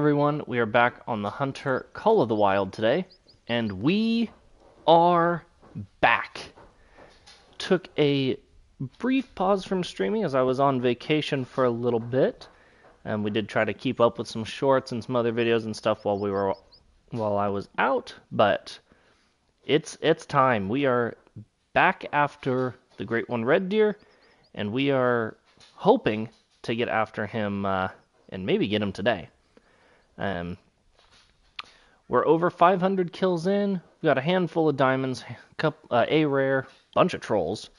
everyone, we are back on the Hunter Call of the Wild today, and we are back. Took a brief pause from streaming as I was on vacation for a little bit, and we did try to keep up with some shorts and some other videos and stuff while I was out, but it's time. We are back after the Great One Red Deer, and we are hoping to get after him and maybe get him today. We're over 500 kills in. We got a handful of diamonds, a rare, bunch of trolls,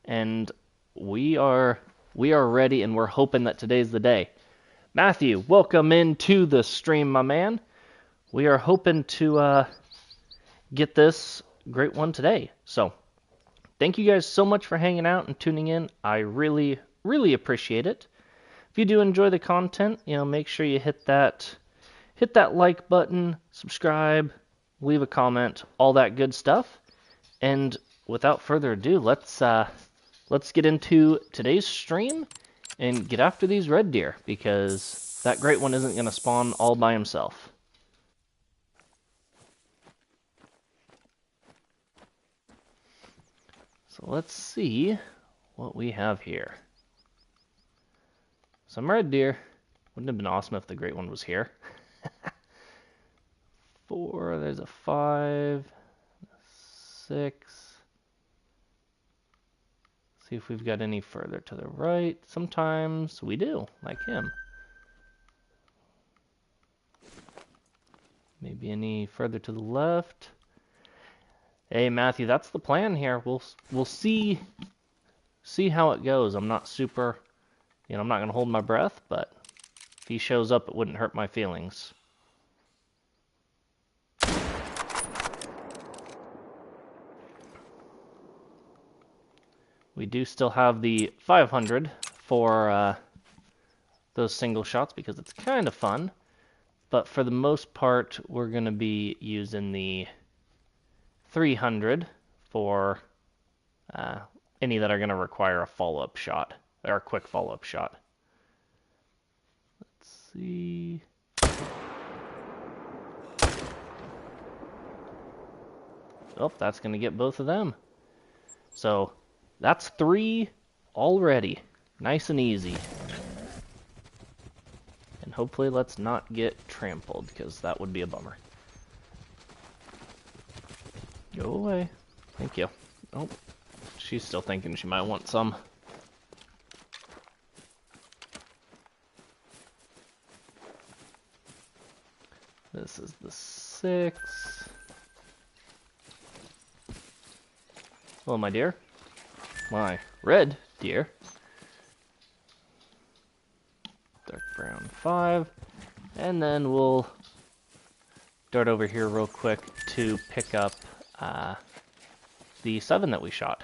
and we are ready, and we're hoping that today's the day. Matthew, welcome into the stream, my man. We are hoping to get this great one today. So, thank you guys so much for hanging out and tuning in. I really, really appreciate it. If you do enjoy the content, make sure you hit that like button, subscribe, leave a comment, all that good stuff. And without further ado, let's get into today's stream and get after these red deer, because that great one isn't going to spawn all by himself. So let's see what we have here. Some red deer. Wouldn't have been awesome if the great one was here. 4, there's a 5, 6. See if we've got any further to the right. Sometimes we do, like him. Maybe any further to the left. Hey Matthew, that's the plan here. We'll see how it goes. I'm not super, I'm not gonna hold my breath, but if he shows up, it wouldn't hurt my feelings. We do still have the 500 for those single shots because it's kind of fun, but for the most part, we're gonna be using the 300 for any that are going to require a follow-up shot, or a quick follow-up shot. Let's see. Oh, that's going to get both of them. So that's 3 already. Nice and easy. And hopefully let's not get trampled, because that would be a bummer. Go away. Thank you. Oh, she's still thinking she might want some. This is the 6. Hello, my dear. My red deer. Dark brown 5. And then we'll dart over here real quick to pick up the 7 that we shot.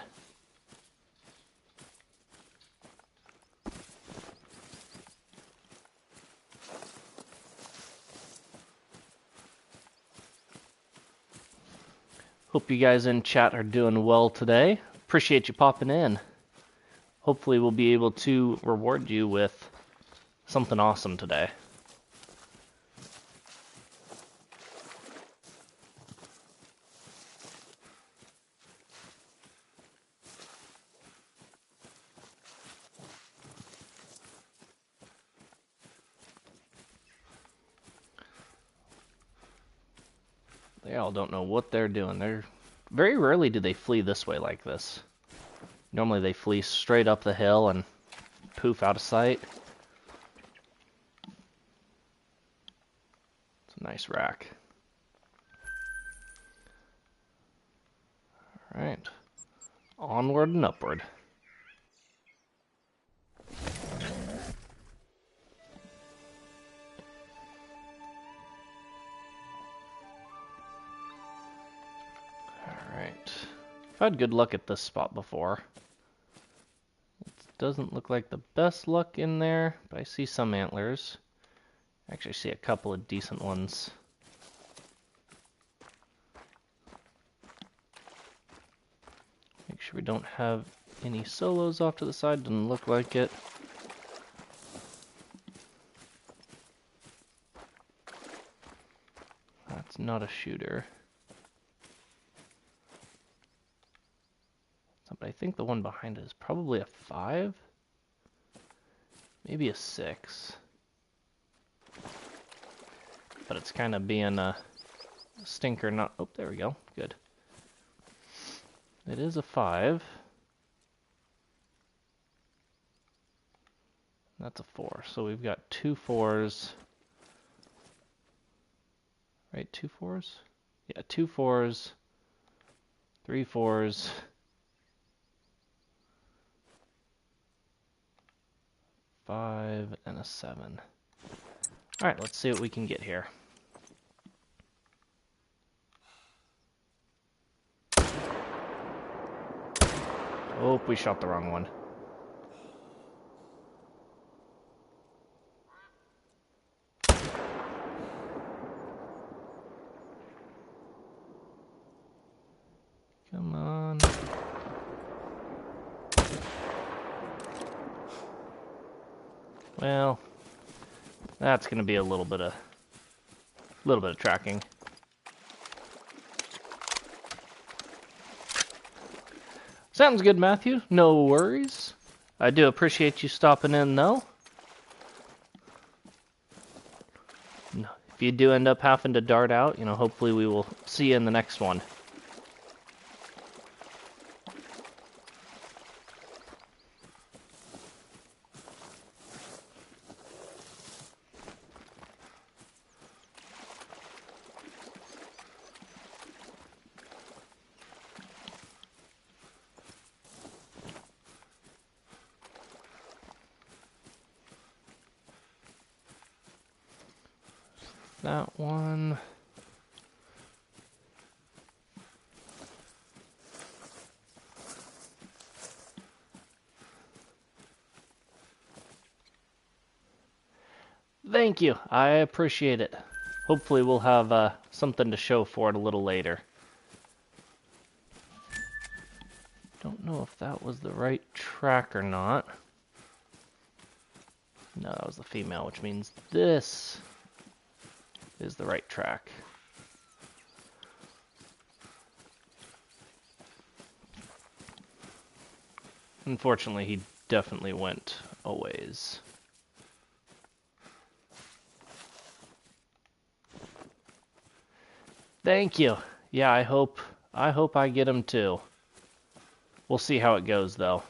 Hope you guys in chat are doing well today. Appreciate you popping in. Hopefully we'll be able to reward you with something awesome today. They all don't know what they're doing. Very rarely do they flee this way like this. Normally they flee straight up the hill and poof out of sight. It's a nice rack. Alright. Onward and upward. I've had good luck at this spot before. It doesn't look like the best luck in there, but I see some antlers. I actually see a couple of decent ones. Make sure we don't have any solos off to the side. Doesn't look like it. It's not a shooter. But I think the one behind it is probably a 5. Maybe a 6. But it's kind of being a stinker, not... Oh, there we go. Good. It is a 5. That's a 4. So we've got 2 4s. Right, 2 4s? Yeah, 2 4s. 3 4s. 5 and a 7. Alright, let's see what we can get here. Oh, we shot the wrong one. Come on. Well, that's going to be a little bit of tracking. Sounds good, Matthew. No worries. I do appreciate you stopping in, though. No, if you do end up having to dart out, you know, hopefully we will see you in the next one. That one. Thank you. I appreciate it. Hopefully we'll have something to show for it a little later. Don't know if that was the right track or not. No, that was the female, which means this is the right track. Unfortunately, he definitely went a ways. Thank you. Yeah, I hope I get him too. We'll see how it goes though.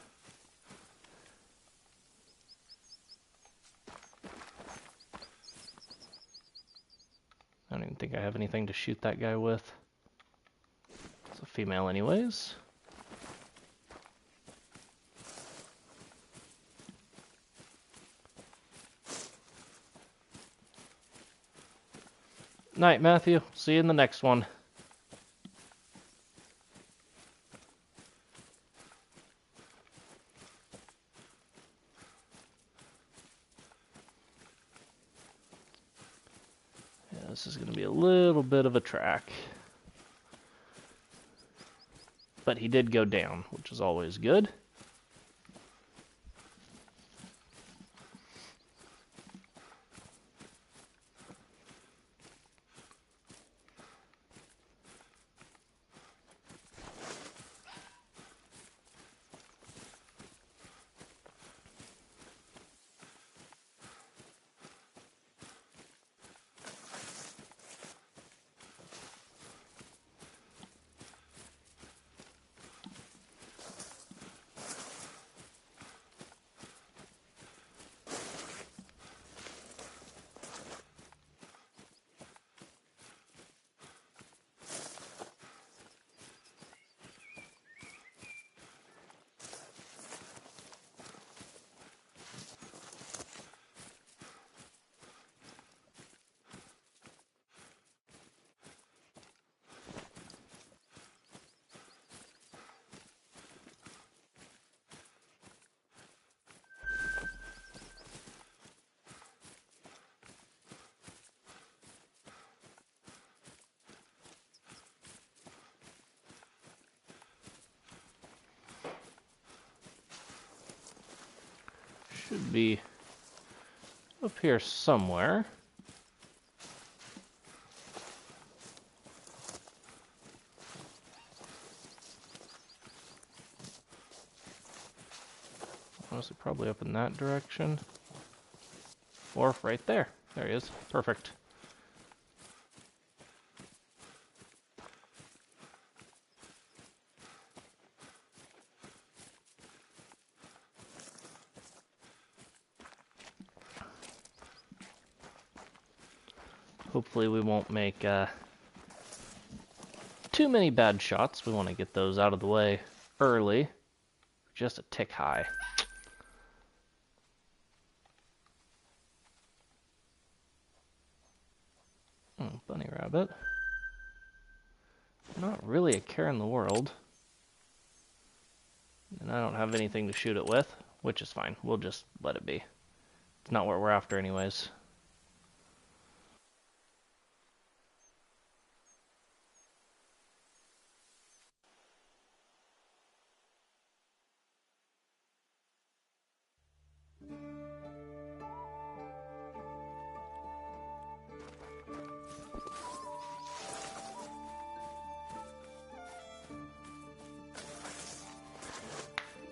I don't even think I have anything to shoot that guy with. It's a female anyways. Night, Matthew. See you in the next one. Yeah, this is going to be a little bit of a track. But he did go down, which is always good. Should be up here somewhere. honestly probably up in that direction. Or right there. There he is. Perfect. Hopefully we won't make too many bad shots. We want to get those out of the way early. Just a tick high. Bunny rabbit. Not really a care in the world. And I don't have anything to shoot it with, which is fine. We'll just let it be. It's not what we're after anyways.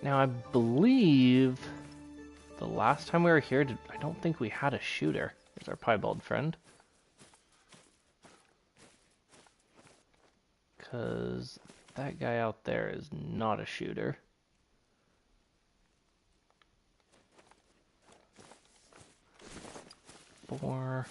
Now, I believe the last time we were here, I don't think we had a shooter. There's our piebald friend. Because that guy out there is not a shooter. Four.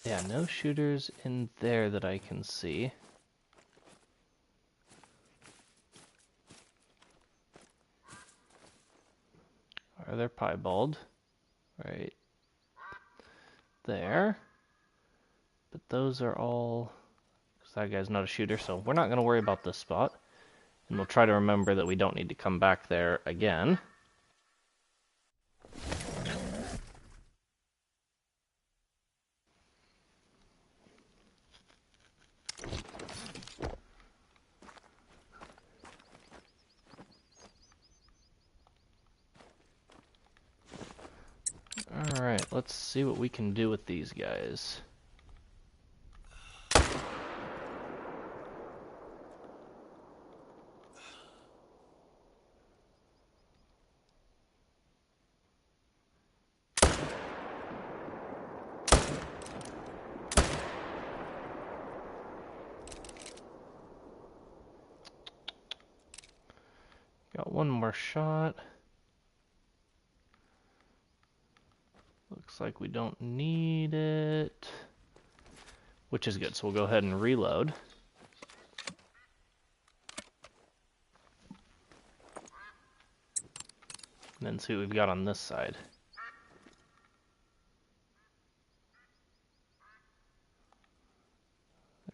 Yeah, no shooters in there that I can see. Are there piebald? Right there. But those are all... Because that guy's not a shooter, so we're not going to worry about this spot. And we'll try to remember that we don't need to come back there again. Alright, let's see what we can do with these guys. Got one more shot. Looks like we don't need it. Which is good, so we'll go ahead and reload. And then see what we've got on this side.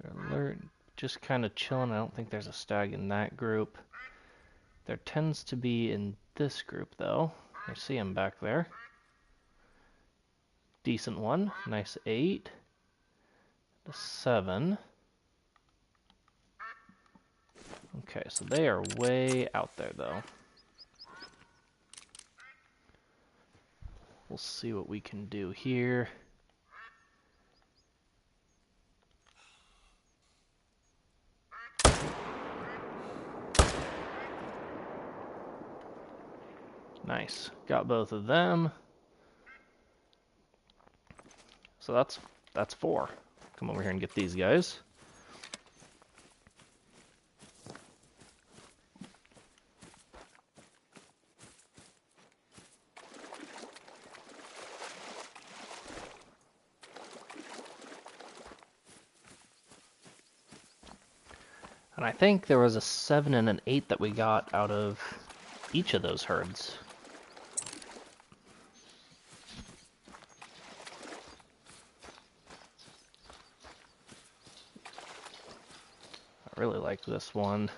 They're alert, just kind of chilling. I don't think there's a stag in that group. There tends to be in this group, though. I see him back there. Decent one. Nice 8. A 7. Okay, so they are way out there, though. We'll see what we can do here. Nice. Got both of them. So that's 4. Come over here and get these guys. And I think there was a 7 and an 8 that we got out of each of those herds. I really like this one.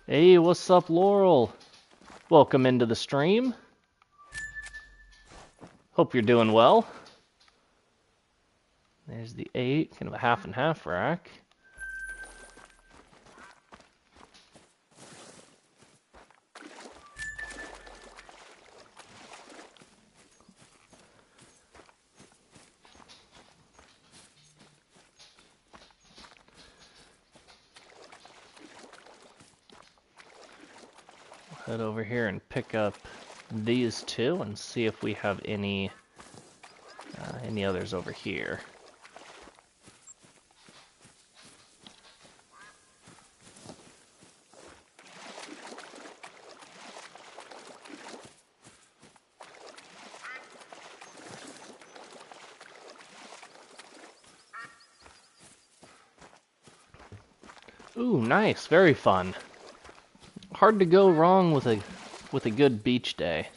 Hey, what's up, Laurel? Welcome into the stream. Hope you're doing well. There's the 8, kind of a half and half rack. head over here and pick up these two and see if we have any others over here. Ooh, nice, very fun. Hard to go wrong with a good beach day.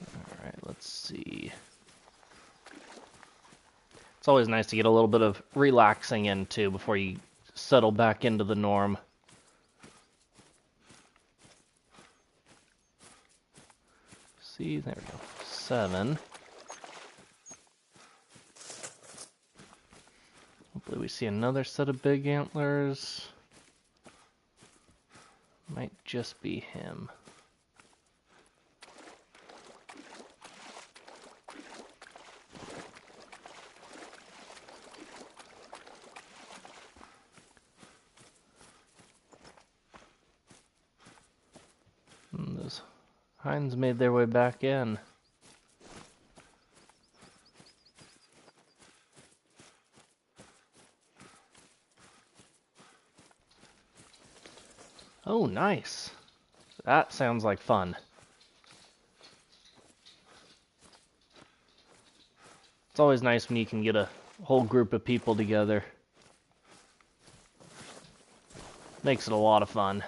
All right, let's see. It's always nice to get a little bit of relaxing in too before you settle back into the norm. See, there we go. 7. Hopefully we see another set of big antlers. Might just be him. And those hinds made their way back in. Oh, nice. That sounds like fun. It's always nice when you can get a whole group of people together. Makes it a lot of fun.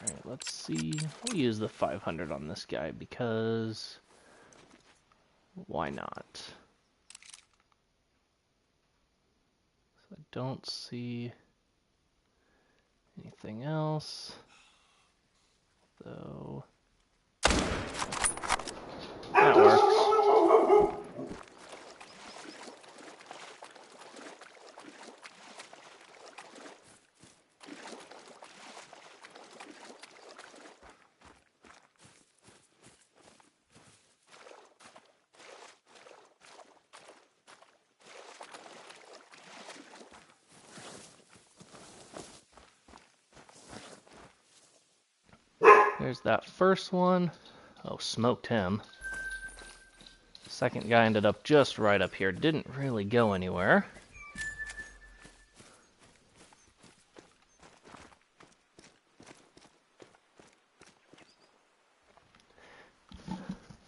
Alright, let's see. We'll use the 500 on this guy because... why not? So I don't see anything else, though. That works. There's that first one. Oh, smoked him. Second guy ended up just right up here. Didn't really go anywhere.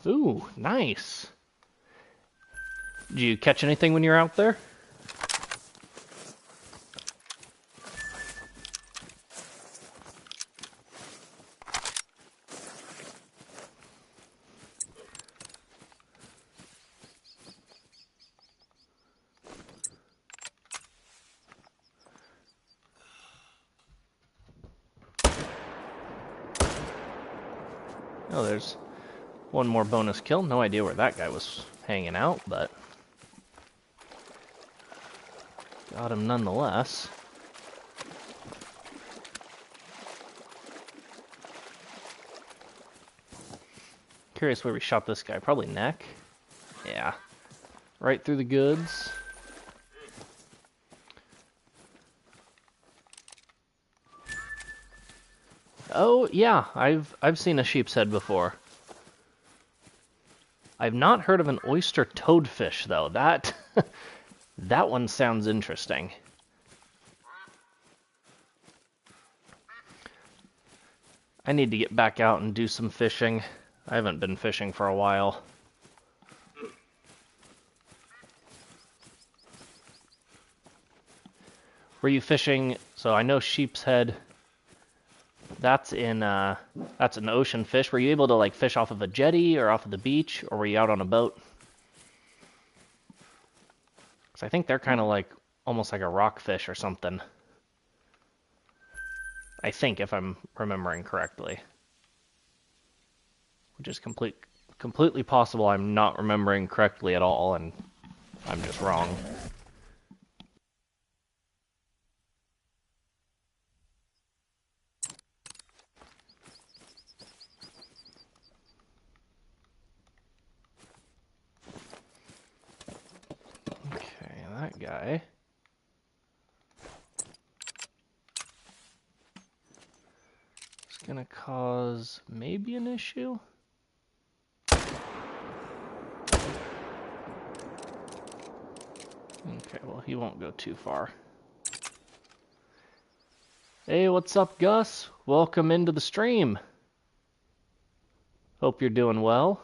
Ooh, nice. Did you catch anything when you were out there? Oh, there's one more bonus kill. No idea where that guy was hanging out, but got him nonetheless. Curious where we shot this guy. Probably neck. Yeah. Right through the goods. Oh, yeah, I've seen a sheep's head before. I've not heard of an oyster toadfish, though. That that one sounds interesting. I need to get back out and do some fishing. I haven't been fishing for a while. Were you fishing? So I know sheep's head. That's an ocean fish. Were you able to like fish off of a jetty or off of the beach, or were you out on a boat? Because I think they're kind of like almost like a rockfish or something. I think, if I'm remembering correctly. Which is completely possible I'm not remembering correctly at all, and I'm just wrong. that guy. It's gonna cause maybe an issue. Okay, well, he won't go too far. Hey, what's up, Gus? Welcome into the stream. Hope you're doing well.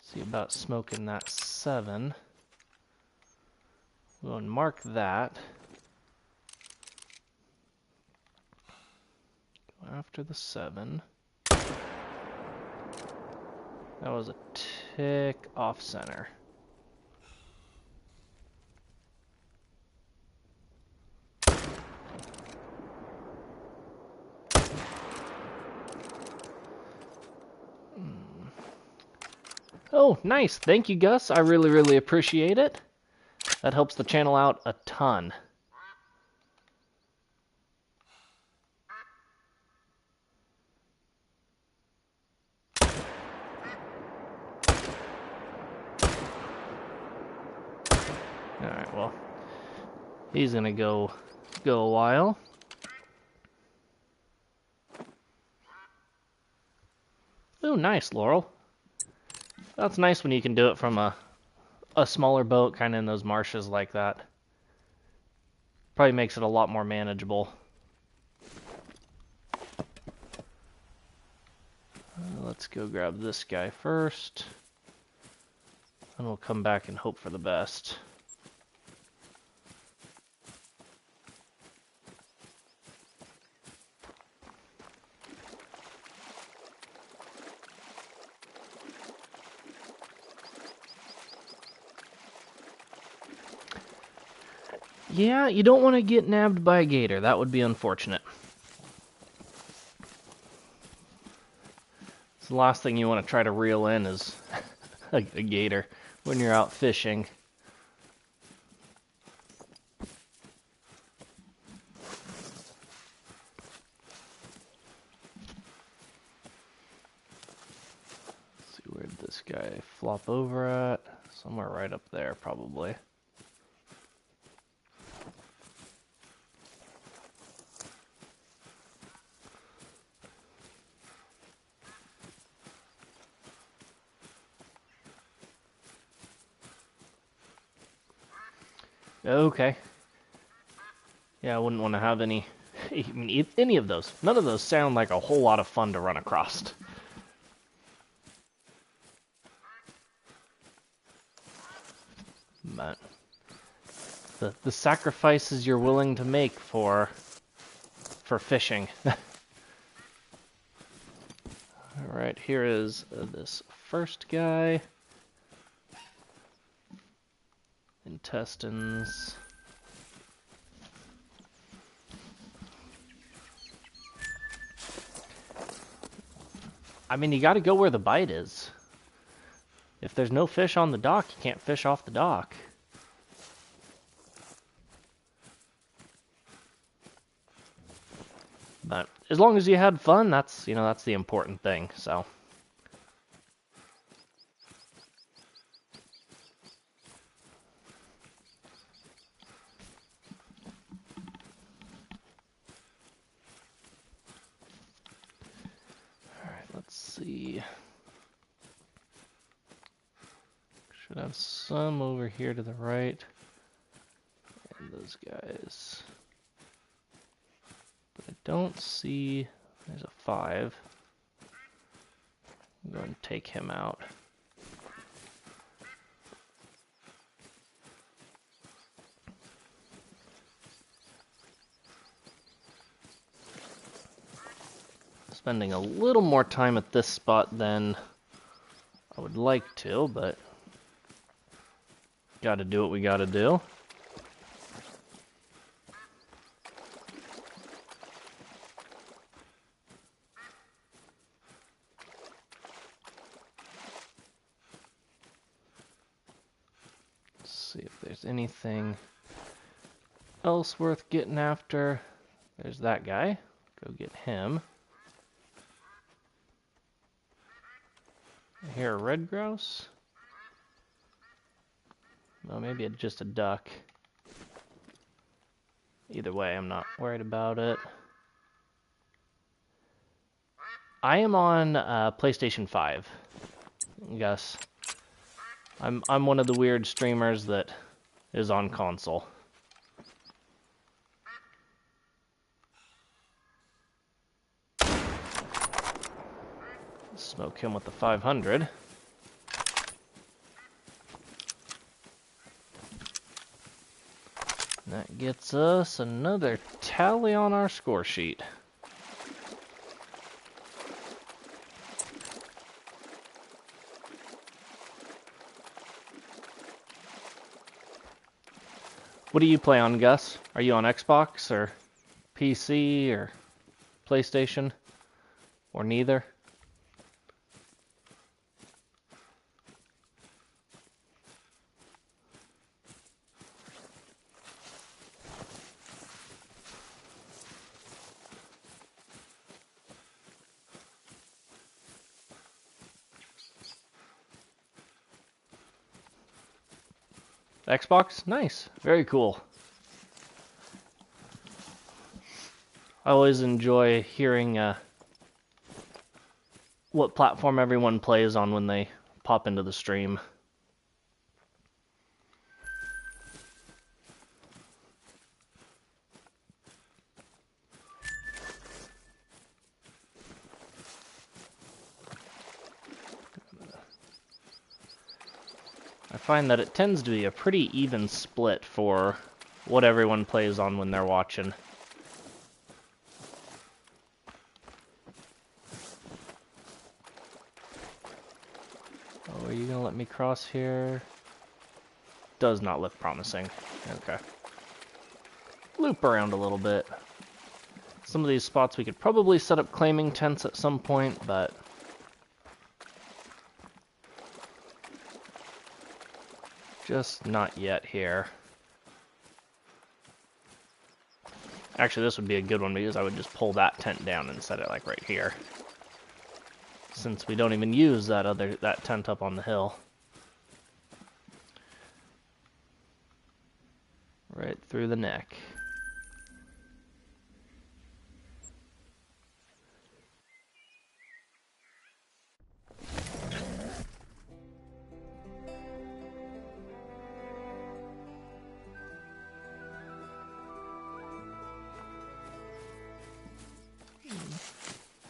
See about smoking that 7. We'll mark that. Go after the 7. That was a tick off center. Oh, nice. Thank you, Gus. I really, really appreciate it. That helps the channel out a ton. Alright, well, he's gonna go a while. Oh, nice, Laurel. That's nice when you can do it from a smaller boat, kind of in those marshes like that. Probably makes it a lot more manageable. Let's go grab this guy first. And we'll come back and hope for the best. Yeah, you don't want to get nabbed by a gator. That would be unfortunate. So the last thing you want to try to reel in is a gator when you're out fishing. Let's see, where did this guy flop over at? Somewhere right up there, probably. Okay. Yeah, I wouldn't want to have any of those. None of those sound like a whole lot of fun to run across. But the sacrifices you're willing to make for fishing. Alright, here is this first guy. Intestines. I mean, you gotta go where the bite is. If there's no fish on the dock, you can't fish off the dock. But as long as you had fun, that's the important thing, so. Let's see. Should have some over here to the right. And those guys. But I don't see. There's a 5. I'm going to take him out. Spending a little more time at this spot than I would like to, but gotta do what we gotta do. Let's see if there's anything else worth getting after. There's that guy. Go get him. I hear a red grouse. Well, maybe it's just a duck. Either way, I'm not worried about it. I am on PlayStation 5. Yes. I'm one of the weird streamers that is on console. Smoke him with the 500. That gets us another tally on our score sheet. What do you play on, Gus? Are you on Xbox or PC or PlayStation? Or neither? Xbox? Nice. Very cool. I always enjoy hearing what platform everyone plays on when they pop into the stream. I find that it tends to be a pretty even split for what everyone plays on when they're watching. Oh, are you gonna let me cross here? Does not look promising. Okay. Loop around a little bit. Some of these spots we could probably set up claiming tents at some point, but just not yet here. Actually, this would be a good one because I would just pull that tent down and set it like right here. Since we don't even use that tent up on the hill. Right through the neck.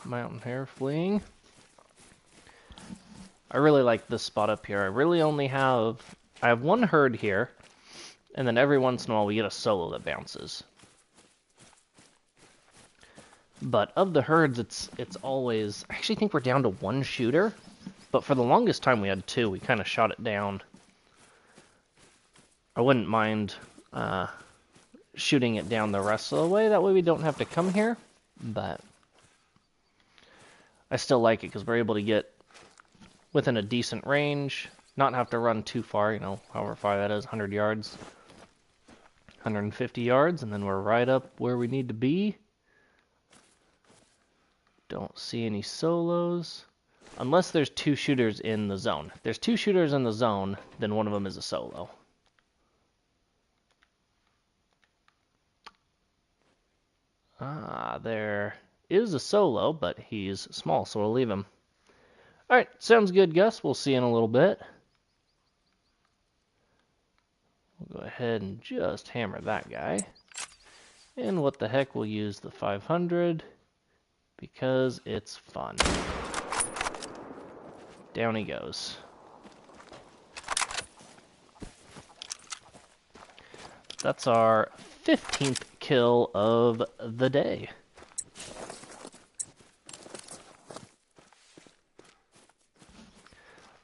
Mountain hare fleeing. I really like this spot up here. I have one herd here, and then every once in a while we get a solo that bounces. But of the herds, it's always... I actually think we're down to one shooter, but for the longest time we had two. We kind of shot it down. I wouldn't mind shooting it down the rest of the way. That way we don't have to come here, but I still like it because we're able to get within a decent range, not have to run too far, you know, however far that is, 100 yards, 150 yards, and then we're right up where we need to be. Don't see any solos, unless there's two shooters in the zone. If there's two shooters in the zone, then one of them is a solo. There is a solo, but he's small, so we'll leave him. Alright, sounds good, Gus. We'll see you in a little bit. We'll go ahead and just hammer that guy. And what the heck, we'll use the 500 because it's fun. Down he goes. That's our 15th kill of the day.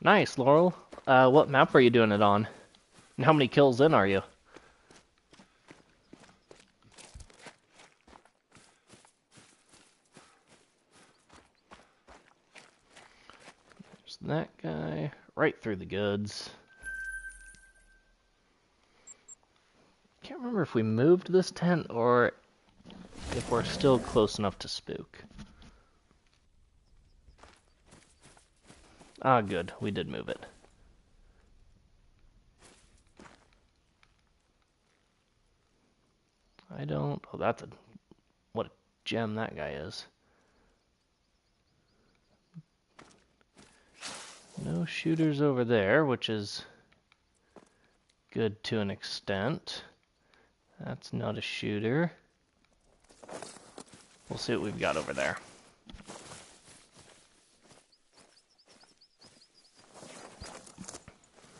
Nice, Laurel. What map are you doing it on? And how many kills in are you? There's that guy. Right through the goods. Can't remember if we moved this tent or if we're still close enough to spook. Ah, good. We did move it. I don't... Oh, that's a... What a gem that guy is. No shooters over there, which is good to an extent. That's not a shooter. We'll see what we've got over there.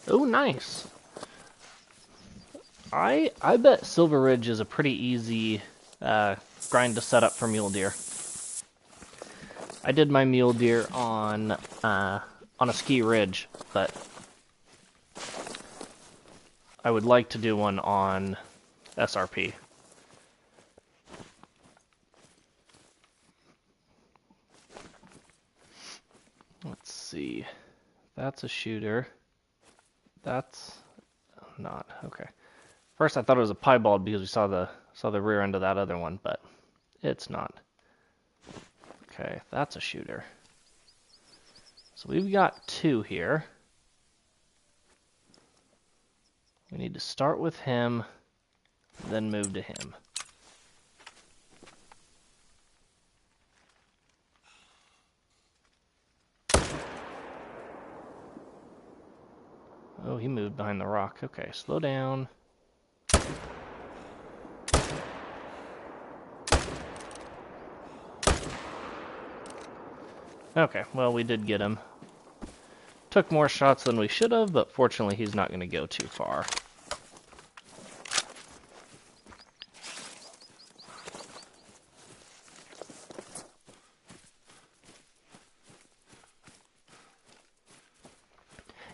Oh, nice. I bet Silver Ridge is a pretty easy grind to set up for mule deer. I did my mule deer on a ski ridge, but I would like to do one on SRP. Let's see. That's a shooter. That's not. Okay. First I thought it was a piebald because we saw the rear end of that other one, but it's not. Okay, that's a shooter. So we've got two here. We need to start with him, then move to him. Oh, he moved behind the rock. Okay, slow down. Okay, well, we did get him. Took more shots than we should have, but fortunately he's not going to go too far.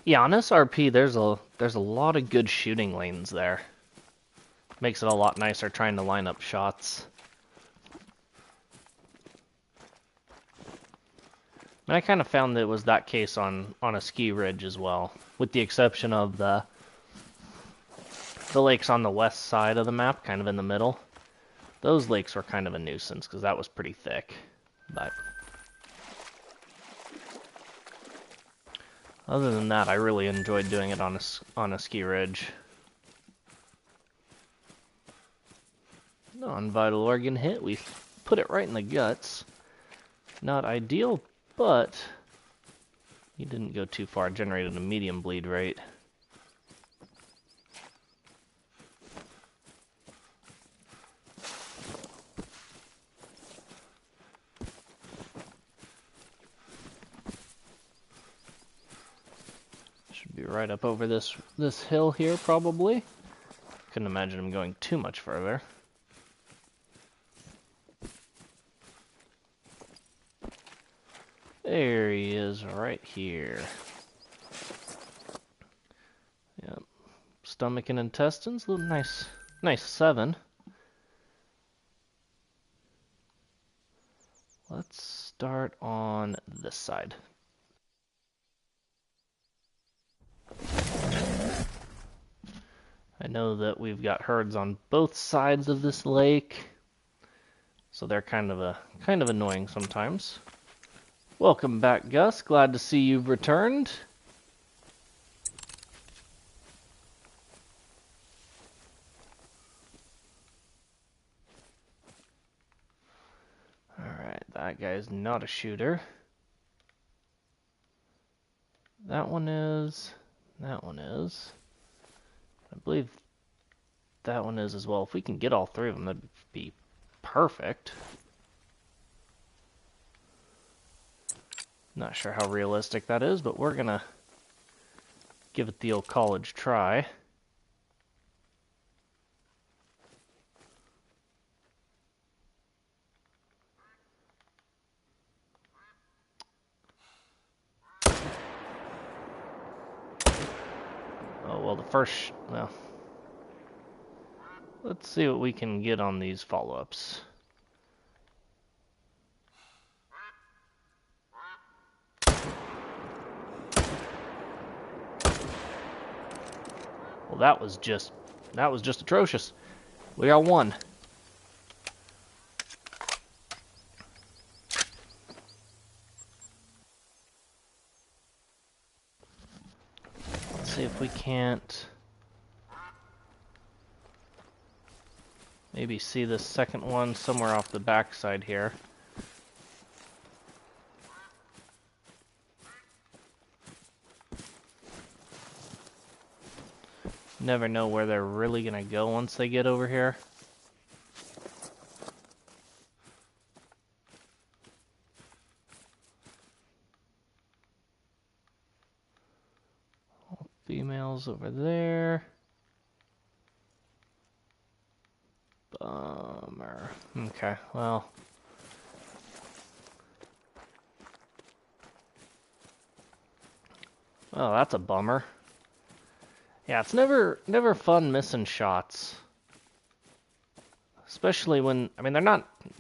Yeah, on SRP, there's a lot of good shooting lanes there. Makes it a lot nicer trying to line up shots. And I kind of found that it was that case on a ski ridge as well, with the exception of the lakes on the west side of the map, kind of in the middle. Those lakes were kind of a nuisance because that was pretty thick. But other than that, I really enjoyed doing it on a ski ridge. Non-vital organ hit. We put it right in the guts. Not ideal, but he didn't go too far. Generated a medium bleed rate. Should be right up over this hill here, probably. Couldn't imagine him going too much further. There he is, right here. Yep. Stomach and intestines, a little nice 7. Let's start on this side. I know that we've got herds on both sides of this lake, so they're kind of annoying sometimes. Welcome back, Gus. Glad to see you've returned. Alright, that guy's not a shooter. That one is. That one is. I believe that one is as well. If we can get all three of them, that'd be perfect. Not sure how realistic that is, but we're gonna give it the old college try. Oh, well, well, let's see what we can get on these follow-ups. Well, that was just atrocious. We got one. see if we can't maybe see the second one somewhere off the backside here. Never know where they're really gonna go once they get over here. All females over there. Bummer. Okay, well. Oh, that's a bummer. Yeah, it's never fun missing shots. Especially when, I mean,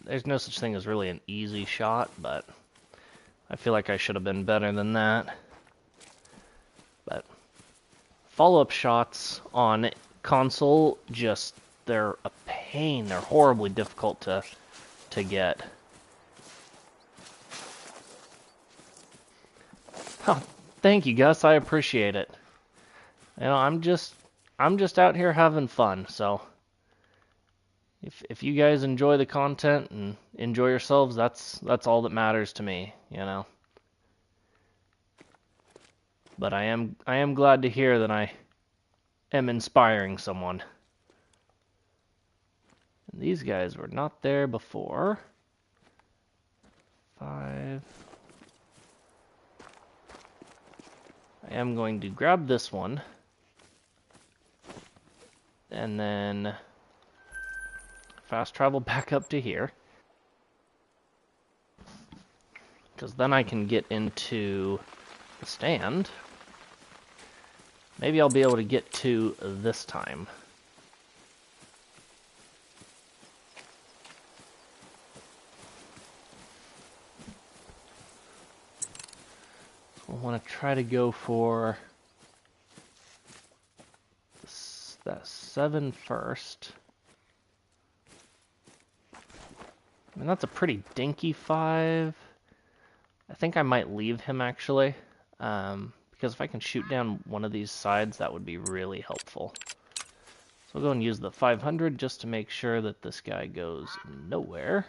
there's no such thing as really an easy shot, but I feel like I should have been better than that. But follow-up shots on console, they're a pain. They're horribly difficult to get. Oh, thank you, Gus. I appreciate it. You know, I'm just out here having fun, so if you guys enjoy the content and enjoy yourselves, that's all that matters to me, you know. But I am glad to hear that I am inspiring someone. And these guys were not there before. 5. I am going to grab this one. And then fast travel back up to here. Because then I can get into the stand. Maybe I'll be able to get to this time. I want to try to go for that 7 first. I mean, that's a pretty dinky 5. I think I might leave him, actually. Because if I can shoot down one of these sides, that would be really helpful. So we'll go and use the 500 just to make sure that this guy goes nowhere.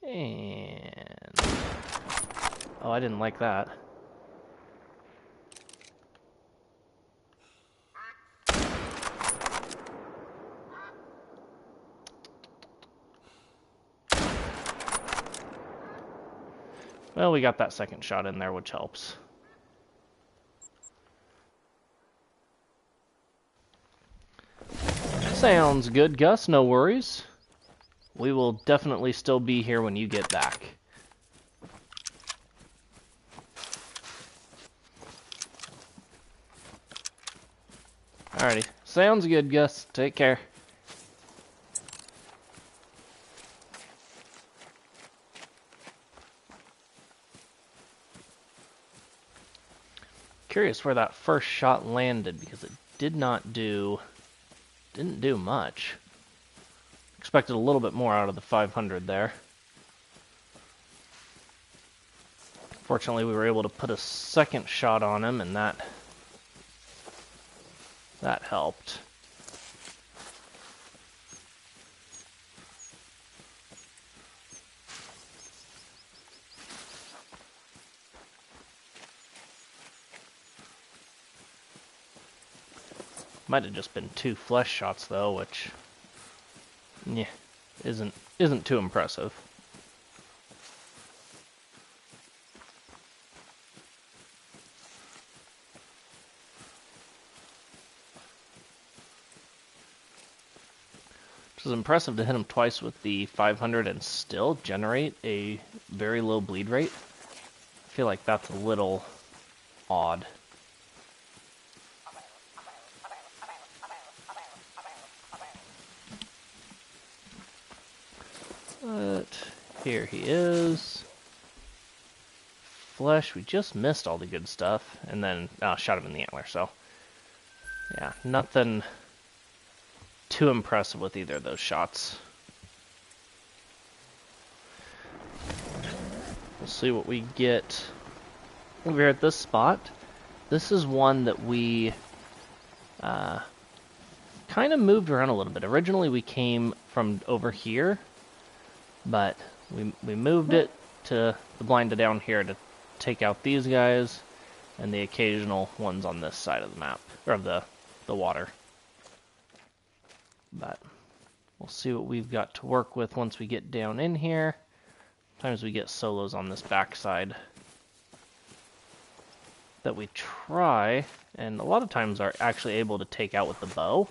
And... oh, I didn't like that. Well, we got that second shot in there, which helps. Sounds good, Gus. No worries. We will definitely still be here when you get back. Alrighty. Sounds good, Gus. Take care. Curious where that first shot landed, because it didn't do much. Expected a little bit more out of the 500 there. Fortunately, we were able to put a second shot on him, and that helped. Might have just been 2 flesh shots though, which yeah, isn't too impressive. Which is impressive to hit him twice with the 500 and still generate a very low bleed rate. I feel like that's a little odd. But here he is. Flesh, we just missed all the good stuff. And then shot him in the antler, so yeah, nothing too impressive with either of those shots. We'll see what we get over here at this spot. This is one that we kind of moved around a little bit. Originally we came from over here, but we moved it to the blind down here to take out these guys and the occasional ones on this side of the map, or of the water. But we'll see what we've got to work with once we get down in here. Sometimes we get solos on this backside that we try, and a lot of times are actually able to take out with the bow.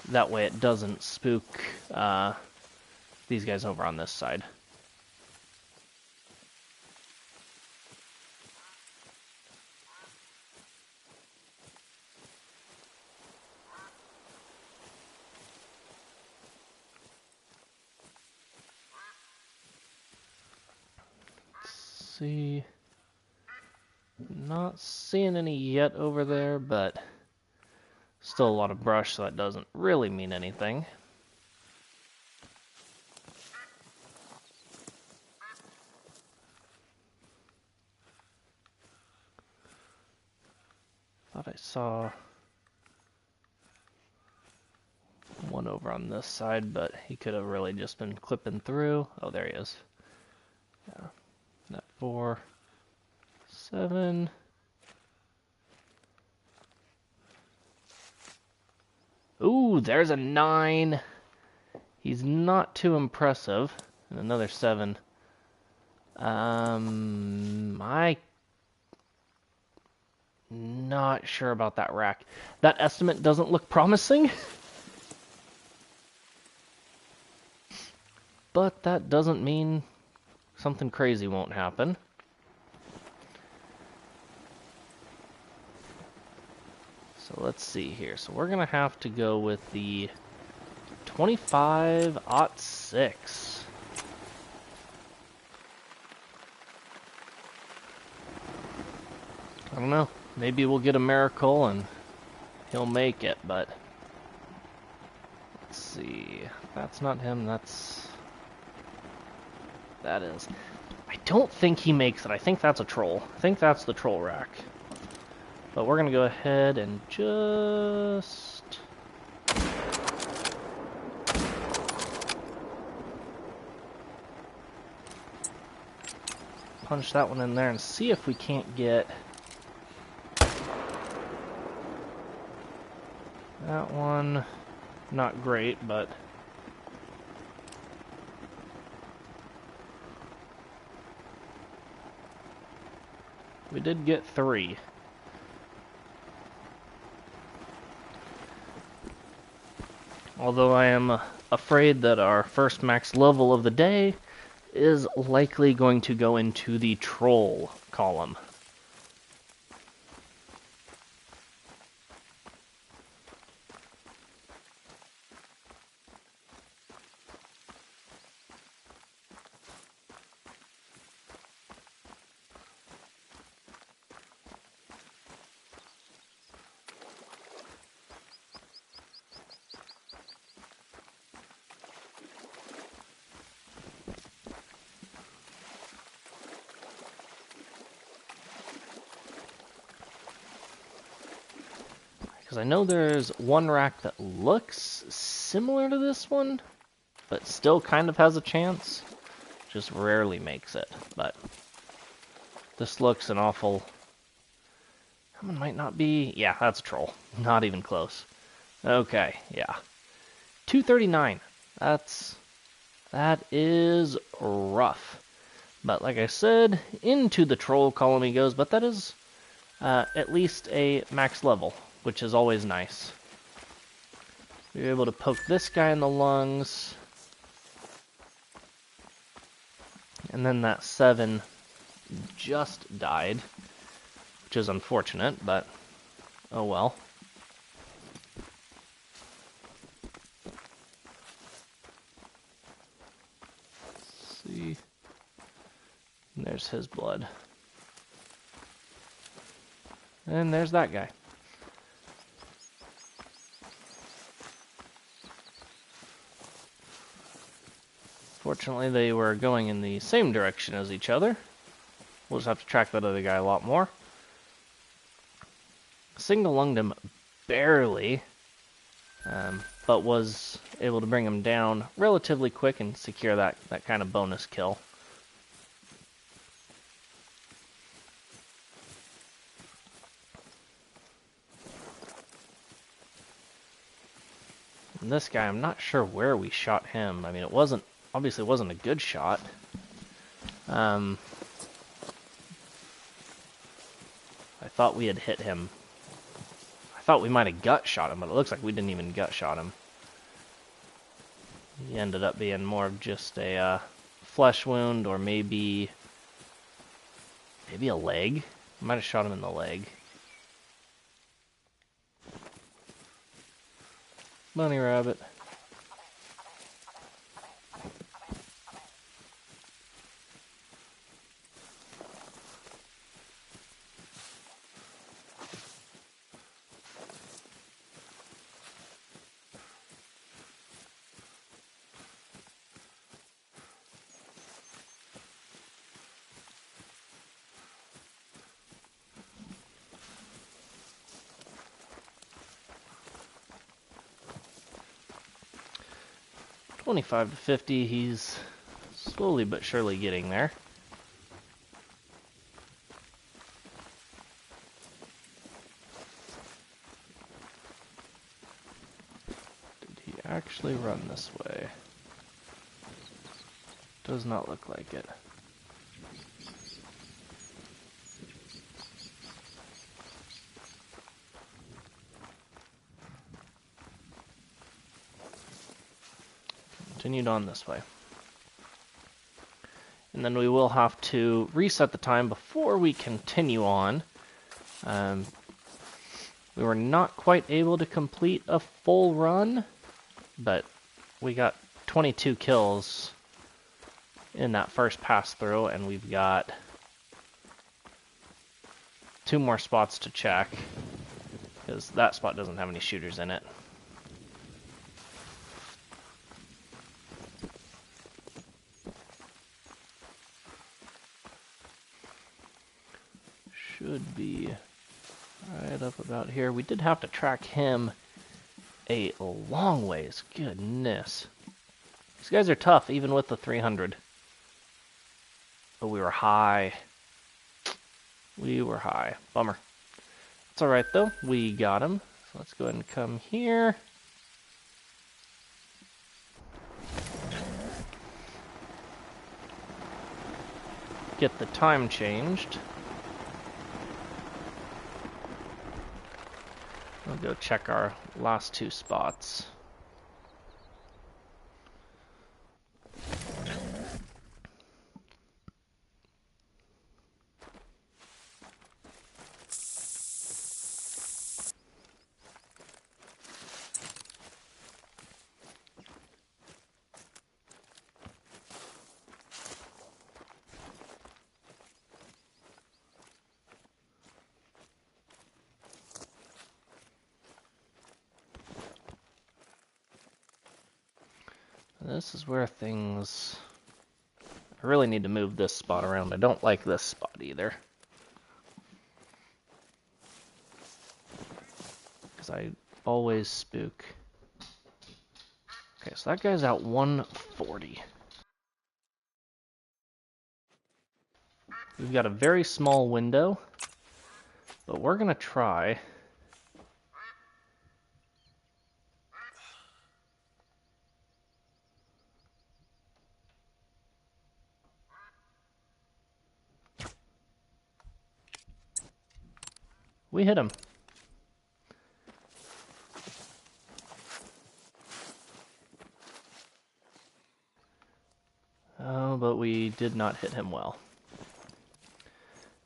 That way it doesn't spook these guys over on this side. Let's see. Not seeing any yet over there, but still a lot of brush, so that doesn't really mean anything. Thought I saw one over on this side, but he could have really just been clipping through. Oh, there he is. Yeah. That 4, 7. Ooh, there's a 9. He's not too impressive. And another 7. I not sure about that rack. That estimate doesn't look promising. But that doesn't mean something crazy won't happen. So let's see here. So we're going to have to go with the 25-06. I don't know. Maybe we'll get a miracle and he'll make it, but let's see. That's not him. That is. I don't think he makes it. I think that's a troll. I think that's the troll rack. But we're going to go ahead and just punch that one in there and see if we can't get that one. Not great, but we did get 3. Although I am afraid that our first max level of the day is likely going to go into the troll column. Because I know there's one rack that looks similar to this one, but still kind of has a chance. Just rarely makes it. But this looks an awful... That one might not be... Yeah, that's a troll. Not even close. Okay, yeah. 239. That is rough. But like I said, into the troll column he goes, but that is at least a max level, which is always nice. We were able to poke this guy in the lungs. And then that 7 just died, which is unfortunate, but oh well. Let's see. And there's his blood. And there's that guy. Fortunately, they were going in the same direction as each other. We'll just have to track that other guy a lot more. Single lunged him barely, but was able to bring him down relatively quick and secure that kind of bonus kill. And this guy, I'm not sure where we shot him. I mean, obviously wasn't a good shot. I thought we had hit him. I thought we might have gut shot him, but it looks like we didn't even gut shot him. He ended up being more of just a flesh wound, or maybe a leg. Might have shot him in the leg. Bunny rabbit. $25 to $50, he's slowly but surely getting there. Did he actually run this way? Does not look like it. Continued on this way. And then we will have to reset the time before we continue on. We were not quite able to complete a full run, but we got 22 kills in that first pass through, and we've got 2 more spots to check, because that spot doesn't have any shooters in it. Should be right up about here. We did have to track him a long ways. Goodness. These guys are tough, even with the 300. But we were high. We were high. Bummer. It's alright, though. We got him. So let's go ahead and come here. Get the time changed. We'll go check our last 2 spots. This is where things... I really need to move this spot around. I don't like this spot either. Because I always spook. Okay, so that guy's out 140. We've got a very small window, but we're going to try... We hit him. Oh, but we did not hit him well.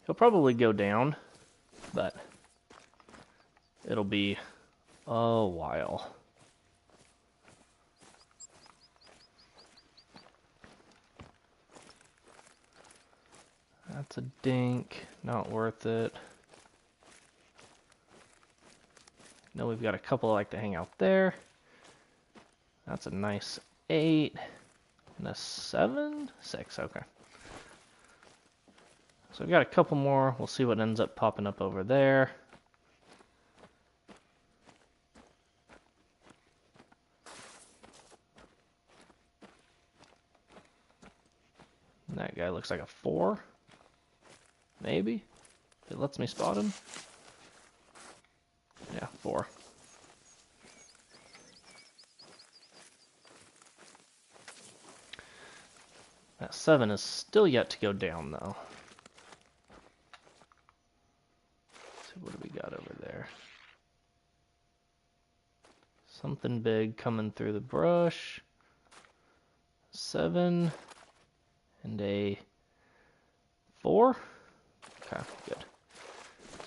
He'll probably go down, but it'll be a while. That's a dink. Not worth it. No, we've got a couple I like to hang out there. That's a nice 8. And a 7? 6, okay. So we've got a couple more. We'll see what ends up popping up over there. guy looks like a 4. Maybe? If it lets me spot him. Yeah, 4. That 7 is still yet to go down, though. So what do we got over there? Something big coming through the brush. 7 and a 4. Okay, good.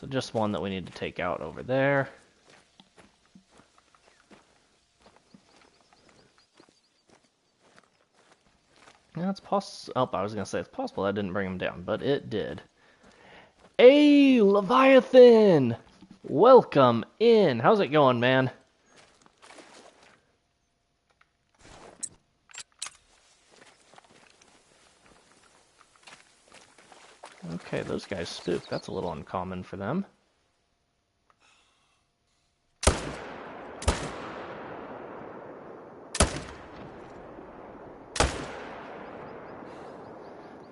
So just one that we need to take out over there. Yeah, it's possible. Oh, I was gonna say it's possible that didn't bring him down, but it did. Hey, Leviathan! Welcome in. How's it going, man? Okay, those guys spook. That's a little uncommon for them.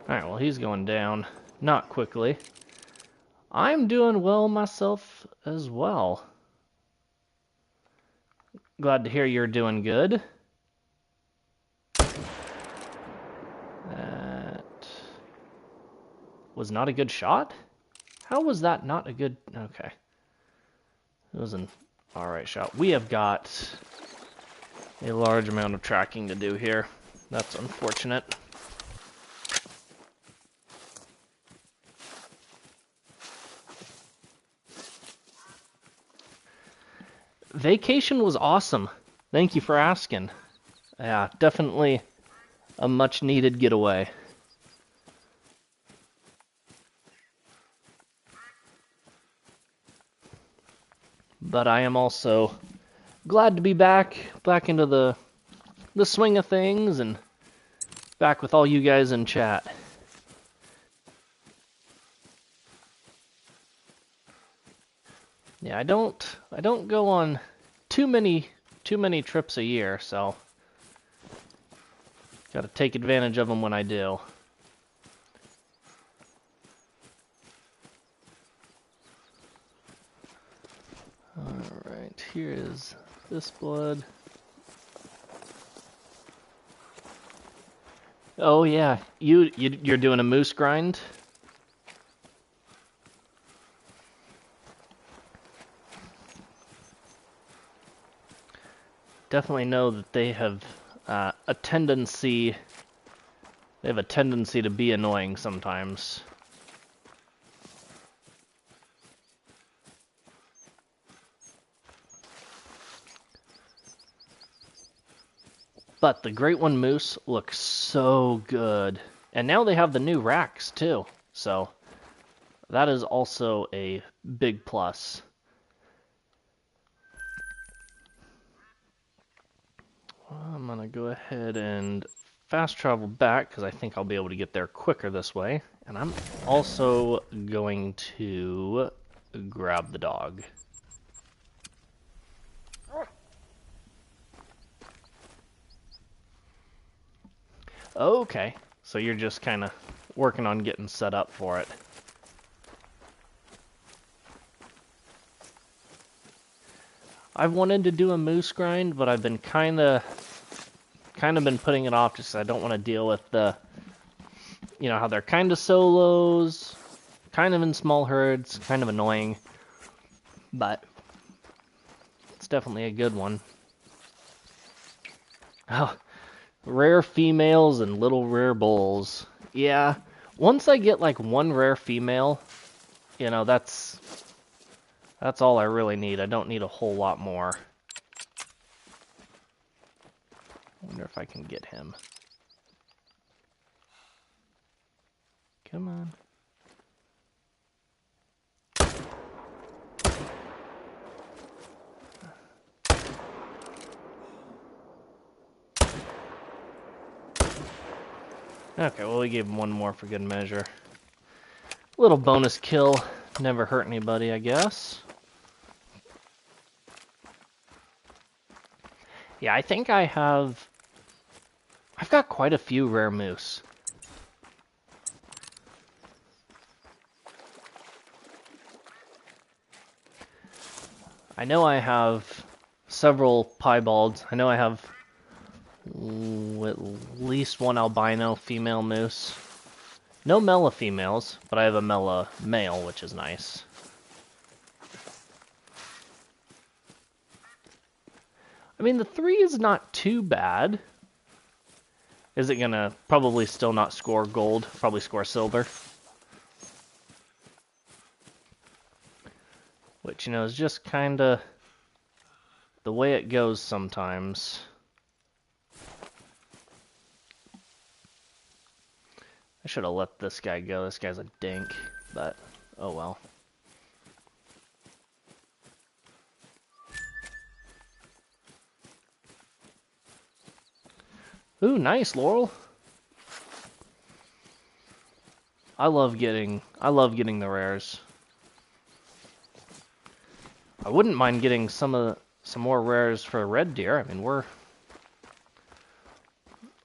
Alright, well, he's going down. Not quickly. I'm doing well myself as well. Glad to hear you're doing good. That was not a good shot? How was that not a good... Okay. It was an alright shot. We have got a large amount of tracking to do here. That's unfortunate. Vacation was awesome. Thank you for asking. Yeah, definitely a much needed getaway. But I am also glad to be back into the swing of things and back with all you guys in chat. Yeah, I don't go on too many trips a year, so got to take advantage of them when I do. All right, here is this blood. Oh yeah, you're doing a moose grind? Definitely know that they have a tendency. They have a tendency to be annoying sometimes. But the Great One Moose looks so good. And now they have the new racks too. So that is also a big plus. I'm going to go ahead and fast travel back because I think I'll be able to get there quicker this way. And I'm also going to grab the dog. Okay, so you're just kind of working on getting set up for it. I've wanted to do a moose grind, but I've been kind of been putting it off just 'cause I don't want to deal with the, you know, how they're kind of solos, kind of in small herds, kind of annoying, but it's definitely a good one. Oh, rare females and little rare bulls. Yeah, once I get like one rare female, you know, that's all I really need. I don't need a whole lot more. I wonder if I can get him. Come on. Okay, well, we gave him one more for good measure. Little bonus kill. Never hurt anybody, I guess. Yeah, I think I've got quite a few rare moose. I know I have several piebalds. I know I have at least one albino female moose. No Mela females, but I have a Mela male, which is nice. I mean, the 3 is not too bad. Is it gonna probably still not score gold? Probably score silver. Which, you know, is just kind of the way it goes sometimes. I should have let this guy go. This guy's a dink, but oh well. Ooh, nice, Laurel. I love getting the rares. I wouldn't mind getting some more rares for red deer. I mean, we're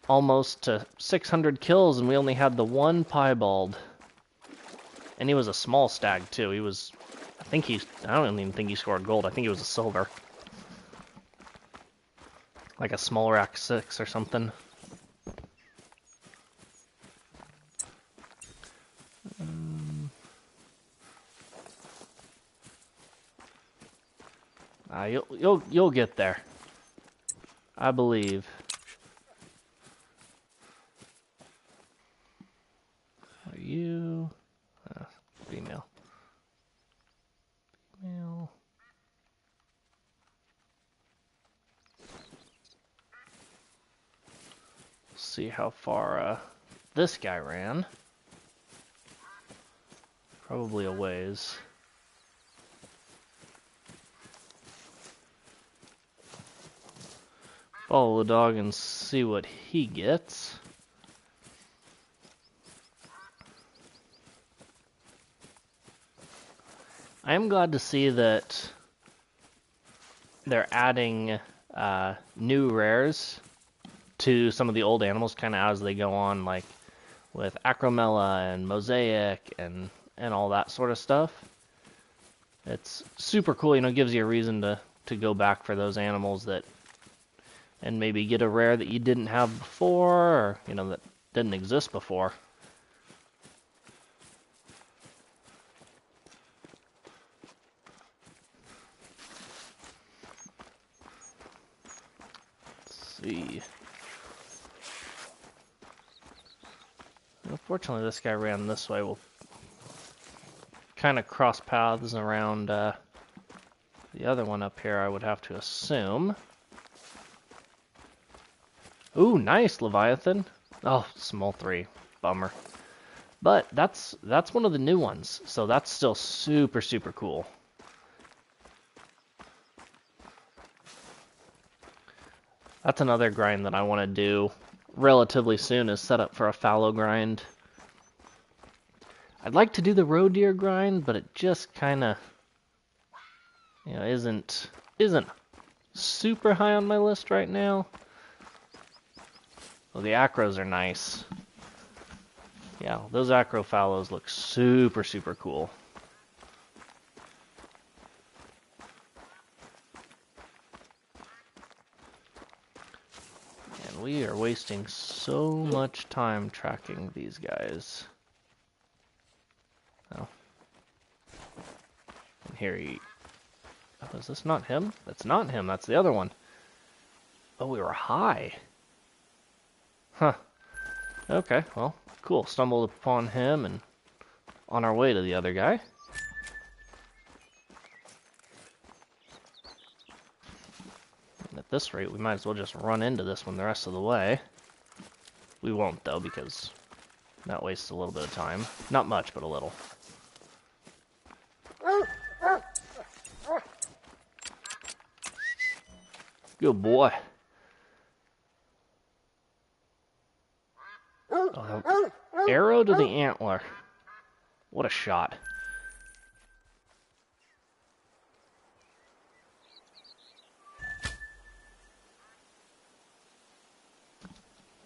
almost to 600 kills, and we only had the one piebald. And he was a small stag too. He was, I don't even think he scored gold. I think he was a silver, like a smaller Act 6 or something. You'll get there. I believe. Are you female? Female. See how far this guy ran. Probably a ways. Follow the dog and see what he gets. I am glad to see that they're adding new rares to some of the old animals kind of as they go on, like with Acromella and Mosaic and all that sort of stuff. It's super cool, you know, it gives you a reason to go back for those animals that, and maybe get a rare that you didn't have before, or, you know, that didn't exist before. Let's see. Unfortunately, this guy ran this way. We'll kind of cross paths around the other one up here, I would have to assume. Ooh, nice, Leviathan. Oh, small 3. Bummer. But that's one of the new ones, so that's still super, super cool. That's another grind that I want to do relatively soon, is set up for a fallow grind. I'd like to do the roe deer grind, but it just kind of, you know, isn't super high on my list right now. Well, the acros are nice. Yeah, those acro fallows look super, super cool. And we are wasting so much time tracking these guys. Oh. And here he... Oh, is this not him? That's not him, that's the other one. Oh, we were high. Huh. Okay, well, cool. Stumbled upon him and on our way to the other guy. And at this rate, we might as well just run into this one the rest of the way. We won't, though, because that wastes a little bit of time. Not much, but a little. Good boy. Oh, arrow to the antler. What a shot.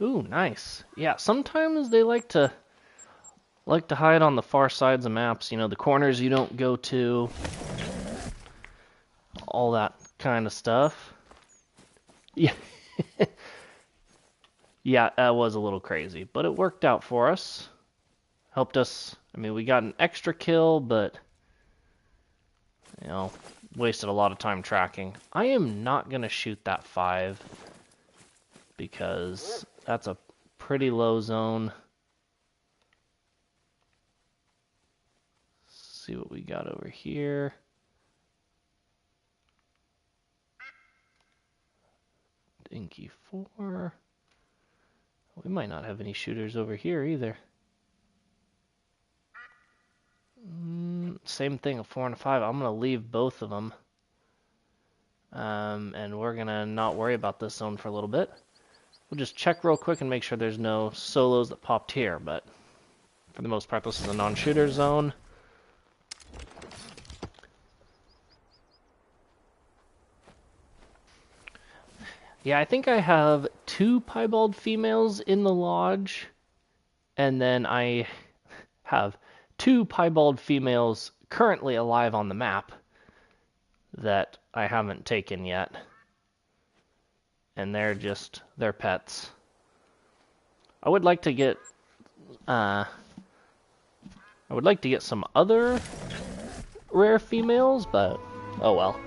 Ooh, nice. Yeah, sometimes they like to hide on the far sides of maps, you know, the corners you don't go to. all that kind of stuff. Yeah. Yeah, that was a little crazy, but it worked out for us. Helped us. I mean, we got an extra kill, but, you know, wasted a lot of time tracking. I am not going to shoot that 5 because that's a pretty low zone. Let's see what we got over here. Dinky 4. We might not have any shooters over here either. Same thing, a 4 and a 5. I'm going to leave both of them. And we're going to not worry about this zone for a little bit. We'll just check real quick and make sure there's no solos that popped here. But for the most part, this is a non-shooter zone. Yeah, I think I have 2 piebald females in the lodge, and then I have 2 piebald females currently alive on the map that I haven't taken yet. And they're pets. I would like to get some other rare females, but oh well.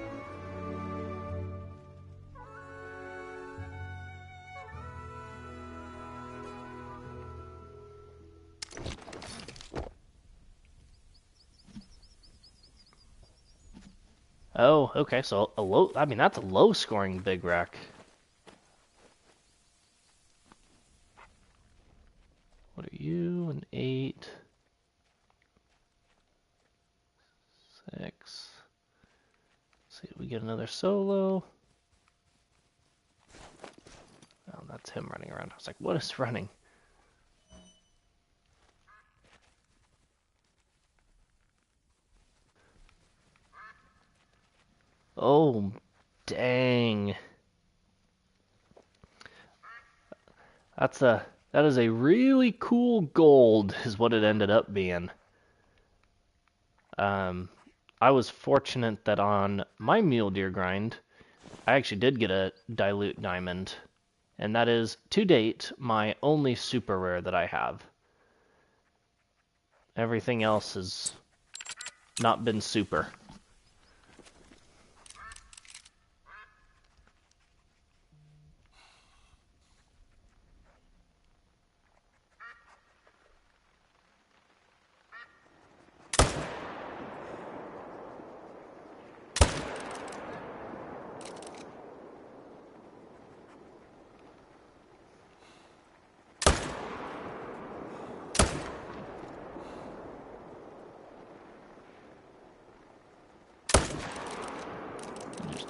Oh, okay, so that's a low scoring big wreck. What are you? An 8. 6. Let's see if we get another solo. Oh, that's him running around. I was like, what is running? Oh, dang. That is a really cool gold, is what it ended up being. I was fortunate that on my mule deer grind, I actually did get a dilute diamond, and that is, to date, my only super rare that I have. Everything else has not been super.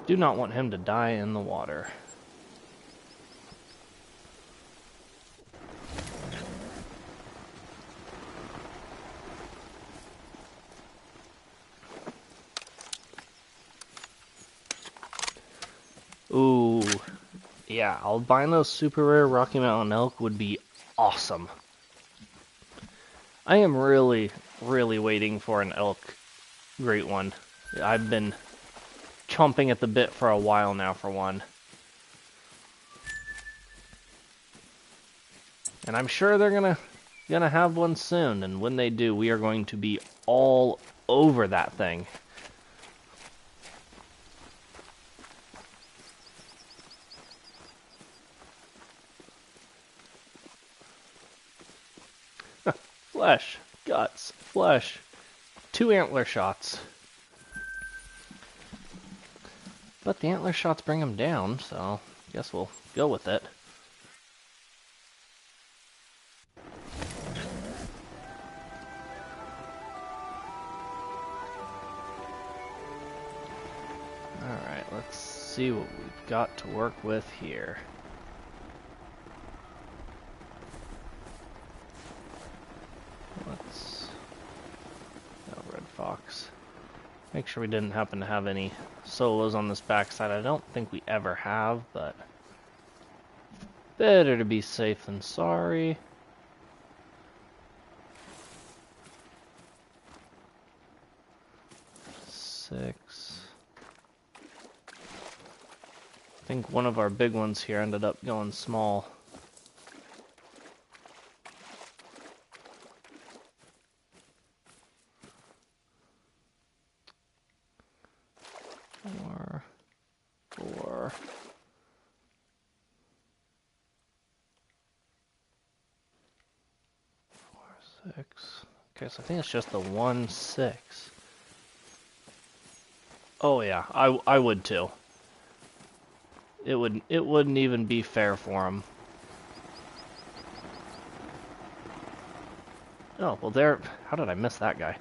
Do not want him to die in the water. Ooh, yeah, albino super rare Rocky Mountain elk would be awesome. I am really, really waiting for an elk great one. I've been chomping at the bit for a while now for one. And I'm sure they're gonna have one soon, and when they do, we are going to be all over that thing. Flesh, guts, flesh, 2 antler shots. But the antler shots bring him down, so I guess we'll go with it. Alright, let's see what we've got to work with here. Red fox. Make sure we didn't happen to have any solos on this backside. I don't think we ever have, but better to be safe than sorry. Six. think one of our big ones here ended up going small. Four. 6. Okay, so I think it's just the 1, 6. Oh yeah, I would too. It wouldn't even be fair for him. Oh, well there, how did I miss that guy?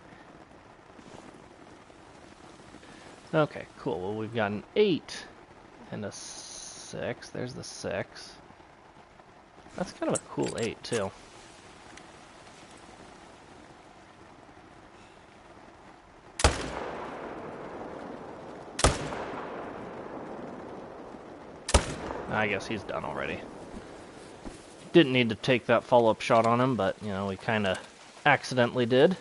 Okay, cool. Well, we've got an 8 and a 6. There's the 6. That's kind of a cool 8 too. I guess he's done already. Didn't need to take that follow-up shot on him, but, you know, we kind of accidentally did.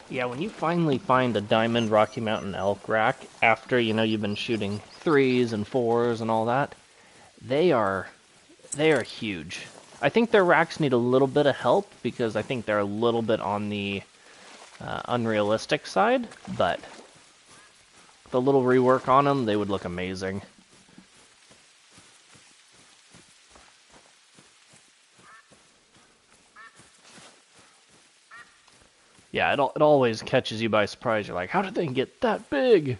Yeah, when you finally find a diamond Rocky Mountain elk rack, after, you know, you've been shooting 3s and 4s and all that, they are huge. I think their racks need a little bit of help because I think they're a little bit on the unrealistic side, but with a little rework on them, they would look amazing. Yeah, it always catches you by surprise. You're like, how did they get that big?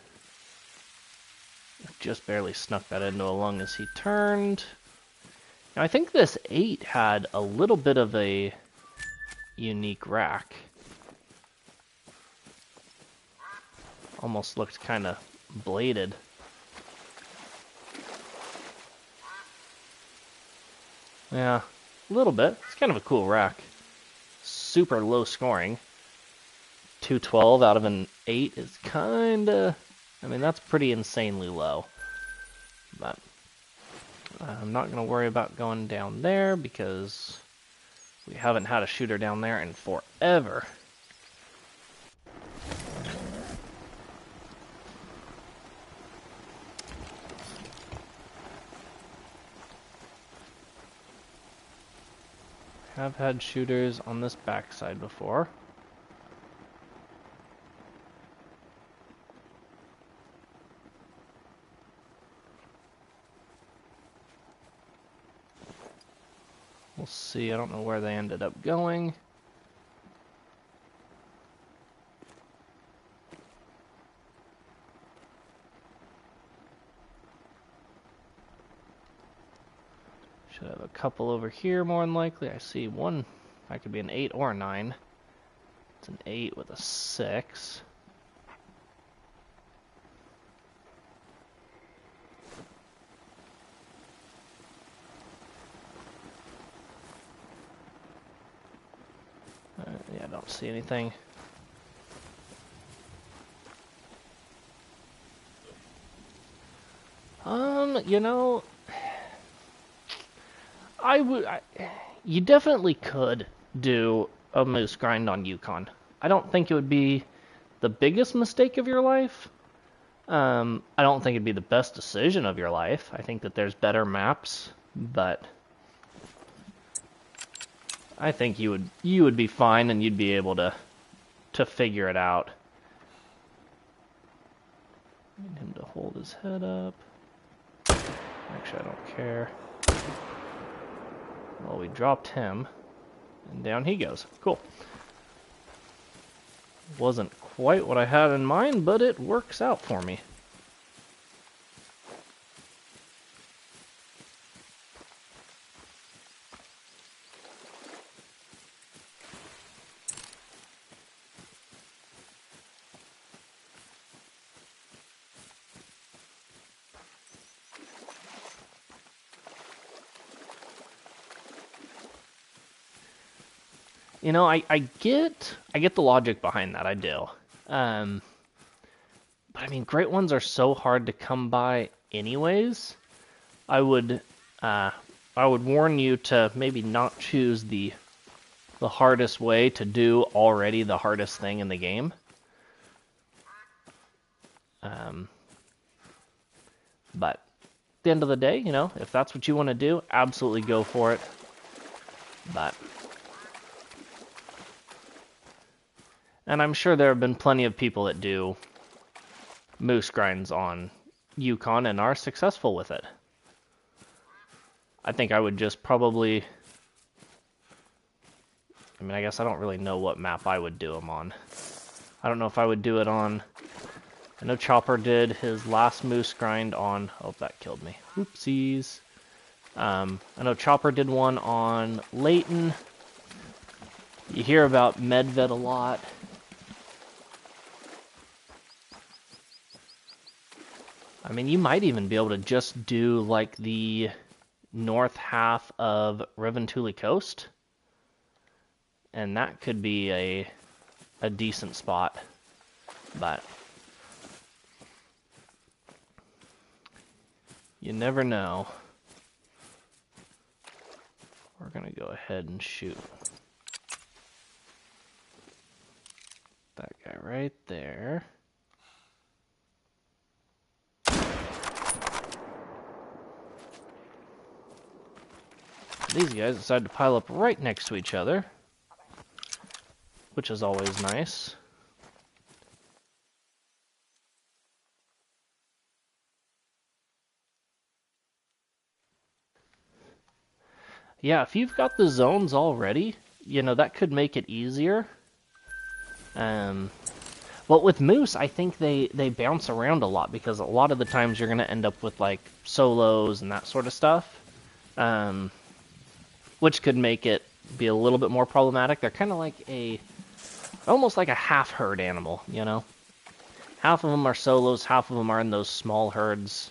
Just barely snuck that into a lung as he turned. Now, I think this 8 had a little bit of a unique rack. Almost looked kind of bladed. Yeah, a little bit. It's kind of a cool rack. Super low scoring. 212 out of an 8 is kind of... I mean, that's pretty insanely low. But I'm not going to worry about going down there because we haven't had a shooter down there in forever. Have had shooters on this backside before. We'll see. I don't know where they ended up going. Should have a couple over here more than likely. I see one. That could be an 8 or a 9. It's an 8 with a 6. Yeah, I don't see anything. You know, you definitely could do a moose grind on Yukon. I don't think it would be the biggest mistake of your life. I don't think it'd be the best decision of your life. I think that there's better maps, but I think you would be fine and you'd be able to figure it out. Need him to hold his head up. Actually, I don't care. Well, we dropped him, and down he goes. Cool. Wasn't quite what I had in mind, but it works out for me. You know, I get the logic behind that, I do. But I mean, great ones are so hard to come by anyways. I would warn you to maybe not choose the the hardest way to do already the hardest thing in the game. But at the end of the day, you know, if that's what you want to do, absolutely go for it. And I'm sure there have been plenty of people that do moose grinds on Yukon and are successful with it. I think I would just probably... I mean, I guess I don't really know what map I would do them on. I don't know if I would do it on... I know Chopper did his last moose grind on... Oh, that killed me. Oopsies. I know Chopper did one on Layton. You hear about Medved a lot. I mean, you might even be able to just do, like, the north half of Reventuli Coast. And that could be a decent spot. But you never know. We're going to go ahead and shoot that guy right there. These guys decided to pile up right next to each other, which is always nice. Yeah, if you've got the zones already, you know, that could make it easier. But with moose, I think they bounce around a lot, because a lot of the times you're going to end up with, like, solos and that sort of stuff. Which could make it be a little bit more problematic. They're kind of like almost like a half-herd animal, you know? Half of them are solos, half of them are in those small herds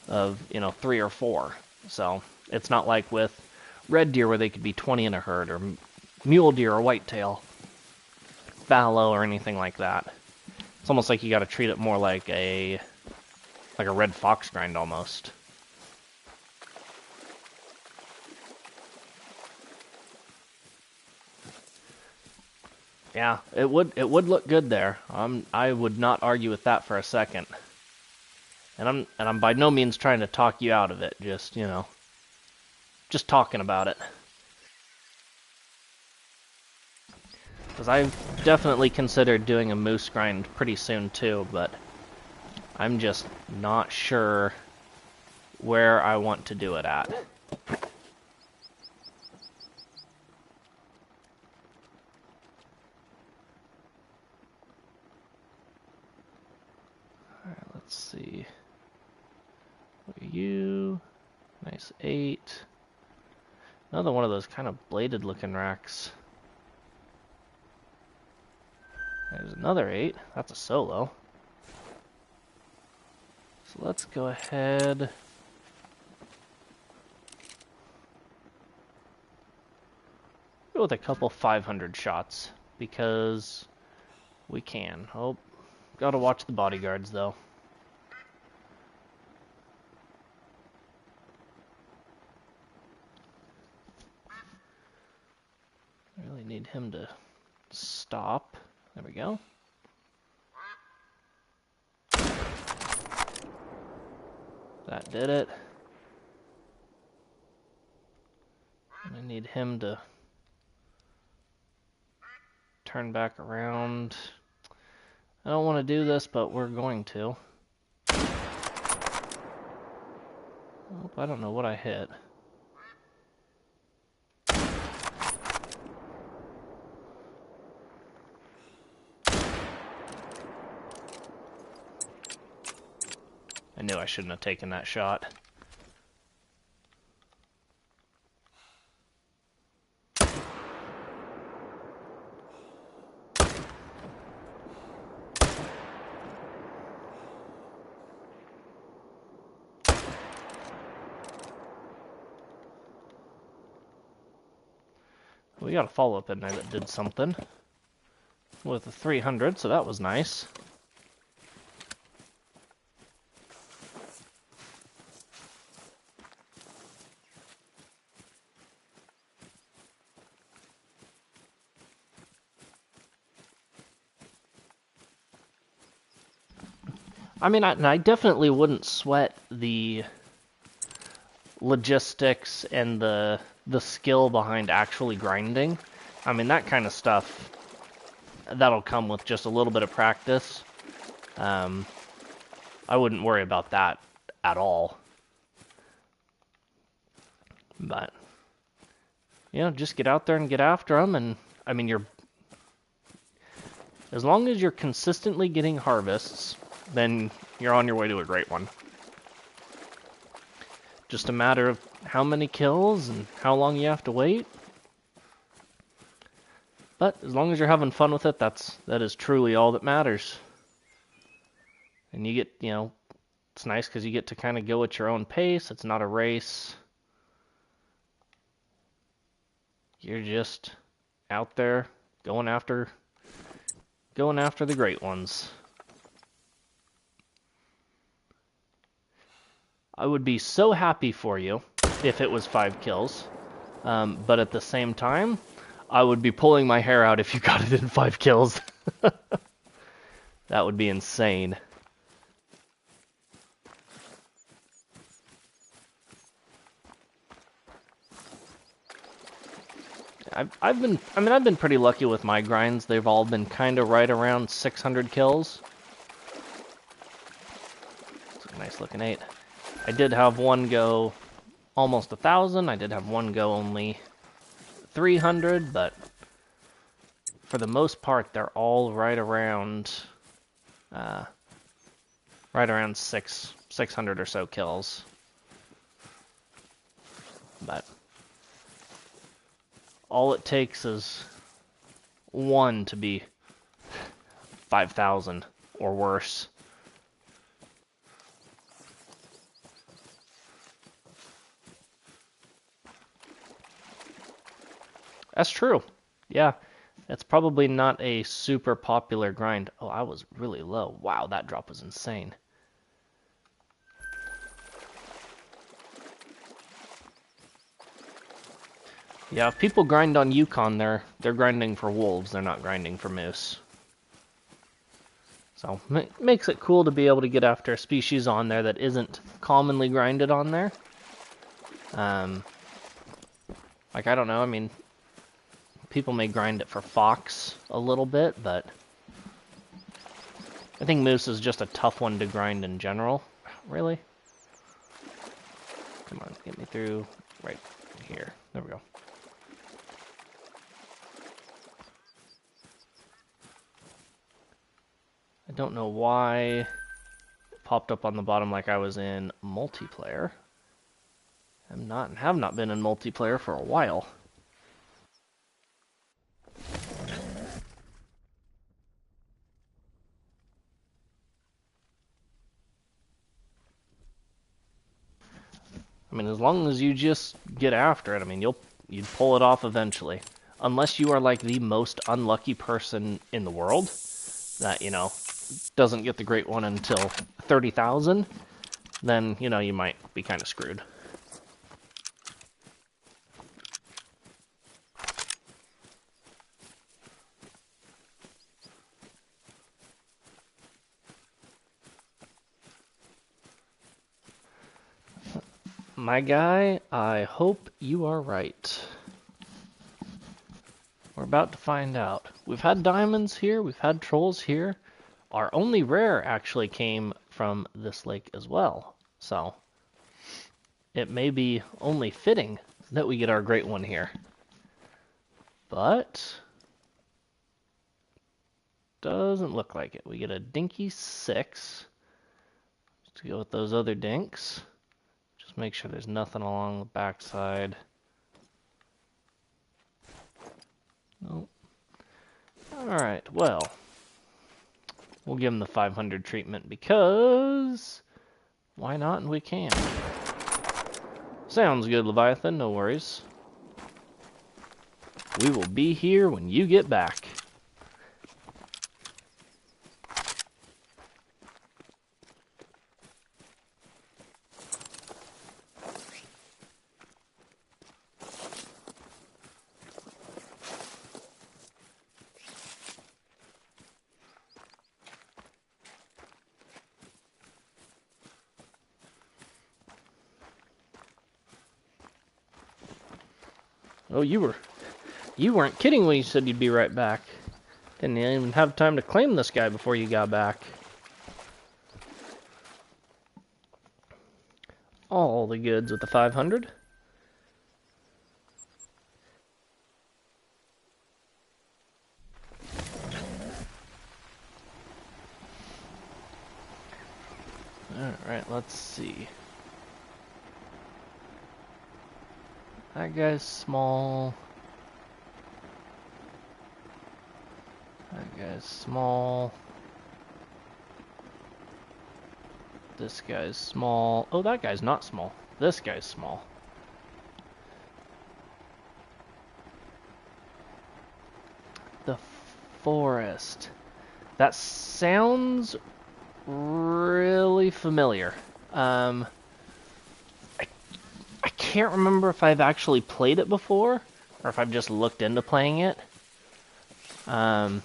of, you know, 3 or 4. So it's not like with red deer where they could be 20 in a herd, or mule deer or whitetail, fallow or anything like that. It's almost like you got to treat it more like a red fox grind almost. Yeah, it would look good there. I would not argue with that for a second. And I'm by no means trying to talk you out of it. Just, you know, just talking about it. Because I've definitely considered doing a moose grind pretty soon too, but I'm just not sure where I want to do it at. Let's see. What are you? Nice 8. Another one of those kind of bladed looking racks. There's another 8. That's a solo. So let's go ahead. Go with a couple 500 shots, because we can. Oh, gotta watch the bodyguards though. I really need him to stop. There we go. That did it. And I need him to turn back around. I don't want to do this, but we're going to. Oh, I don't know what I hit. I knew I shouldn't have taken that shot. We got a follow-up in there that did something with a 300, so that was nice. I mean, I definitely wouldn't sweat the logistics and the skill behind actually grinding. I mean, that kind of stuff, that'll come with just a little bit of practice. I wouldn't worry about that at all. But, you know, just get out there and get after them. And, I mean, as long as you're consistently getting harvests, then you're on your way to a great one. Just a matter of how many kills and how long you have to wait. But as long as you're having fun with it, that is truly all that matters. And you get, you know, it's nice because you get to kind of go at your own pace. It's not a race. You're just out there going after the great ones. I would be so happy for you if it was 5 kills. But at the same time, I would be pulling my hair out if you got it in 5 kills. That would be insane. I've been pretty lucky with my grinds. They've all been kind of right around 600 kills. It's a nice looking 8. I did have one go almost 1,000. I did have one go only 300, but for the most part, they're all right around 600 or so kills. But all it takes is one to be 5,000 or worse. That's true. Yeah, it's probably not a super popular grind. Oh, I was really low. Wow, that drop was insane. Yeah, if people grind on Yukon, they're grinding for wolves. They're not grinding for moose. So, makes it cool to be able to get after a species on there that isn't commonly grinded on there. Like, I don't know, I mean, people may grind it for fox a little bit, but I think moose is just a tough one to grind in general. Really? Come on, get me through right here. There we go. I don't know why it popped up on the bottom like I was in multiplayer. I'm not and have not been in multiplayer for a while. I mean, as long as you just get after it, I mean, you'd pull it off eventually. Unless you are like the most unlucky person in the world that, you know, doesn't get the great one until 30,000, then, you know, you might be kind of screwed. My guy, I hope you are right. We're about to find out. We've had diamonds here, we've had trolls here. Our only rare actually came from this lake as well. So, it may be only fitting that we get our great one here. But, doesn't look like it. We get a dinky 6 to go with those other dinks. Just make sure there's nothing along the backside. Nope. Alright, well, we'll give him the 500 treatment because why not, and we can. Sounds good, Leviathan, no worries. We will be here when you get back. Oh, you weren't kidding when you said you'd be right back. Didn't even have time to claim this guy before you got back. All the goods with the 500. Alright, let's see. That guy's small. That guy's small. This guy's small. Oh, that guy's not small. This guy's small. The forest. That sounds really familiar. I can't remember if I've actually played it before, or if I've just looked into playing it. Because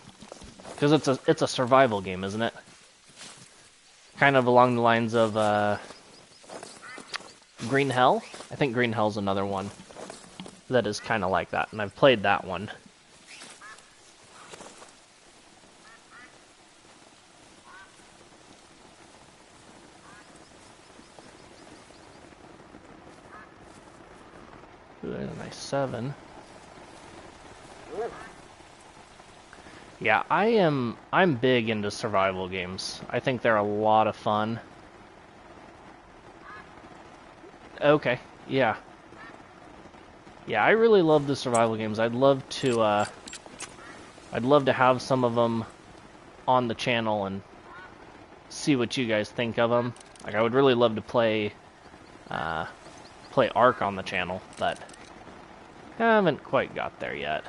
it's a survival game, isn't it? Kind of along the lines of Green Hell. I think Green Hell's another one that is kind of like that, and I've played that one. Ooh, there's a nice 7. Yeah, I'm big into survival games. I think they're a lot of fun. Okay, yeah. Yeah, I really love the survival games. I'd love to have some of them on the channel and see what you guys think of them. Like, I would really love to play Ark on the channel, but haven't quite got there yet.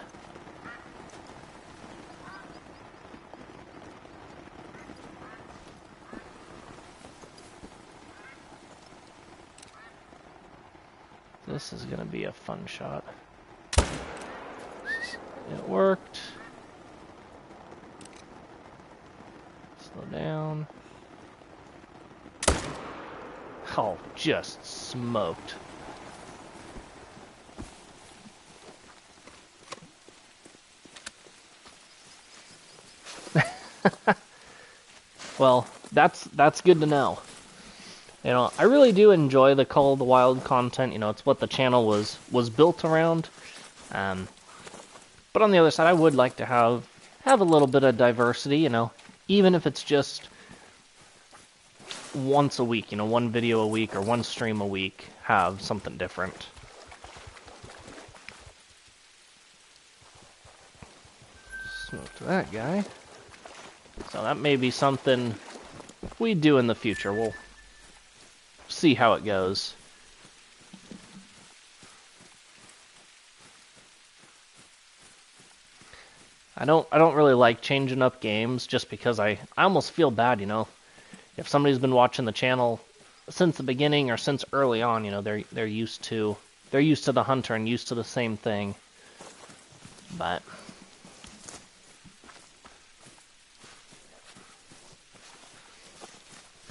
This is gonna be a fun shot. It worked. Slow down. Oh, just smoked. Well, that's good to know. You know, I really do enjoy the Call of the Wild content. You know, it's what the channel was built around. But on the other side, I would like to have a little bit of diversity. You know, even if it's just once a week. You know, one video a week or one stream a week. Have something different. Smoked that guy. So that may be something we do in the future. We'll see how it goes. I don't really like changing up games just because I almost feel bad, you know. If somebody's been watching the channel since the beginning or since early on, you know, they're used to the Hunter and used to the same thing. But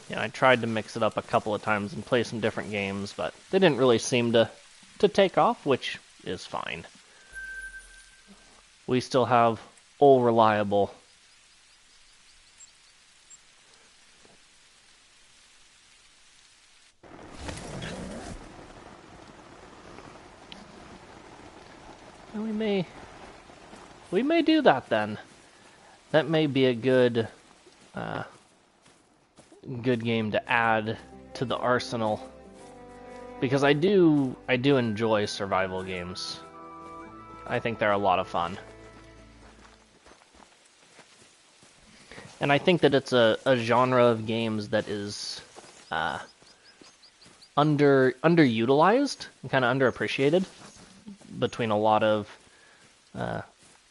yeah, I tried to mix it up a couple of times and play some different games, but they didn't really seem to take off, which is fine. We still have all reliable. And we may do that then. That may be a good game to add to the arsenal, because I do enjoy survival games. I think they're a lot of fun. And I think that it's a genre of games that is underutilized and kind of underappreciated between a lot of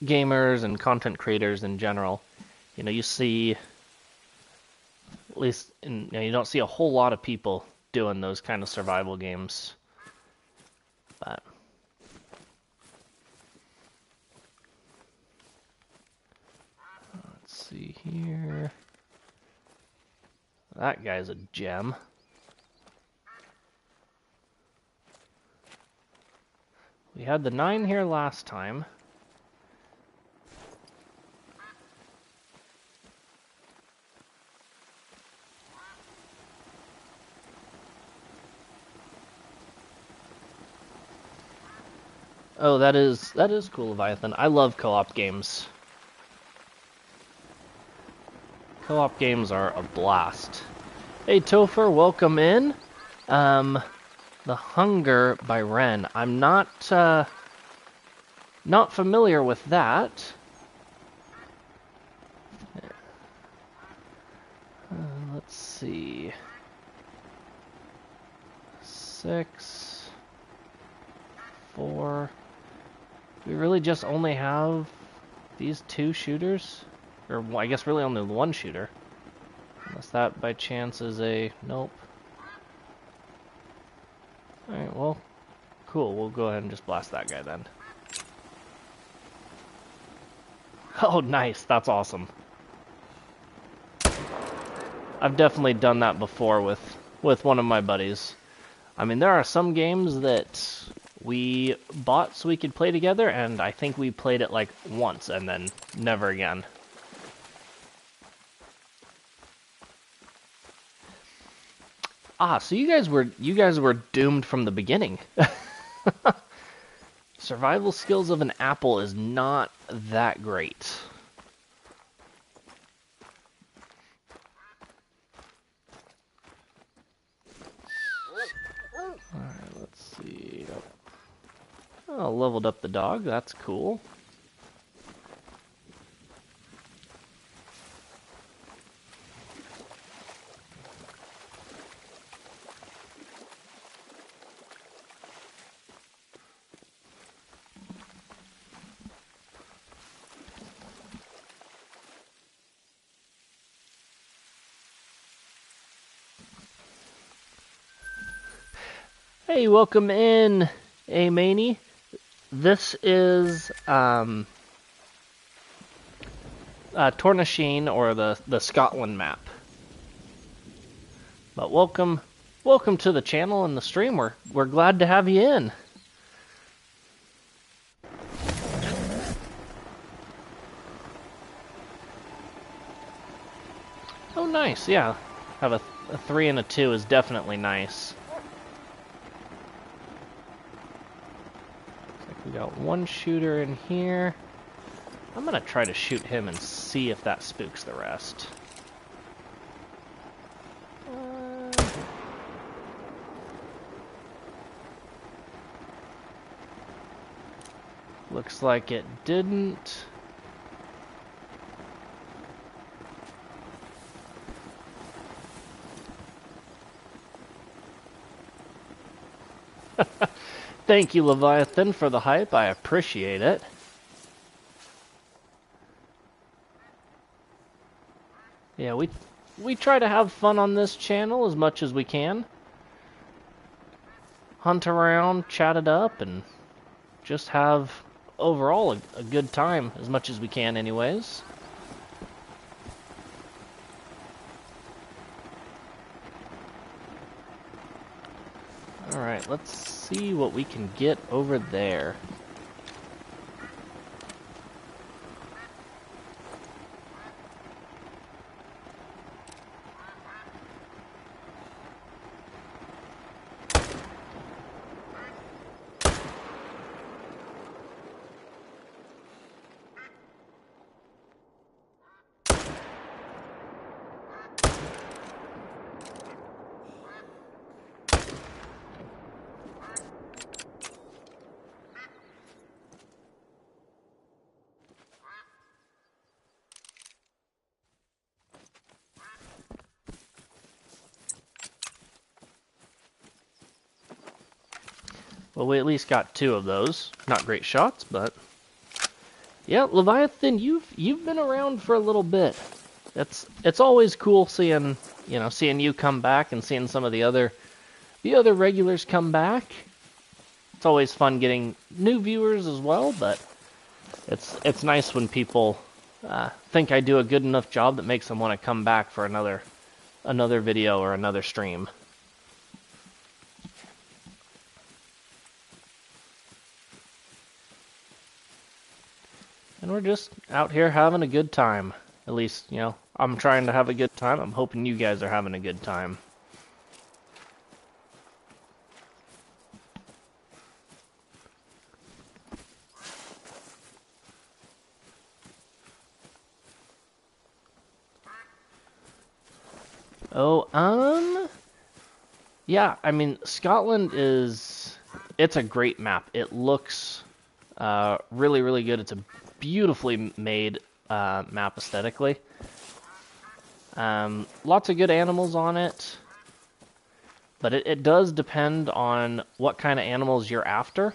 gamers and content creators in general. You know, you see, at least you don't see a whole lot of people doing those kind of survival games. But let's see here. That guy's a gem. We had the 9 here last time. Oh, that is cool, Leviathan. I love co-op games. Co-op games are a blast. Hey, Tòrr, welcome in. The Hunger by Ren. I'm not familiar with that. Let's see. 6, 4. We really just only have these 2 shooters? Or, well, I guess really only 1 shooter. Unless that by chance is a... Nope. Alright, well, cool. We'll go ahead and just blast that guy then. Oh, nice. That's awesome. I've definitely done that before with one of my buddies. I mean, there are some games that we bought so we could play together, and I think we played it like once and then never again. Ah, so you guys were doomed from the beginning. Survival skills of an apple is not that great. Alright, let's see. Oh, leveled up the dog. That's cool. Hey, welcome in, A-Maney. This is Tòrr, or the Scotland map. But welcome to the channel and the stream. We're glad to have you in. Oh, nice. Yeah, have a 3 and a 2 is definitely nice. We got 1 shooter in here. I'm gonna try to shoot him and see if that spooks the rest. Looks like it didn't. Thank you, Leviathan, for the hype. I appreciate it. Yeah, we try to have fun on this channel as much as we can. Hunt around, chat it up, and just have overall a good time as much as we can anyways. Alright, let's see what we can get over there. Well, we at least got 2 of those. Not great shots, but yeah, Leviathan, you've been around for a little bit. It's always cool seeing you come back and seeing some of the other regulars come back. It's always fun getting new viewers as well, but it's nice when people think I do a good enough job that makes them want to come back for another video or another stream. And we're just out here having a good time. At least, you know, I'm trying to have a good time. I'm hoping you guys are having a good time. Oh, yeah, I mean, Scotland it's a great map. It looks really, really good. It's a beautifully made map aesthetically. Lots of good animals on it, but it does depend on what kind of animals you're after.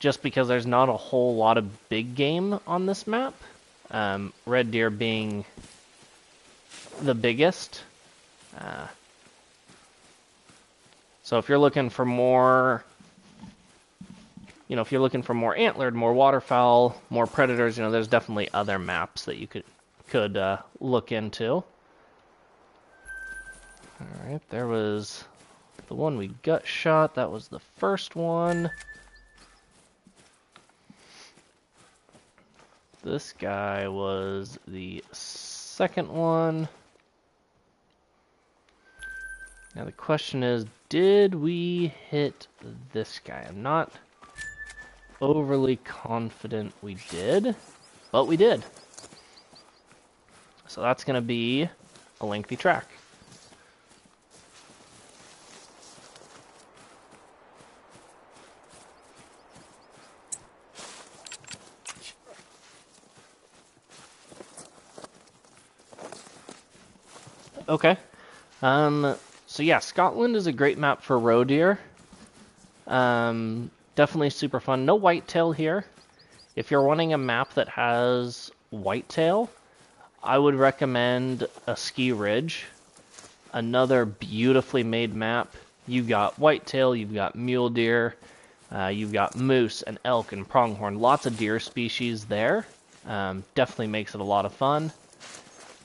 Just because there's not a whole lot of big game on this map, red deer being the biggest. So if you're looking for more, you know, if you're looking for more antlered, more waterfowl, more predators, you know, there's definitely other maps that you could look into. All right, there was the one we gut shot. That was the first one. This guy was the second one. Now the question is, did we hit this guy? I'm not overly confident we did, but we did. So that's going to be a lengthy track. Okay. So yeah, Scotland is a great map for roe deer. Definitely super fun. No whitetail here. If you're wanting a map that has whitetail, I would recommend a Ski Ridge. Another beautifully made map. You've got whitetail, you've got mule deer, you've got moose and elk and pronghorn. Lots of deer species there. Definitely makes it a lot of fun.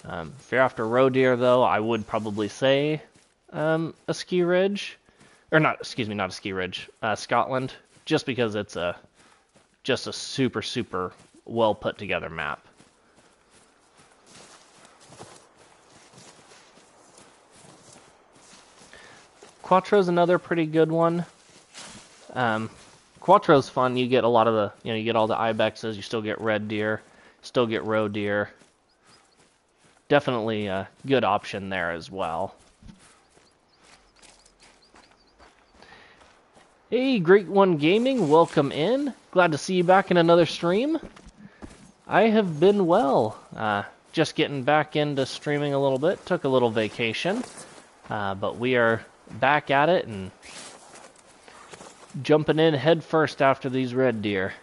If you're after roe deer, though, I would probably say a Ski Ridge. Or not, excuse me, not a Ski Ridge. Scotland, just because it's just a super, super well put together map. Quattro's another pretty good one. Quattro's fun. You get a lot of the, you know, you get all the ibexes. You still get red deer, still get roe deer. Definitely a good option there as well. Hey, Great One Gaming, welcome in. Glad to see you back in another stream. I have been well. Just getting back into streaming a little bit. Took a little vacation. But we are back at it and jumping in head first after these red deer.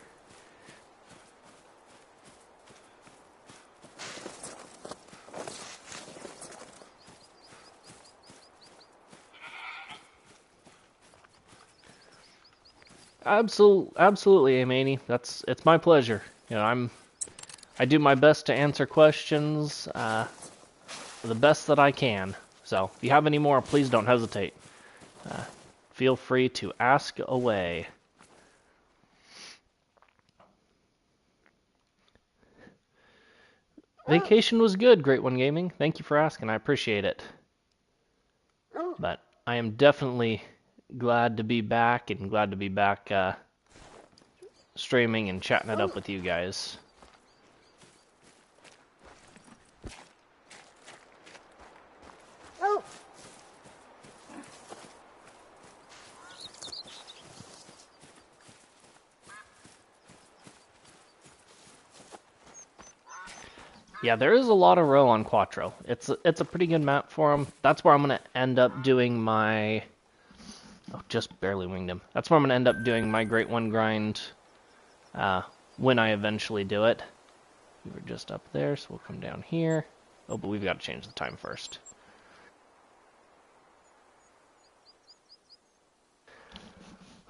Absolutely, Amani. It's my pleasure. You know, I do my best to answer questions the best that I can. So, if you have any more, please don't hesitate. Feel free to ask away. Vacation was good, Great One Gaming. Thank you for asking. I appreciate it. But I am definitely glad to be back and glad to be back streaming and chatting it up with you guys. Yeah, there is a lot of roe on Quattro. It's a pretty good map for him. That's where I'm going to end up doing my... Oh, just barely winged him. That's where I'm going to end up doing my Great One grind when I eventually do it. We were just up there, so we'll come down here. Oh, but we've got to change the time first.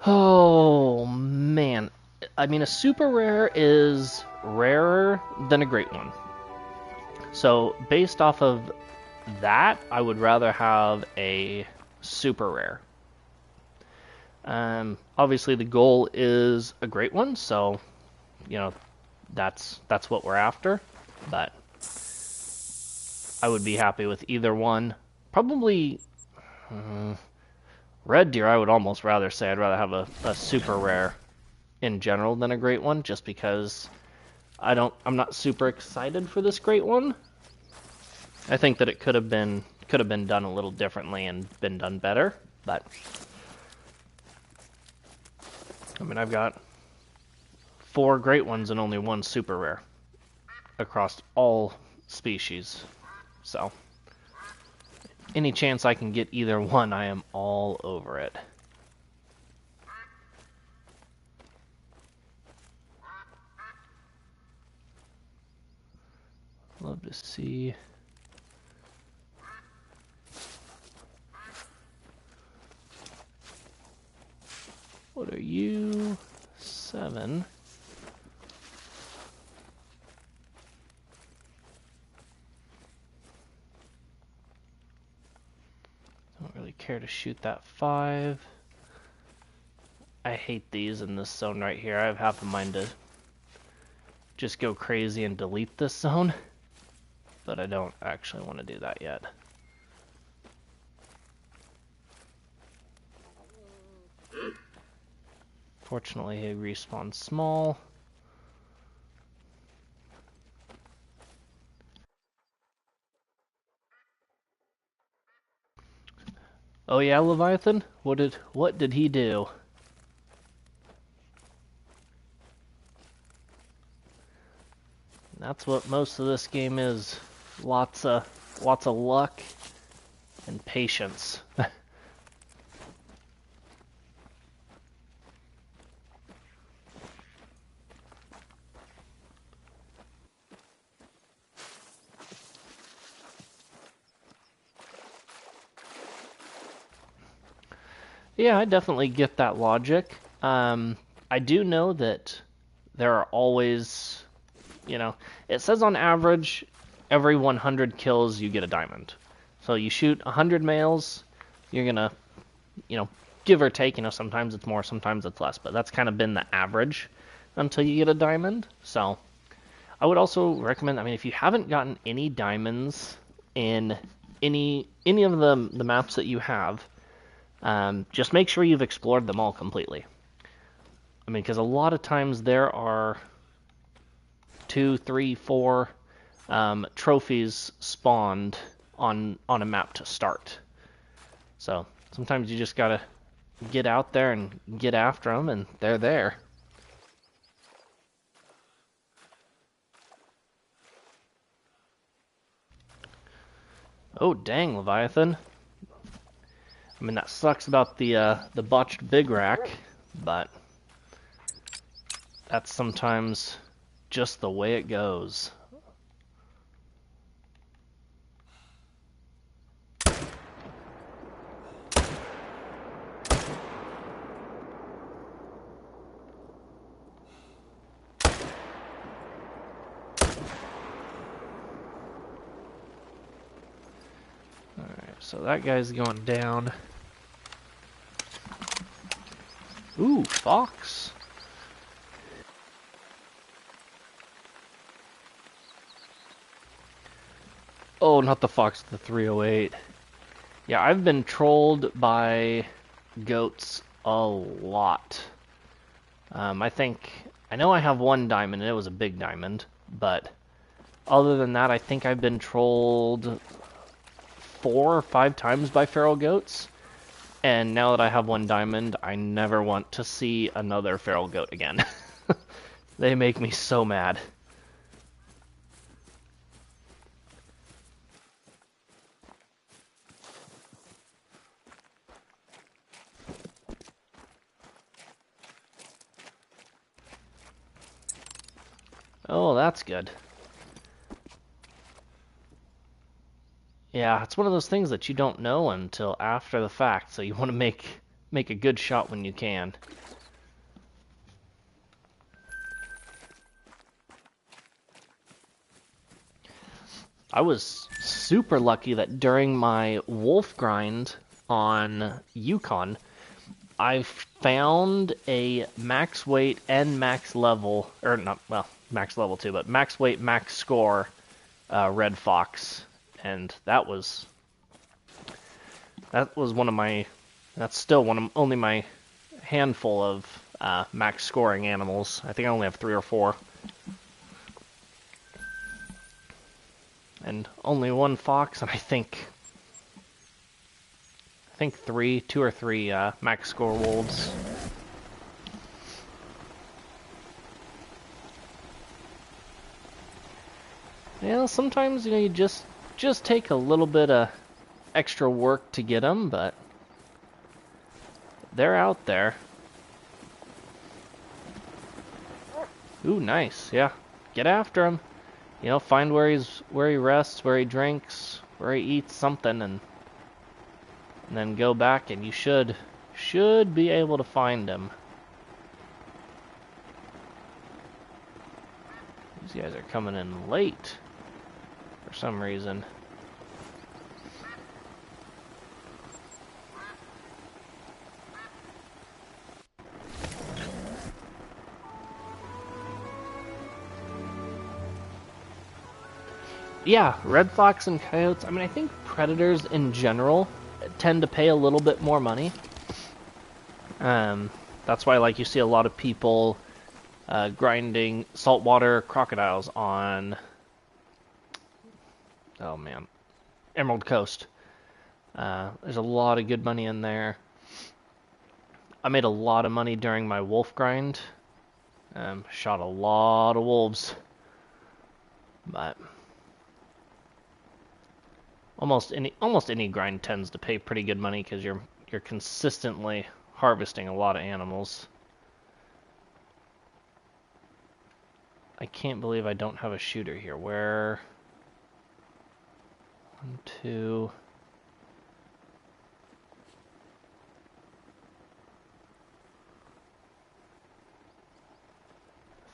Oh, man. I mean, a super rare is rarer than a great one. So, based off of that, I would rather have a super rare. Obviously, the goal is a great one, so, you know, that's what we're after. But I would be happy with either one. Probably red deer. I would almost rather say I'd rather have a super rare in general than a great one, just because I'm not super excited for this great one. I think that it could have been done a little differently and been done better, but I mean, I've got 4 great ones and only 1 super rare across all species. So any chance I can get either one, I am all over it. Love to see. What are you? 7. Don't really care to shoot that 5. I hate these in this zone right here. I have half a mind to just go crazy and delete this zone, but I don't actually want to do that yet. Fortunately, he respawns small. Oh yeah, Leviathan? What did he do? That's what most of this game is. Lots of luck and patience. Yeah, I definitely get that logic. I do know that there are always, it says on average, every 100 kills you get a diamond. So you shoot 100 males, you're gonna, give or take, sometimes it's more, sometimes it's less, but that's kind of been the average until you get a diamond. So I would also recommend, if you haven't gotten any diamonds in any of the maps that you have, just make sure you've explored them all completely. Because a lot of times there are 2, 3, 4 trophies spawned on a map to start. So sometimes you just gotta get out there and get after them, and they're there. Oh dang, Leviathan! That sucks about the botched big rack, but that's sometimes just the way it goes. Alright, so that guy's going down. Ooh, fox. Oh, not the fox, the 308. Yeah, I've been trolled by goats a lot. I know I have 1 diamond, and it was a big diamond, but other than that, I think I've been trolled 4 or 5 times by feral goats. And now that I have 1 diamond, I never want to see another feral goat again. They make me so mad. Oh, that's good. Yeah, it's one of those things that you don't know until after the fact, so you want to make a good shot when you can. I was super lucky that during my wolf grind on Yukon, I found a max weight and max level, or not, well, max level 2, but max weight, max score, red fox, and that was one of my. That's still only my handful of max scoring animals. I think I only have 3 or 4. And only one fox, and I think 2 or 3 max score wolves. Yeah, sometimes you just take a little bit of extra work to get them, but they're out there. Ooh, nice. Yeah, get after him. Find where he rests, where he drinks, where he eats something, and then go back, and you should be able to find him. These guys are coming in late for some reason. Yeah, red fox and coyotes. I mean, I think predators in general tend to pay a little bit more money. That's why, like, you see a lot of people grinding saltwater crocodiles on, oh man, Emerald Coast. There's a lot of good money in there. I made a lot of money during my wolf grind. Shot a lot of wolves, but almost any grind tends to pay pretty good money because you're consistently harvesting a lot of animals. I can't believe I don't have a shooter here. Where? 1, 2.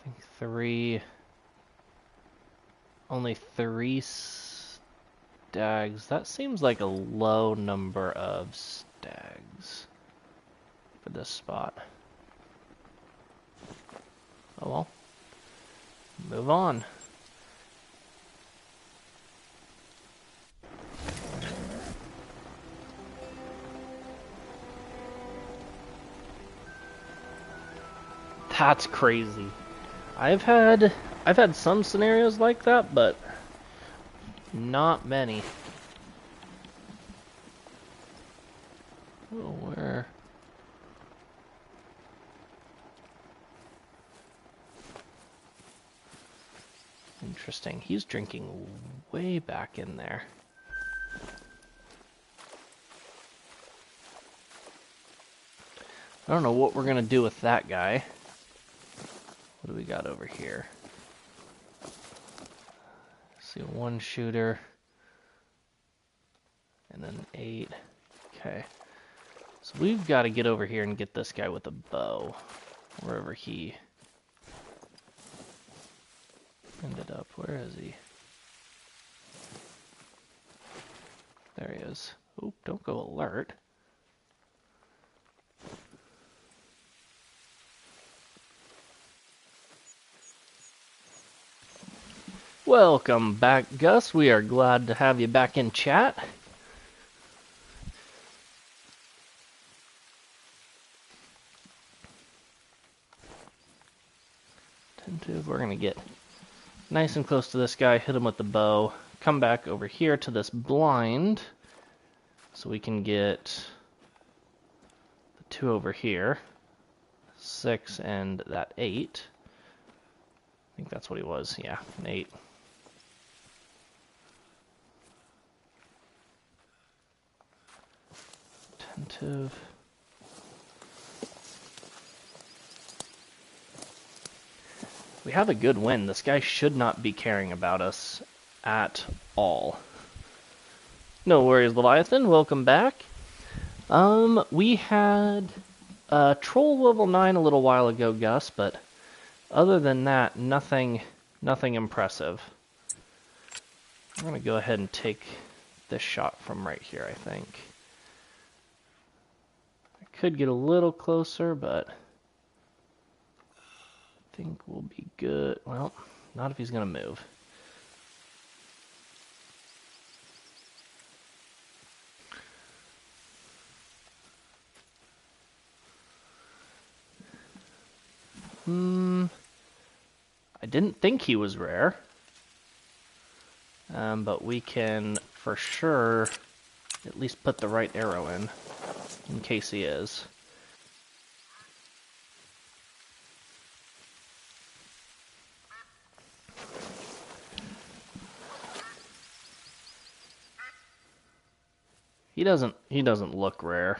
I think 3. Only 3 stags. That seems like a low number of stags for this spot. Oh well. Move on. That's crazy. I've had some scenarios like that, but not many. Oh, where? Interesting. He's drinking way back in there. I don't know what we're gonna do with that guy. What do we got over here? See, 1 shooter. And then 8. Okay. So we've got to get over here and get this guy with a bow. Wherever he ended up. Where is he? There he is. Oop, don't go alert. Welcome back, Gus. We are glad to have you back in chat. We're going to get nice and close to this guy, hit him with the bow, come back over here to this blind so we can get the 2 over here, 6 and that 8. I think that's what he was. Yeah, an 8. Attentive. We have a good win. This guy should not be caring about us at all. No worries, Leviathan. Welcome back. We had troll level 9 a little while ago, Gus, but other than that, nothing impressive. I'm going to go ahead and take this shot from right here, I think. I could get a little closer, but think we'll be good. Well, not if he's gonna move. I didn't think he was rare. But we can, for sure, at least put the right arrow in case he is. He doesn't look rare.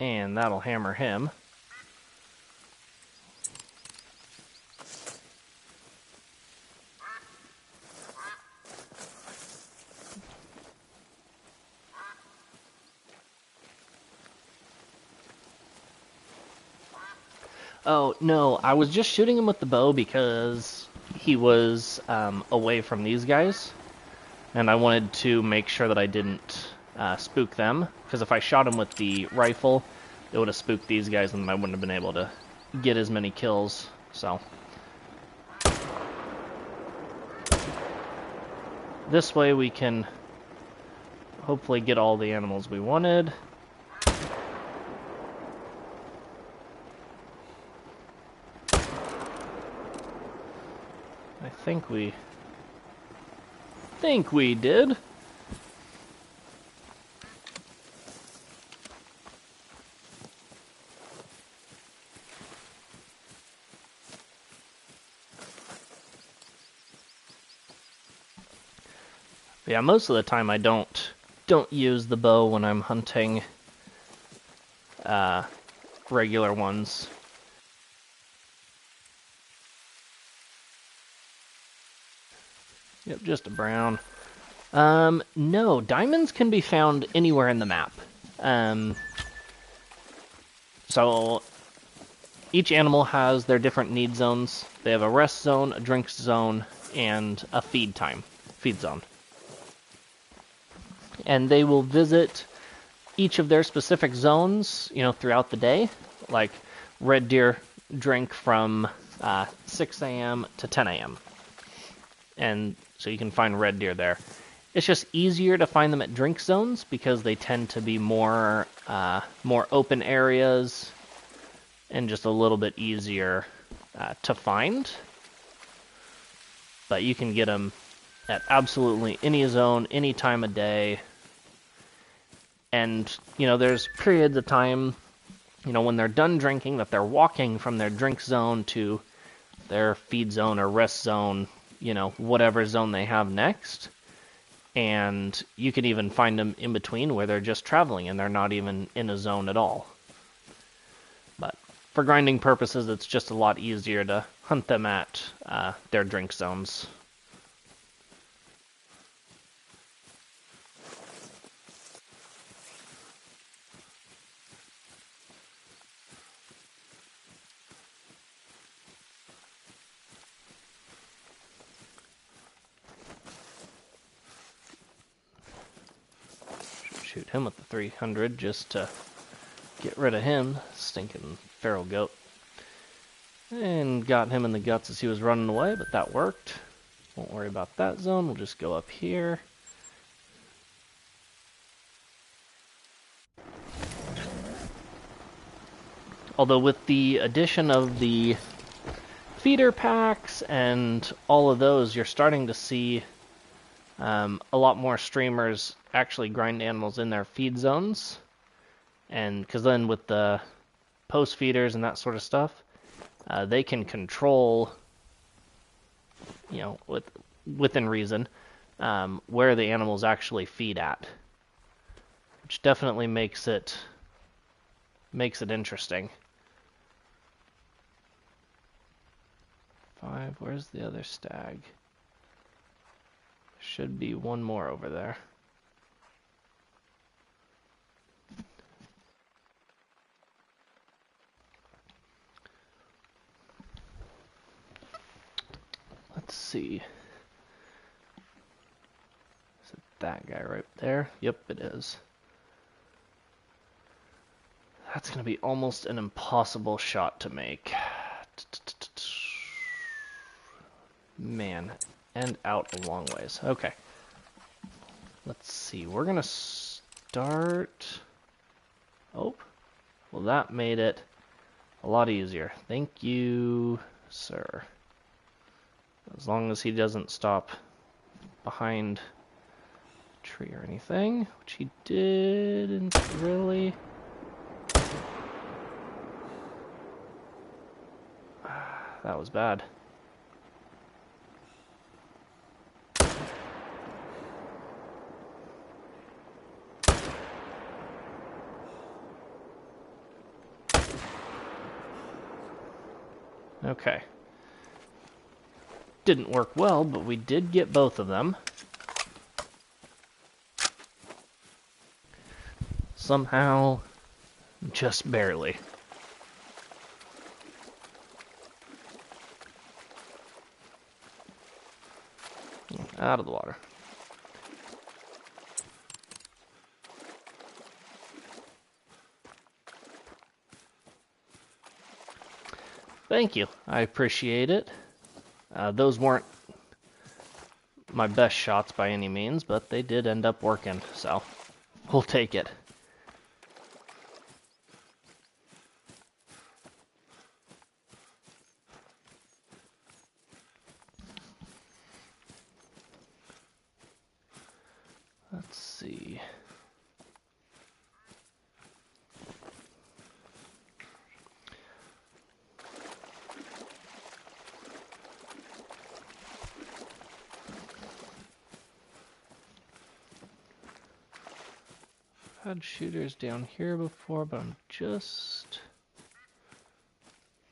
And that'll hammer him. Oh, no, I was just shooting him with the bow because he was away from these guys. And I wanted to make sure that I didn't spook them. Because if I shot him with the rifle, it would have spooked these guys and I wouldn't have been able to get as many kills. So this way we can hopefully get all the animals we wanted. I think we did. Yeah, most of the time I don't use the bow when I'm hunting regular ones. Yep, just a brown. No, diamonds can be found anywhere in the map. So each animal has their different need zones. They have a rest zone, a drink zone, and a feed zone. And they will visit each of their specific zones, throughout the day. Like red deer drink from 6 a.m. to 10 a.m. And so you can find red deer there. It's just easier to find them at drink zones because they tend to be more open areas and just a little bit easier to find. But you can get them at absolutely any zone, any time of day. And, there's periods of time, when they're done drinking, that they're walking from their drink zone to their feed zone or rest zone, whatever zone they have next. And you can even find them in between where they're just traveling and they're not even in a zone at all. But for grinding purposes, it's just a lot easier to hunt them at their drink zones. Shoot him with the 300 just to get rid of him, stinking feral goat. And got him in the guts as he was running away, but that worked. Won't worry about that zone, we'll just go up here. Although with the addition of the feeder packs and all of those, you're starting to see a lot more streamers actually grind animals in their feed zones. And because then with the post feeders and that sort of stuff, they can control, within reason, where the animals actually feed at, which definitely makes it interesting. 5, where's the other stag? Should be one more over there. Let's see. Is it that guy right there? Yep, it is. That's going to be almost an impossible shot to make. Man, and out a long ways. Okay. Let's see. We're going to start... Oh. Well, that made it a lot easier. Thank you, sir. As long as he doesn't stop behind a tree or anything, which he didn't really. That was bad. Okay. Didn't work well, but we did get both of them. Somehow, just barely. Out of the water. Thank you. I appreciate it. Those weren't my best shots by any means, but they did end up working, so we'll take it. Let's see. I've had shooters down here before, but I'm just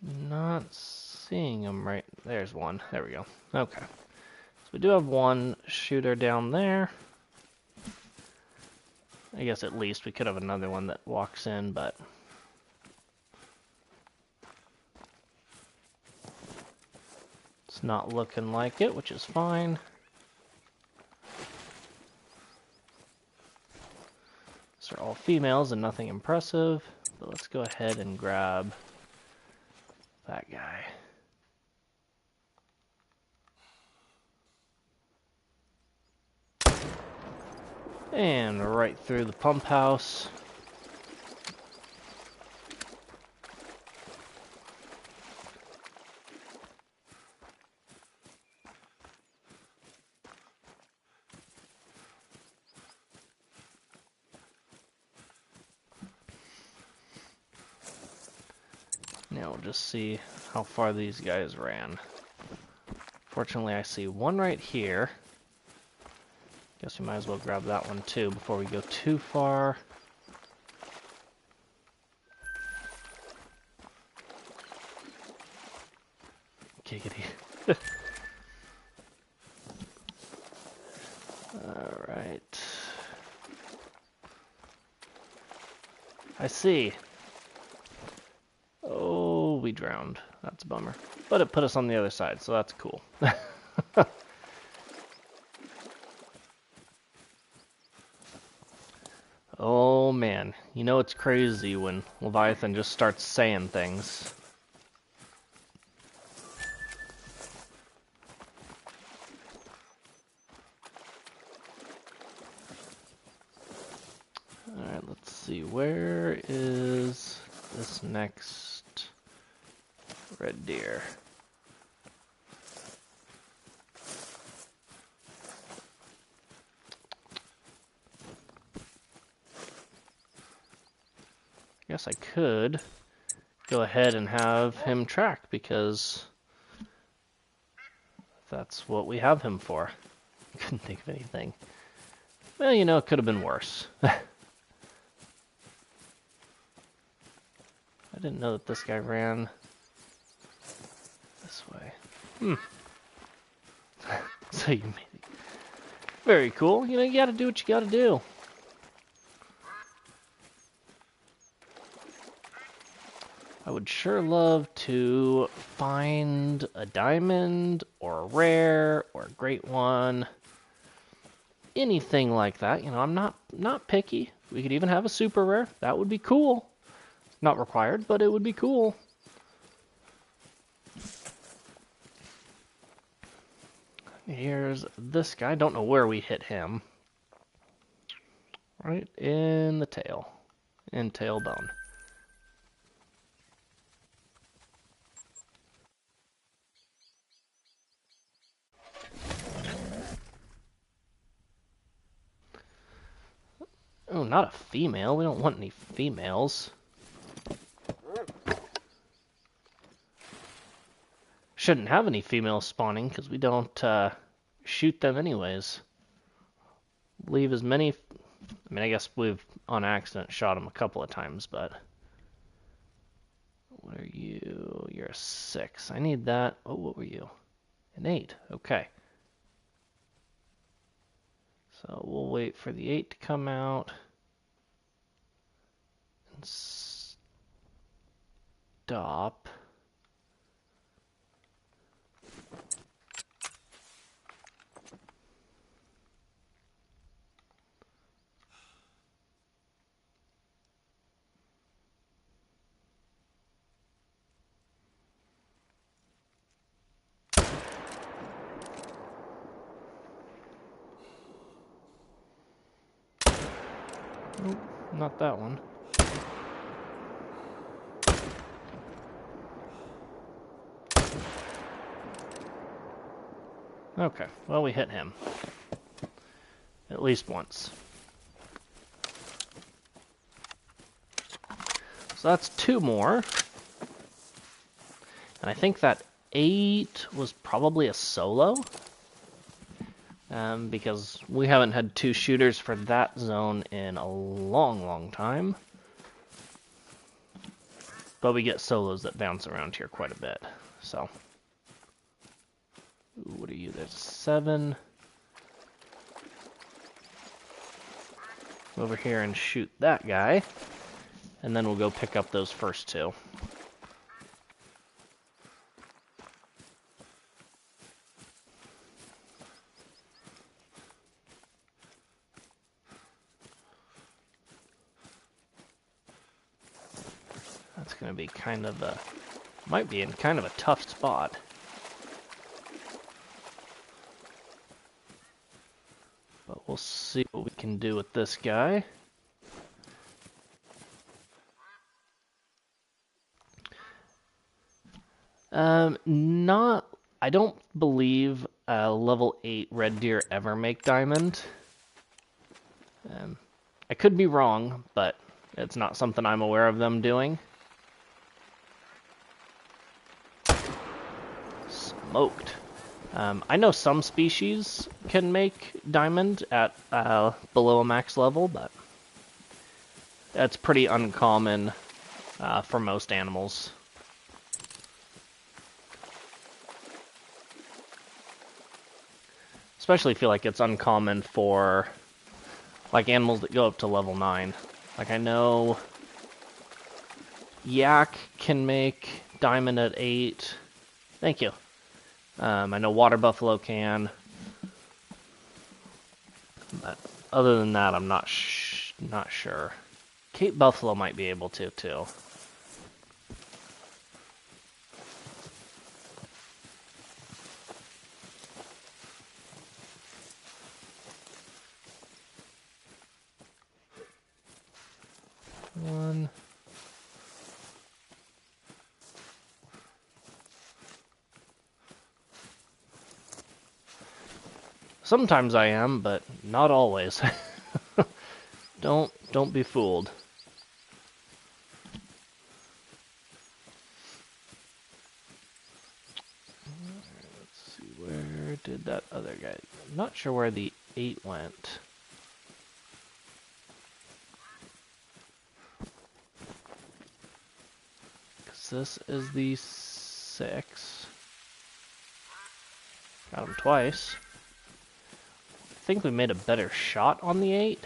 not seeing them right. There's one. There we go. Okay. So we do have one shooter down there. I guess at least we could have another one that walks in, but it's not looking like it, which is fine. These are all females and nothing impressive, but let's go ahead and grab that guy. And right through the pump house. Now we'll just see how far these guys ran. Fortunately, I see one right here. Guess we might as well grab that one too before we go too far. Giggity. Alright. I see. Oh, we drowned. That's a bummer. But it put us on the other side, so that's cool. Oh man, you know it's crazy when Leviathan just starts saying things. Alright, let's see, where is this next red deer? Guess I could go ahead and have him track because that's what we have him for. Couldn't think of anything. Well, you know, it could have been worse. I didn't know that this guy ran this way. So you made it. Very cool. You know, you gotta do what you gotta do. I would sure love to find a diamond or a rare or a great one. Anything like that. You know, I'm not picky. We could even have a super rare. That would be cool. Not required, but it would be cool. Here's this guy. Don't know where we hit him. Right in the tail. In tailbone. Oh, not a female. We don't want any females. Shouldn't have any females spawning because we don't shoot them anyways. Leave as many... I mean, I guess we've on accident shot them a couple of times, but... What are you? You're a 6. I need that. Oh, what were you? An 8. Okay. So we'll wait for the 8 to come out. And stop. Nope, not that one. Okay, well, we hit him. At least once. So that's 2 more. And I think that 8 was probably a solo. Because we haven't had 2 shooters for that zone in a long, long time. But we get solos that bounce around here quite a bit, so. Ooh, what are you? There's 7. Over here and shoot that guy. And then we'll go pick up those first 2. That's going to be kind of a... Might be in kind of a tough spot. But we'll see what we can do with this guy. I don't believe level 8 red deer ever make diamond. I could be wrong, but it's not something I'm aware of them doing. Smoked. I know some species can make diamond at below a max level, but that's pretty uncommon for most animals. Especially feel like it's uncommon for like animals that go up to level 9. Like I know yak can make diamond at 8. Thank you. I know water buffalo can. But other than that, I'm not sure. Cape buffalo might be able to too. One. Sometimes I am, but not always. Don't be fooled. Let's see, where did that other guy... I'm not sure where the 8 went. This is the 6. Got him twice. I think we made a better shot on the 8.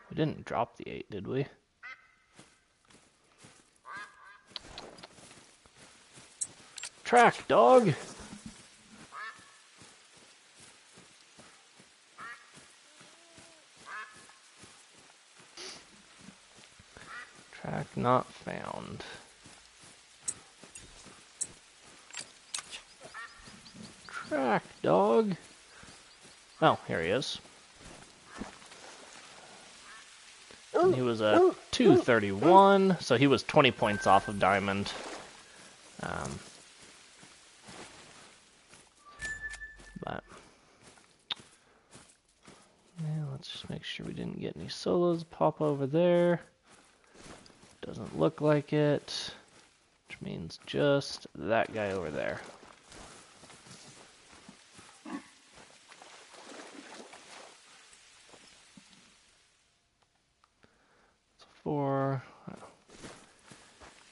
We didn't drop the 8, did we? track, dog. Track not found. Track, dog. Oh, here he is. He was a 231, so he was 20 points off of Diamond. But yeah, let's just make sure we didn't get any solos pop over there. Doesn't look like it, which means just that guy over there.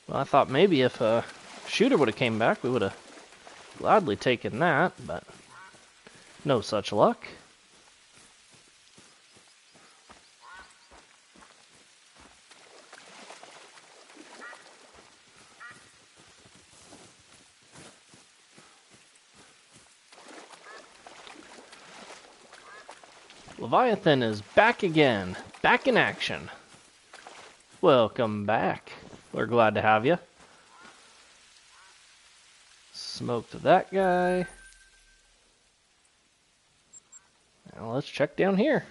Well, I thought maybe if a shooter would have came back, we would have gladly taken that, but no such luck. Leviathan is back again, back in action. Welcome back. We're glad to have you. Smoked that guy. Now let's check down here.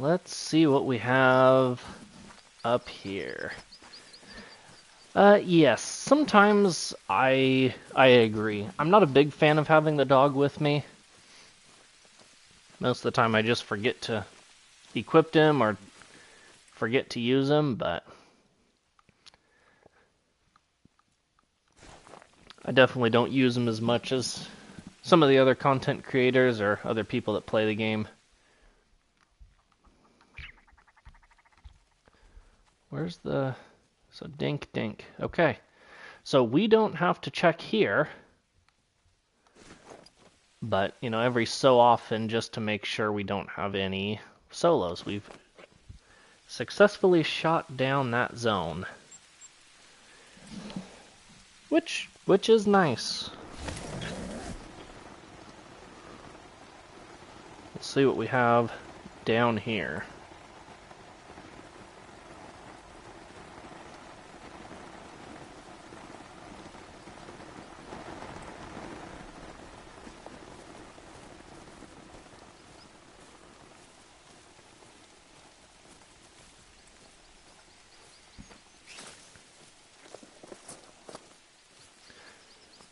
Let's see what we have up here. Yes, sometimes I agree. I'm not a big fan of having the dog with me. Most of the time I just forget to equip him or forget to use him, but I definitely don't use him as much as some of the other content creators or other people that play the game. Where's the... So dink dink. Okay. So we don't have to check here. But, you know, every so often, just to make sure we don't have any solos, we've successfully shot down that zone. Which is nice. Let's see what we have down here.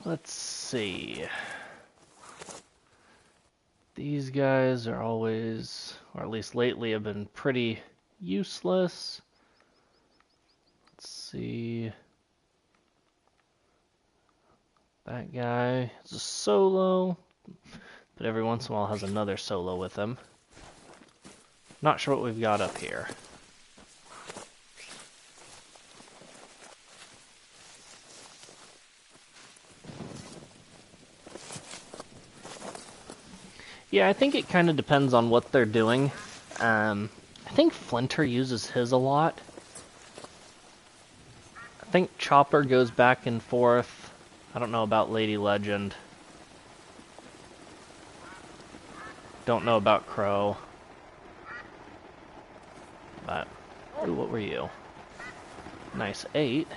Let's see. These guys are always, or at least lately, have been pretty useless. Let's see. That guy is a solo, but every once in a while has another solo with him. Not sure what we've got up here. Yeah, I think it kind of depends on what they're doing. I think Flinter uses his a lot. I think Chopper goes back and forth. I don't know about Lady Legend. Don't know about Crow. But, ooh, what were you? Nice 8.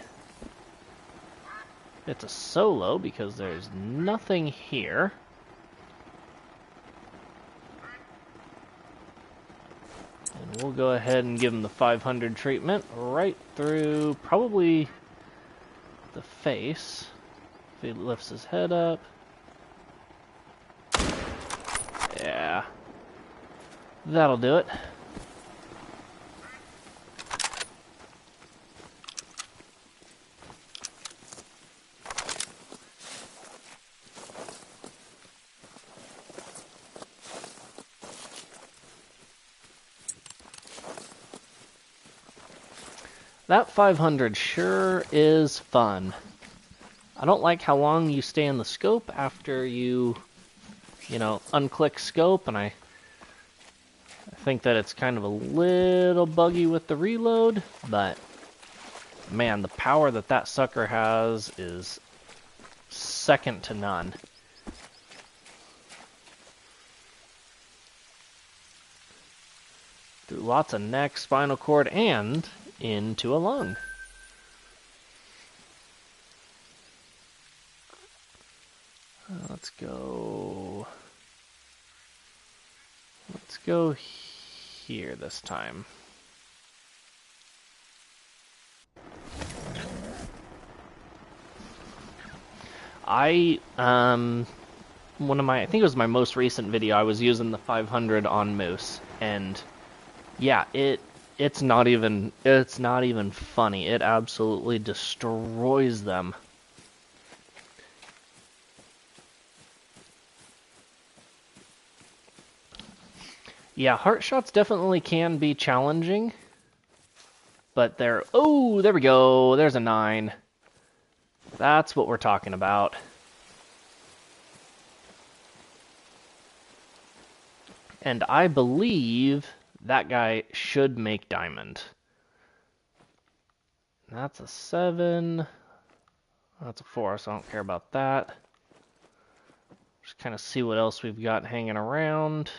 It's a solo because there's nothing here. And we'll go ahead and give him the 500 treatment right through probably the face. If he lifts his head up. Yeah. That'll do it. That 500 sure is fun. I don't like how long you stay in the scope after you unclick scope, and I think that it's kind of a little buggy with the reload, but man, the power that that sucker has is second to none. Through lots of neck, spinal cord, and into a lung. Let's go here this time. I think it was my most recent video, I was using the 500 on moose, and yeah, it's not even funny. It absolutely destroys them. Yeah, heart shots definitely can be challenging, but there we go. There's a 9. That's what we're talking about. And I believe that guy should make diamond. That's a 7. That's a 4, so I don't care about that. Just kind of see what else we've got hanging around.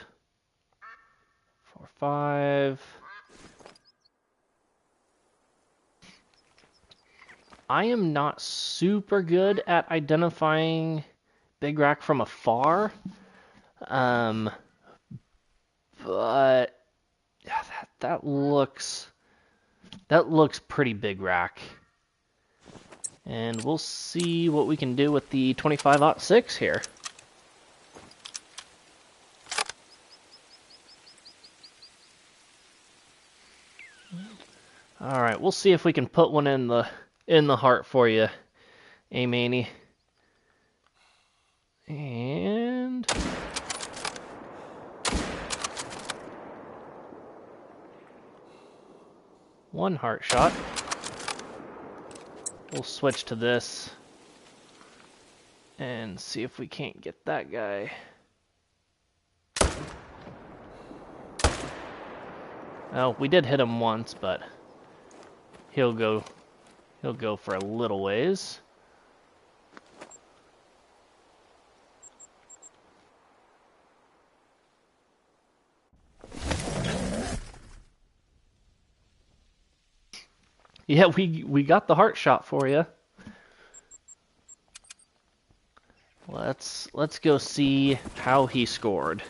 4, 5. I am not super good at identifying big rack from afar. But yeah, that looks pretty big rack. And we'll see what we can do with the 25-06 here. All right, we'll see if we can put one in the heart for you, Manny. And one heart shot. We'll switch to this and see if we can't get that guy. Oh, we did hit him once, but he'll go for a little ways. Yeah, we got the heart shot for you. Let's go see how he scored.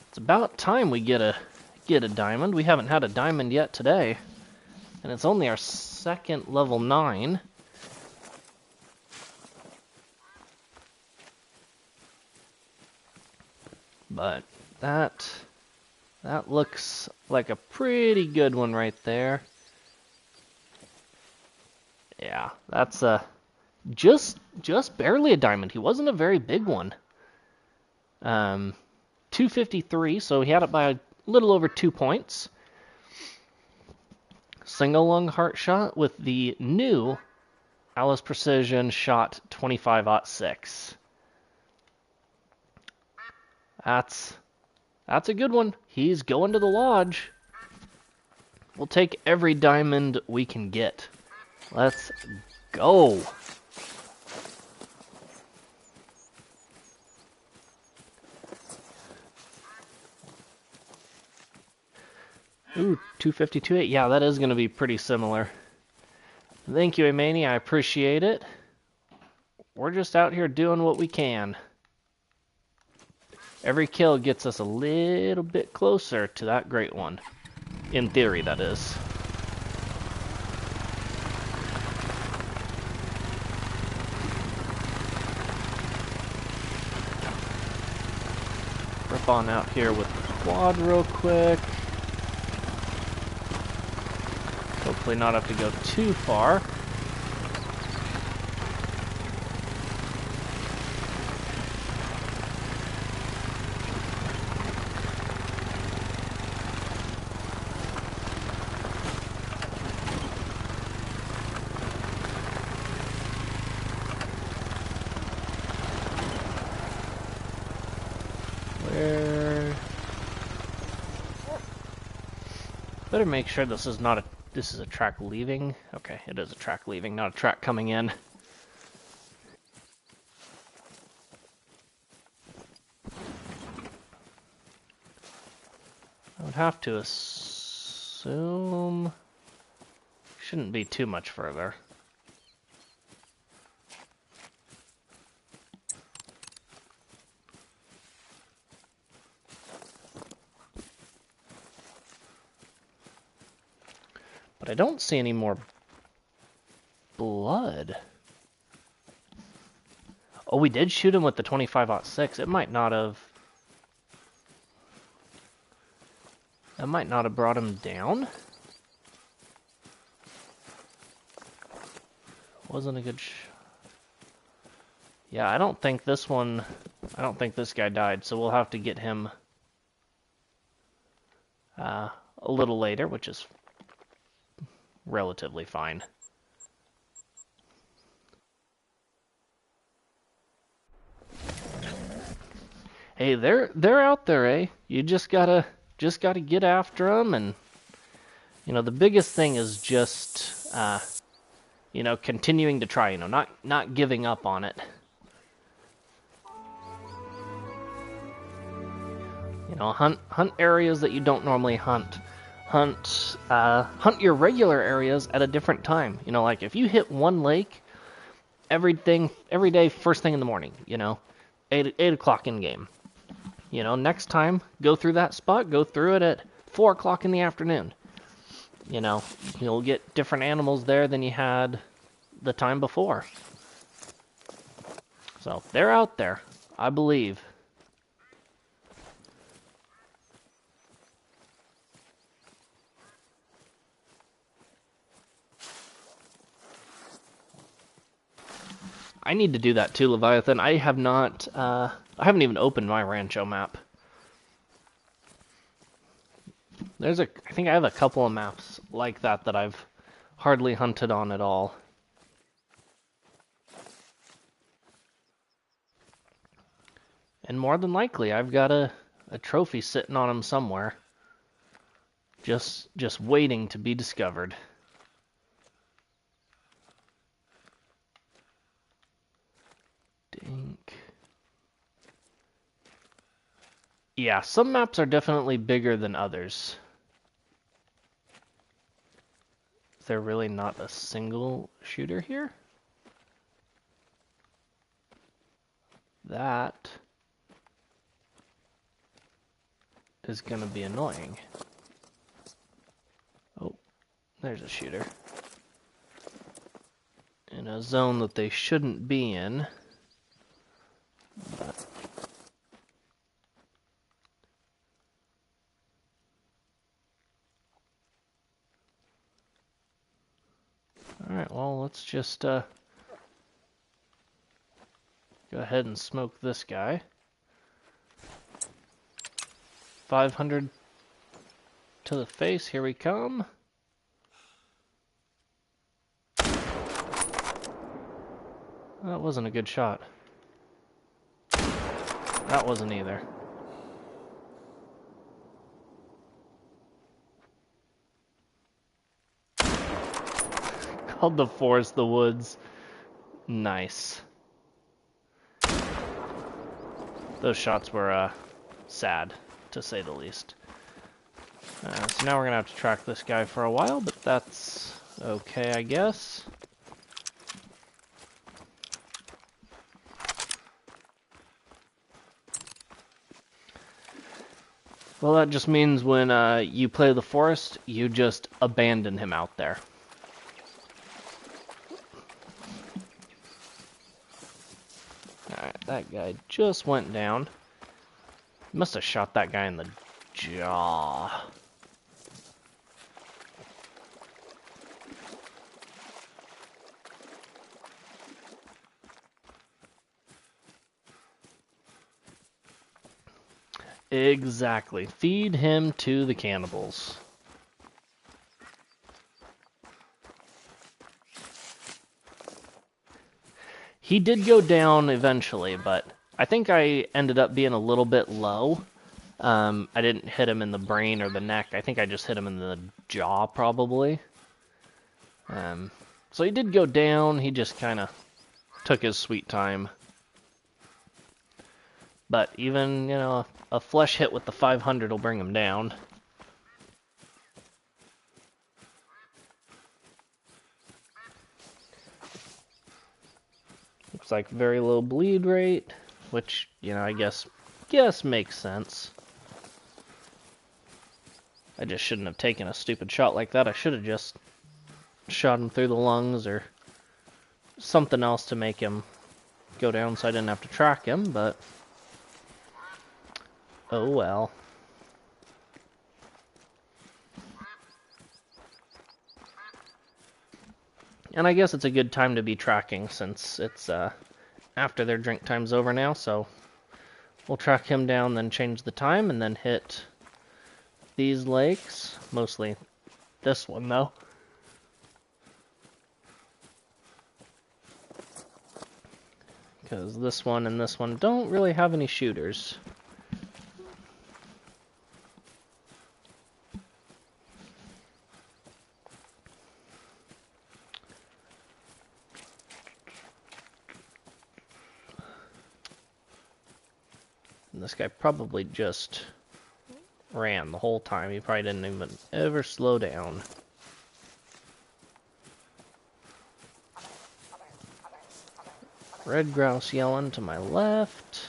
It's about time we get a diamond. We haven't had a diamond yet today, and it's only our second level 9. But that looks like a pretty good one right there. Yeah, that's just barely a diamond. He wasn't a very big one. 253, so he had it by a little over 2 points. Single lung heart shot with the new Alice Precision Shot 25-06. That's a good one. He's going to the lodge. We'll take every diamond we can get. Let's go. Ooh, 252.8. Yeah, that is going to be pretty similar. Thank you, Manny. I appreciate it. We're just out here doing what we can. Every kill gets us a little bit closer to that great one. In theory, that is. jump on out here with the quad real quick. Hopefully not have to go too far. Better make sure this is not a track leaving. Okay, it is a track leaving, not a track coming in. I would have to assume shouldn't be too much further. But I don't see any more blood. Oh, we did shoot him with the 25-06. It might not have... That might not have brought him down. Wasn't a good Yeah, I don't think this one... I don't think this guy died, so we'll have to get him a little later, which is relatively fine. Hey, they're out there, eh? You just gotta get after them, and you know the biggest thing is just you know, continuing to try. You know, not giving up on it. You know, hunt areas that you don't normally hunt. Hunt your regular areas at a different time. You know, like if you hit one lake, every day, first thing in the morning. You know, 8 o'clock in game. You know, next time go through that spot. Go through it at 4 o'clock in the afternoon. You know, you'll get different animals there than you had the time before. So they're out there, I believe. I need to do that too, Leviathan. I have not, I haven't even opened my Rancho map. I think I have a couple of maps like that that I've hardly hunted on at all. And more than likely, I've got a trophy sitting on them somewhere. Just waiting to be discovered. Dink. Yeah, some maps are definitely bigger than others. Is there really not a single shooter here? That is gonna be annoying. Oh, there's a shooter. In a zone that they shouldn't be in. But alright, well, let's just go ahead and smoke this guy. 500 to the face, here we come. That wasn't a good shot. That wasn't either. Called the forest the woods. Nice. Those shots were sad, to say the least. So now we're gonna have to track this guy for a while, but that's okay, I guess. Well, that just means when you play the forest, you just abandon him out there. Alright, that guy just went down. Must have shot that guy in the jaw. Exactly. Feed him to the cannibals. He did go down eventually, but I think I ended up being a little bit low. I didn't hit him in the brain or the neck. I think I just hit him in the jaw, probably. So he did go down. He just kind of took his sweet time. But even, you know, a flesh hit with the 500 will bring him down. Looks like very low bleed rate, which, you know, I guess makes sense. I just shouldn't have taken a stupid shot like that. I should have just shot him through the lungs or something else to make him go down so I didn't have to track him, but oh well. And I guess it's a good time to be tracking since it's after their drink time's over now, so we'll track him down, then change the time, and then hit these lakes. Mostly this one, though. Because this one and this one don't really have any shooters. And this guy probably just ran the whole time. He probably didn't even ever slow down. Red grouse yelling to my left.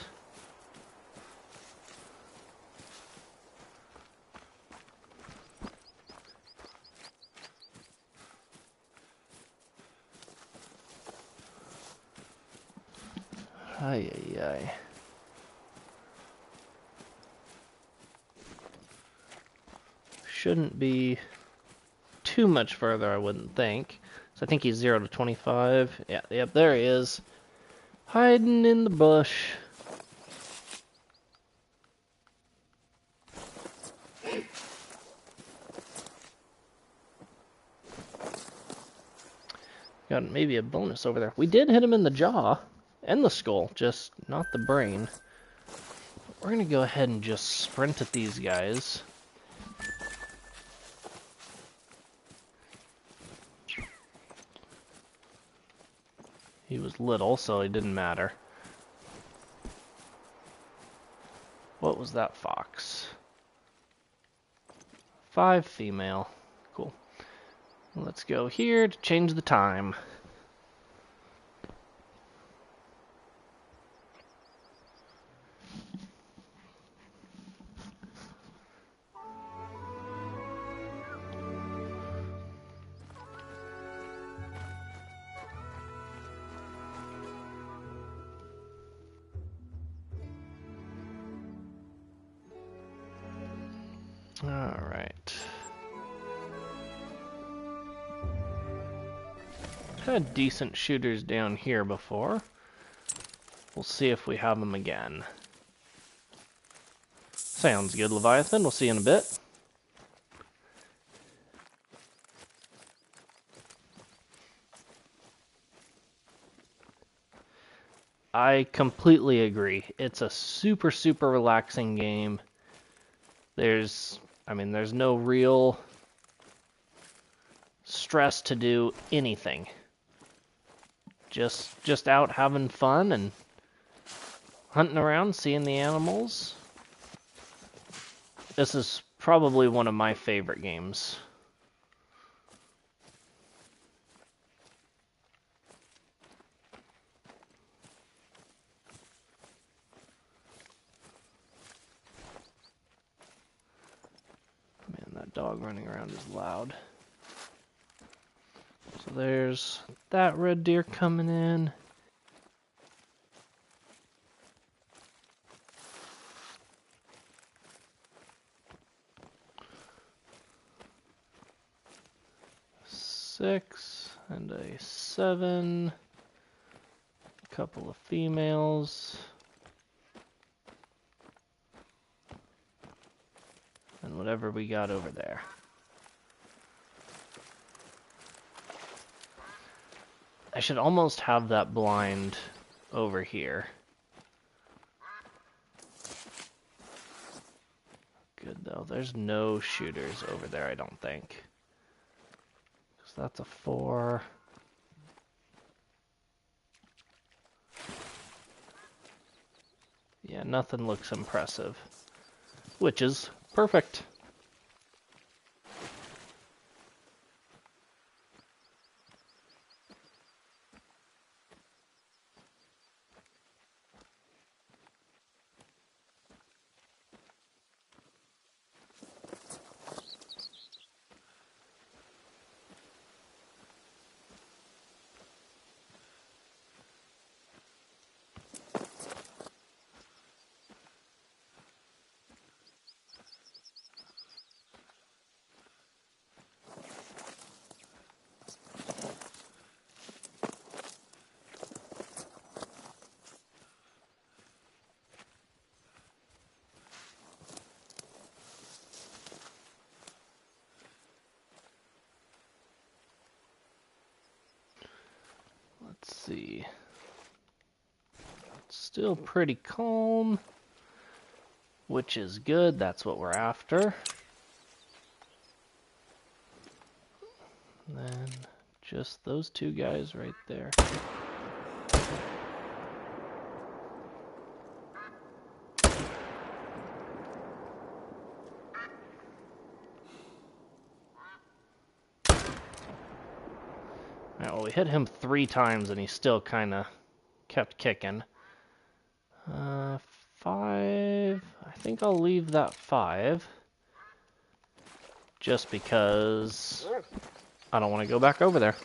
Ay, ay, ay. Shouldn't be too much further, I wouldn't think. So I think he's 0 to 25. Yeah, yep, there he is. Hiding in the bush. Got maybe a bonus over there. We did hit him in the jaw and the skull, just not the brain. We're gonna go ahead and just sprint at these guys. He was little, so it didn't matter. What was that fox? 5 female. Cool. Let's go here to change the time. Alright. Had decent shooters down here before. We'll see if we have them again. Sounds good, Leviathan. We'll see you in a bit. I completely agree. It's a super, super relaxing game. There's no real stress to do anything. Just out having fun and hunting around, seeing the animals. This is probably one of my favorite games. Man, that dog running around is loud. So there's that red deer coming in. 6 and a 7. A couple of females. And whatever we got over there. I should almost have that blind over here. Good though, there's no shooters over there, I don't think. So that's a 4. Yeah, nothing looks impressive. Which is perfect. Let's see. It's still pretty calm, which is good. That's what we're after. And then just those two guys right there. Well, we hit him 3 times and he still kind of kept kicking. 5. I think I'll leave that 5. Just because I don't want to go back over there.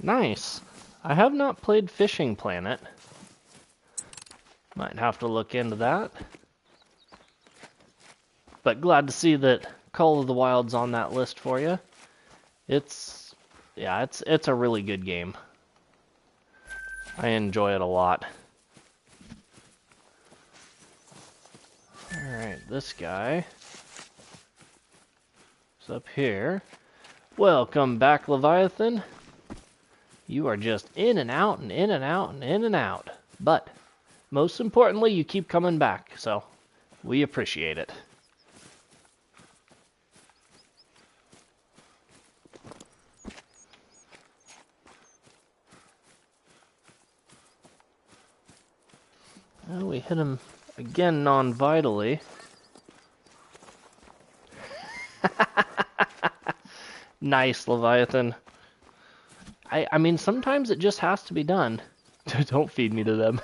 Nice. I have not played Fishing Planet. Might have to look into that. But glad to see that Call of the Wild's on that list for you. It's a really good game. I enjoy it a lot. Alright, this guy is up here. Welcome back, Leviathan. You are just in and out and in and out and in and out. But most importantly, you keep coming back, so we appreciate it. Well, we hit him again non-vitally. Nice, Leviathan. I mean, sometimes it just has to be done. Don't feed me to them.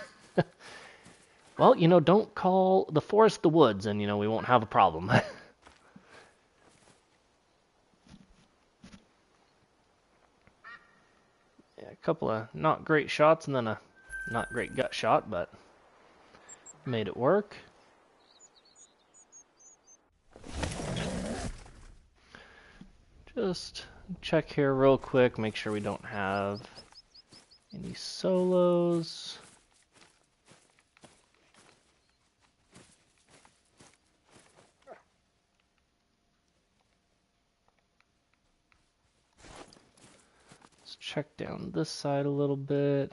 Well, don't call the forest the woods, and, we won't have a problem. Yeah, a couple of not great shots, and then a not great gut shot, but made it work. Just check here real quick, make sure we don't have any solos. Let's check down this side a little bit.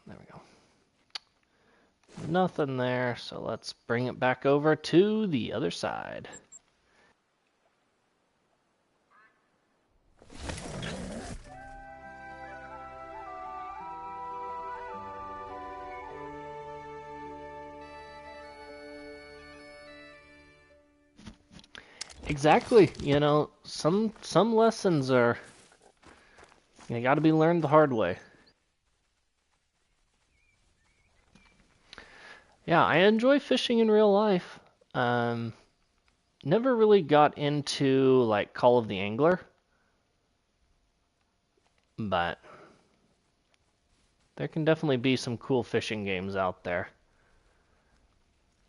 There we go. Nothing there, so let's bring it back over to the other side. Exactly. Some lessons are got to be learned the hard way. Yeah, I enjoy fishing in real life. Never really got into like Call of the Angler, but there can definitely be some cool fishing games out there.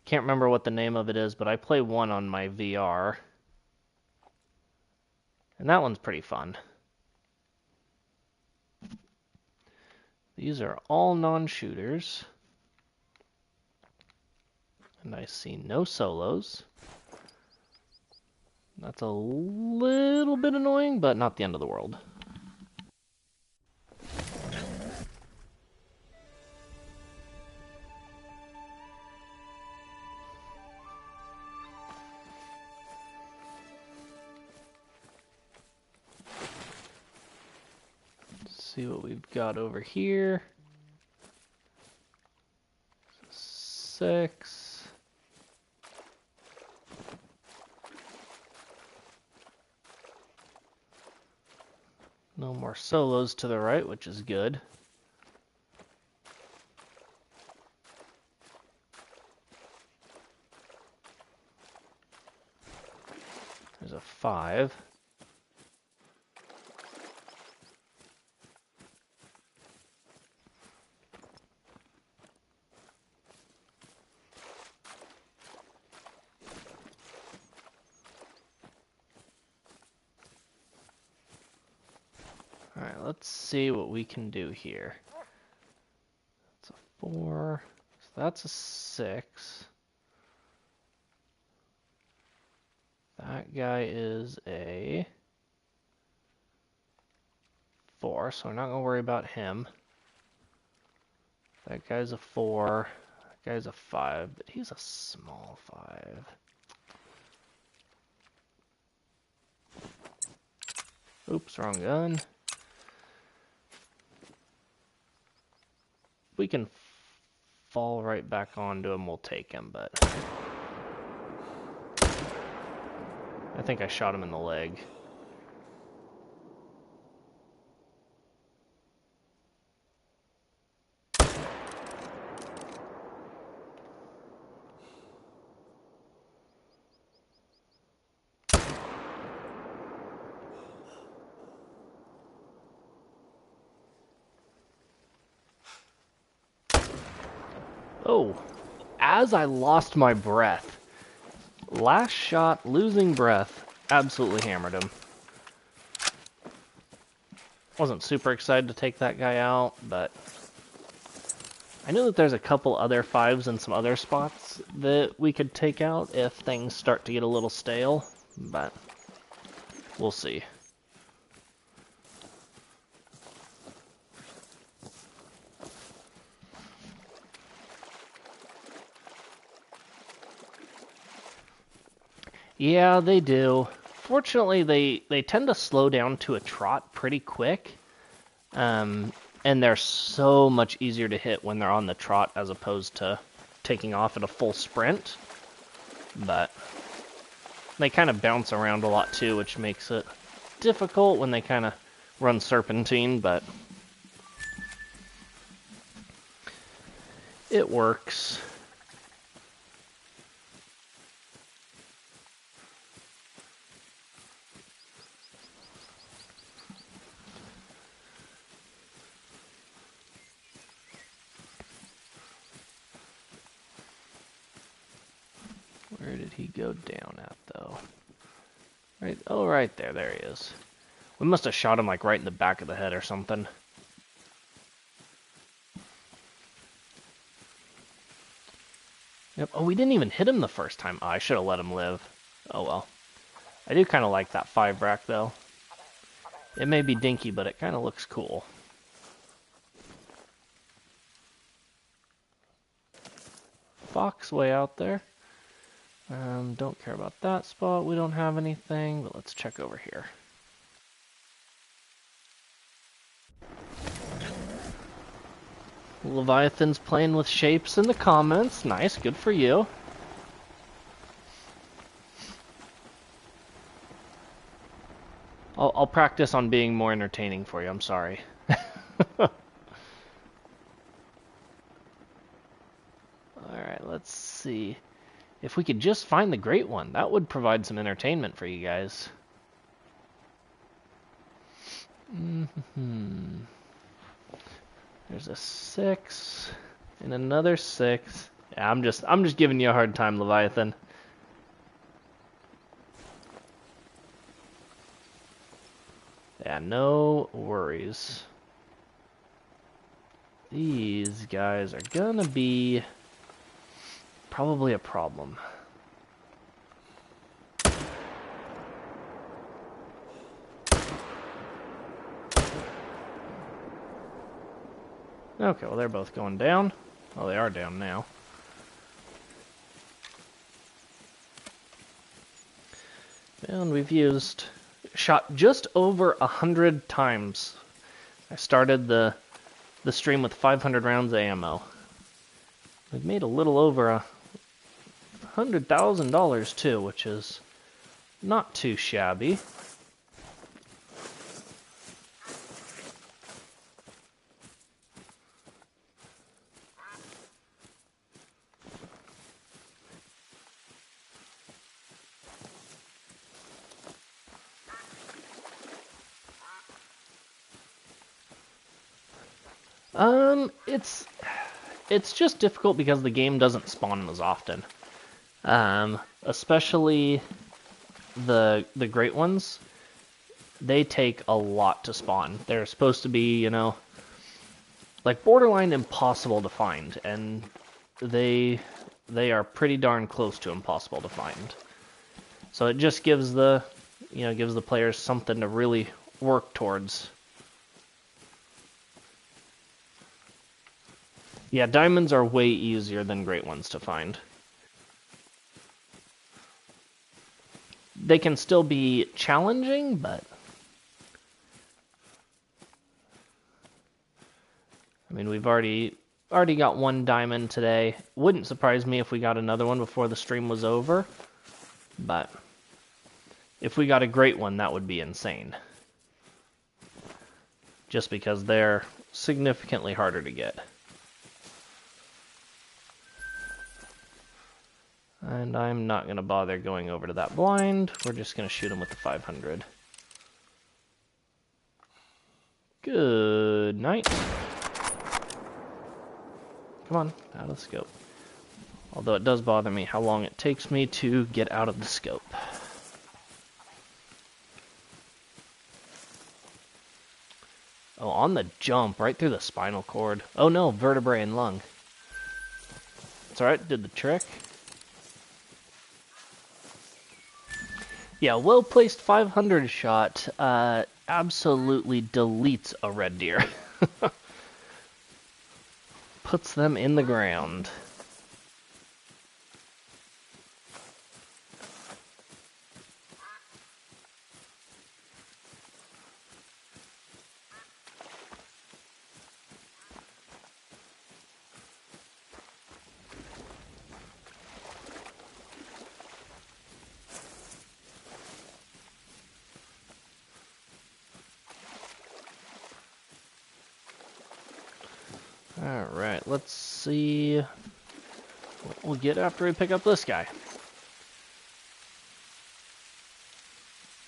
Can't remember what the name of it is, but I play one on my VR, and that one's pretty fun. These are all non-shooters, and I see no solos. That's a little bit annoying, but not the end of the world. Let's see what we've got over here. 6. No more solos to the right, which is good. There's a 5. Alright, let's see what we can do here. That's a 4. So that's a 6. That guy is a 4, so we're not going to worry about him. That guy's a 4. That guy's a 5, but he's a small 5. Oops, wrong gun. We can fall right back onto him, we'll take him, but I think I shot him in the leg. Oh, as I lost my breath. Last shot, losing breath, absolutely hammered him. Wasn't super excited to take that guy out, but I know that there's a couple other 5s in some other spots that we could take out if things start to get a little stale, but we'll see. Yeah, they do. Fortunately, they tend to slow down to a trot pretty quick, and they're so much easier to hit when they're on the trot as opposed to taking off at a full sprint. But they kind of bounce around a lot too, which makes it difficult when they kind of run serpentine, but it works. Where did he go down at, though? Right, oh, right there. There he is. We must have shot him, like, right in the back of the head or something. Yep. Oh, we didn't even hit him the first time. Oh, I should have let him live. Oh, well. I do kind of like that 5 rack, though. It may be dinky, but it kind of looks cool. Fox way out there. Don't care about that spot. We don't have anything, but let's check over here. Leviathan's playing with shapes in the comments. Nice, good for you. I'll practice on being more entertaining for you, I'm sorry. Alright, let's see. If we could just find the great one, that would provide some entertainment for you guys. There's a 6 and another 6. Yeah, I'm just giving you a hard time, Leviathan. Yeah, no worries. These guys are gonna be probably a problem. Okay, well they're both going down. Well, they are down now. And we've shot just over 100 times. I started the stream with 500 rounds of ammo. We've made a little over $100,000 too, which is not too shabby. It's just difficult because the game doesn't spawn them as often. Especially the great ones. They take a lot to spawn. They're supposed to be, you know, like borderline impossible to find, and they are pretty darn close to impossible to find. So it just gives the players something to really work towards. Yeah, diamonds are way easier than great ones to find. They can still be challenging, but I mean, we've already got one diamond today. Wouldn't surprise me if we got another one before the stream was over, but if we got a great one, that would be insane. Just because they're significantly harder to get. And I'm not going to bother going over to that blind. We're just going to shoot him with the 500. Good night. Come on, out of the scope. Although it does bother me how long it takes me to get out of the scope. Oh, on the jump, right through the spinal cord. Oh no, vertebrae and lung. It's alright, did the trick. Yeah, well-placed 500 shot absolutely deletes a red deer. Puts them in the ground. Alright, let's see what we'll get after we pick up this guy.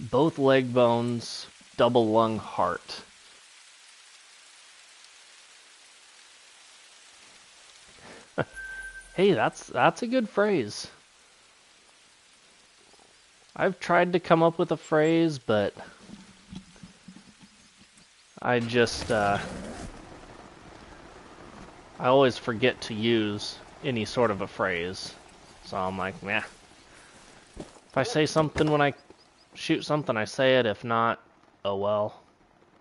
Both leg bones, double lung heart. Hey, that's a good phrase. I've tried to come up with a phrase, but I just I always forget to use any sort of a phrase. So I'm like, meh. If I say something when I shoot something, I say it. If not, oh well.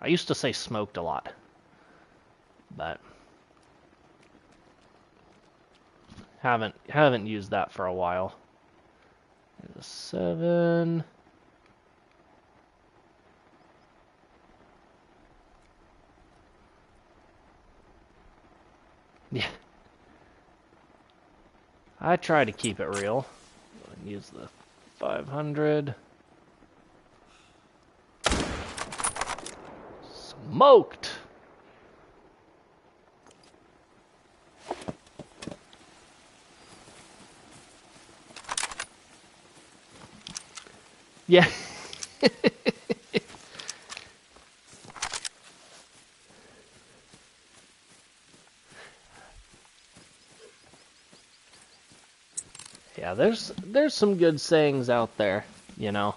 I used to say smoked a lot. But haven't used that for a while. There's a 7. Yeah. I try to keep it real. Use the 500. Smoked! Yeah. Yeah, there's some good sayings out there, you know.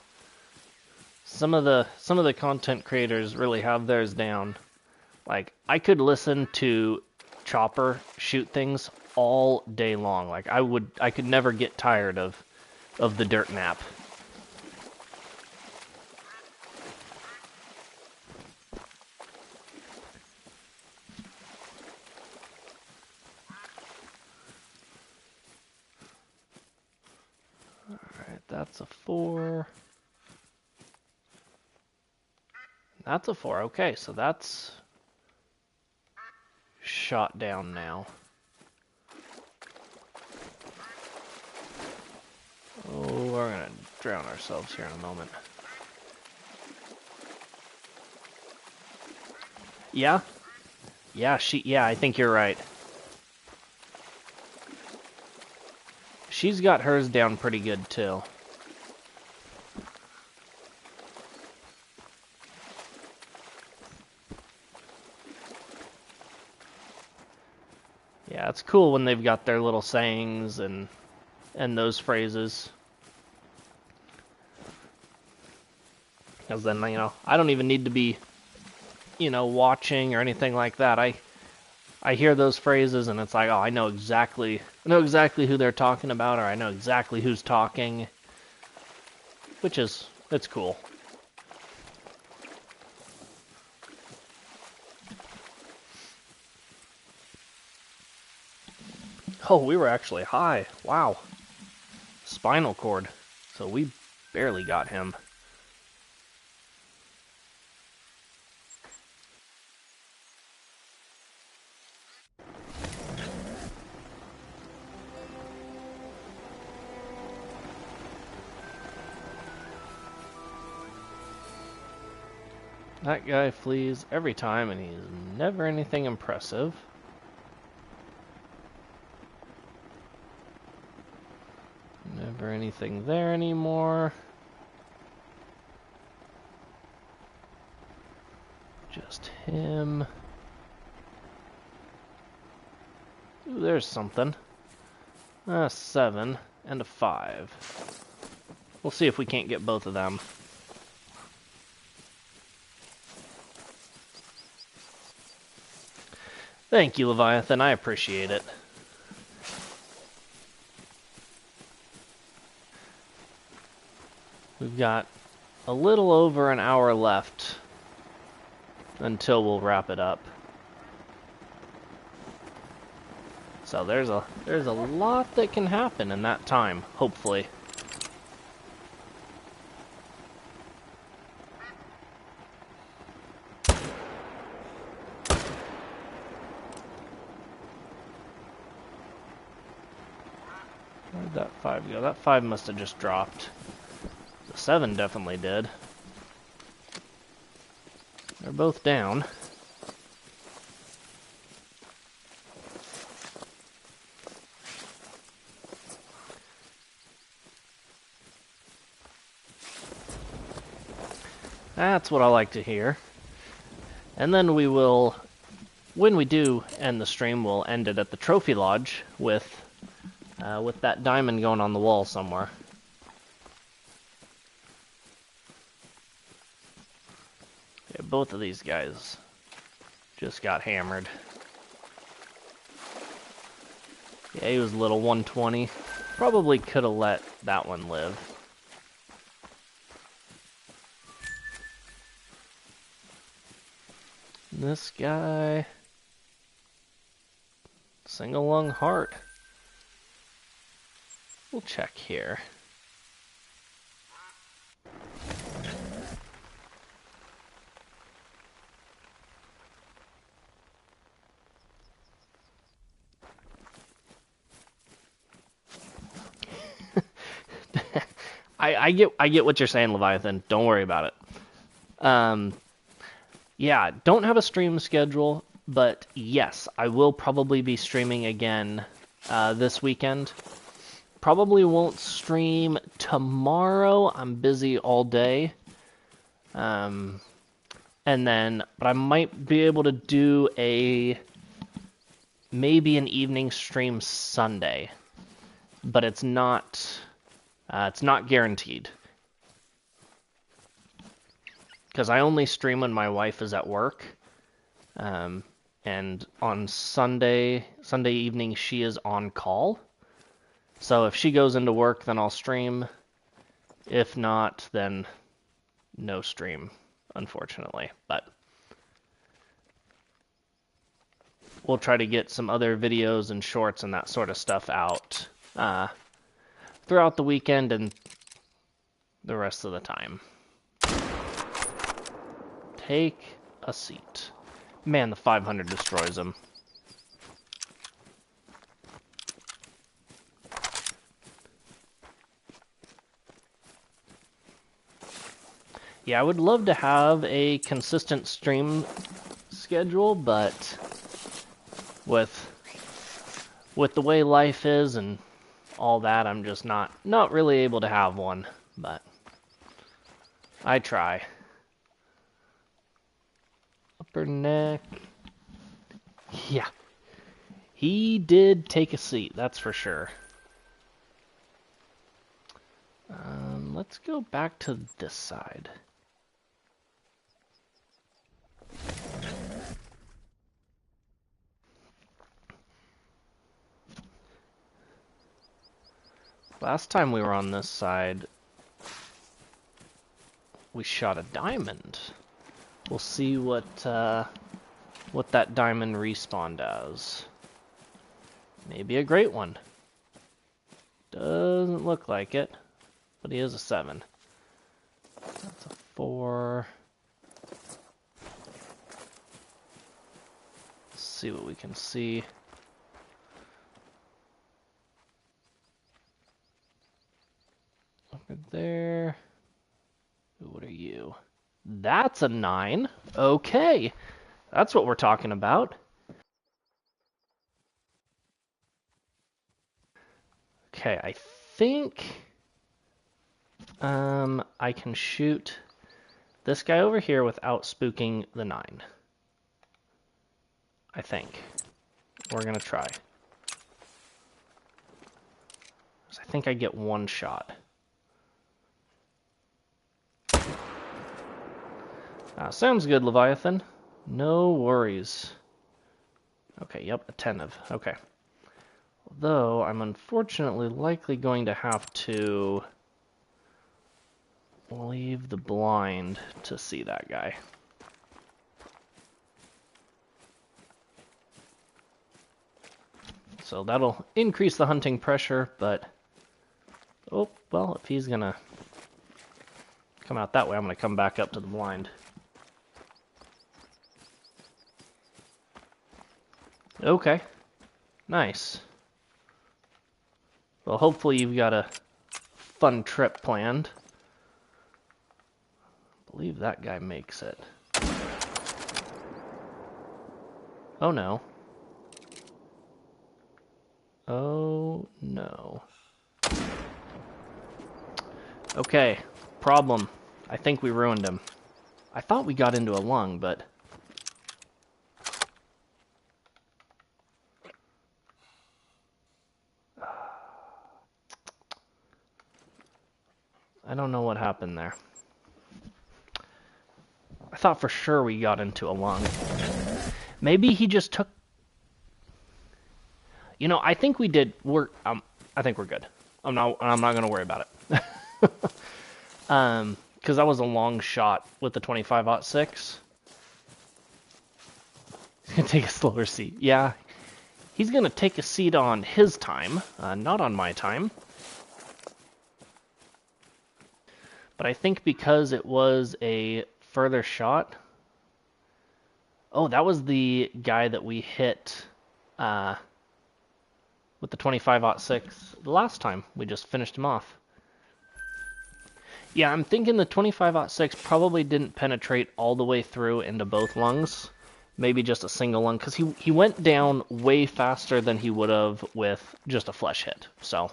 Some of the content creators really have theirs down. Like, I could listen to Chopper shoot things all day long. Like, I could never get tired of the dirt nap. Alright, that's a 4. That's a 4. Okay, so that's shot down now. Oh, we're gonna drown ourselves here in a moment. Yeah? Yeah, I think you're right. She's got hers down pretty good, too. Yeah, it's cool when they've got their little sayings and those phrases. Because then, you know, I don't even need to be, you know, watching or anything like that. I hear those phrases and it's like, oh, I know exactly who they're talking about, or I know exactly who's talking. It's cool. Oh, we were actually high. Wow. Spinal cord. So we barely got him. That guy flees every time and he's never anything impressive. Never anything there anymore. Just him. Ooh, there's something. A 7 and a 5. We'll see if we can't get both of them. Thank you, Leviathan. I appreciate it. We've got a little over an hour left until we'll wrap it up. So there's a lot that can happen in that time, hopefully. Where'd that 5 go? That 5 must have just dropped. The 7 definitely did. They're both down. That's what I like to hear. And then we will, when we do end the stream, we'll end it at the trophy lodge with that diamond going on the wall somewhere. Yeah, both of these guys just got hammered. Yeah, he was a little 120. Probably could have let that one live. This guy, single lung heart. We'll check here. I get what you're saying, Leviathan. Don't worry about it. Yeah, don't have a stream schedule, but yes, I will probably be streaming again this weekend. Probably won't stream tomorrow. I'm busy all day. But I might be able to do maybe an evening stream Sunday, but it's not guaranteed. Because I only stream when my wife is at work, and on Sunday evening she is on call. So if she goes into work, then I'll stream. If not, then no stream, unfortunately. But we'll try to get some other videos and shorts and that sort of stuff out throughout the weekend and the rest of the time. Take a seat. Man, the 500 destroys him. Yeah, I would love to have a consistent stream schedule, but with the way life is and all that, I'm just not really able to have one, but I try. Upper neck. Yeah. He did take a seat, that's for sure. Let's go back to this side. Last time we were on this side, we shot a diamond. We'll see what that diamond respawned as. Maybe a great one. Doesn't look like it, but he is a 7. That's a 4. Let's see what we can see. Over there. What are you? That's a 9. Okay. That's what we're talking about. Okay, I think I can shoot this guy over here without spooking the 9. I think. We're gonna try. I think I get one shot. Sounds good, Leviathan. No worries. Okay, yep, attentive. Okay. Although, I'm unfortunately likely going to have to leave the blind to see that guy. So that'll increase the hunting pressure, but... Oh, well, if he's gonna come out that way, I'm gonna come back up to the blind. Okay. Nice. Well, hopefully you've got a fun trip planned. I believe that guy makes it. Oh no. Oh no. Okay, problem. I think we ruined him. I thought we got into a lung, but... I don't know what happened there. I thought for sure we got into a lung. Maybe he just took... You know, I think we did... I think we're good. I'm not going to worry about it. Because that was a long shot with the 25-06. He's going to take a slower seat. Yeah. He's going to take a seat on his time, not on my time. But I think because it was a further shot... Oh, that was the guy that we hit with the 25-06 the last time. We just finished him off. Yeah, I'm thinking the 25-06 probably didn't penetrate all the way through into both lungs. Maybe just a single lung, because he went down way faster than he would have with just a flesh hit. So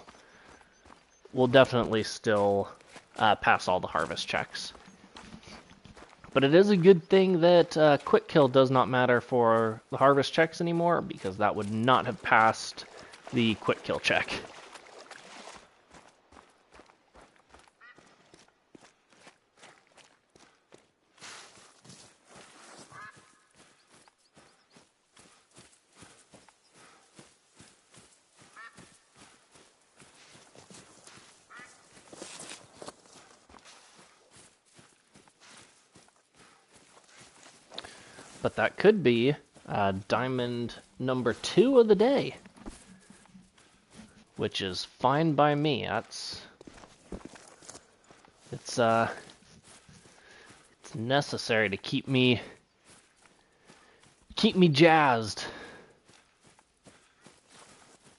we'll definitely still pass all the harvest checks. But it is a good thing that quick kill does not matter for the harvest checks anymore, because that would not have passed the quick kill check. But that could be diamond number 2 of the day, which is fine by me. It's necessary to keep me jazzed.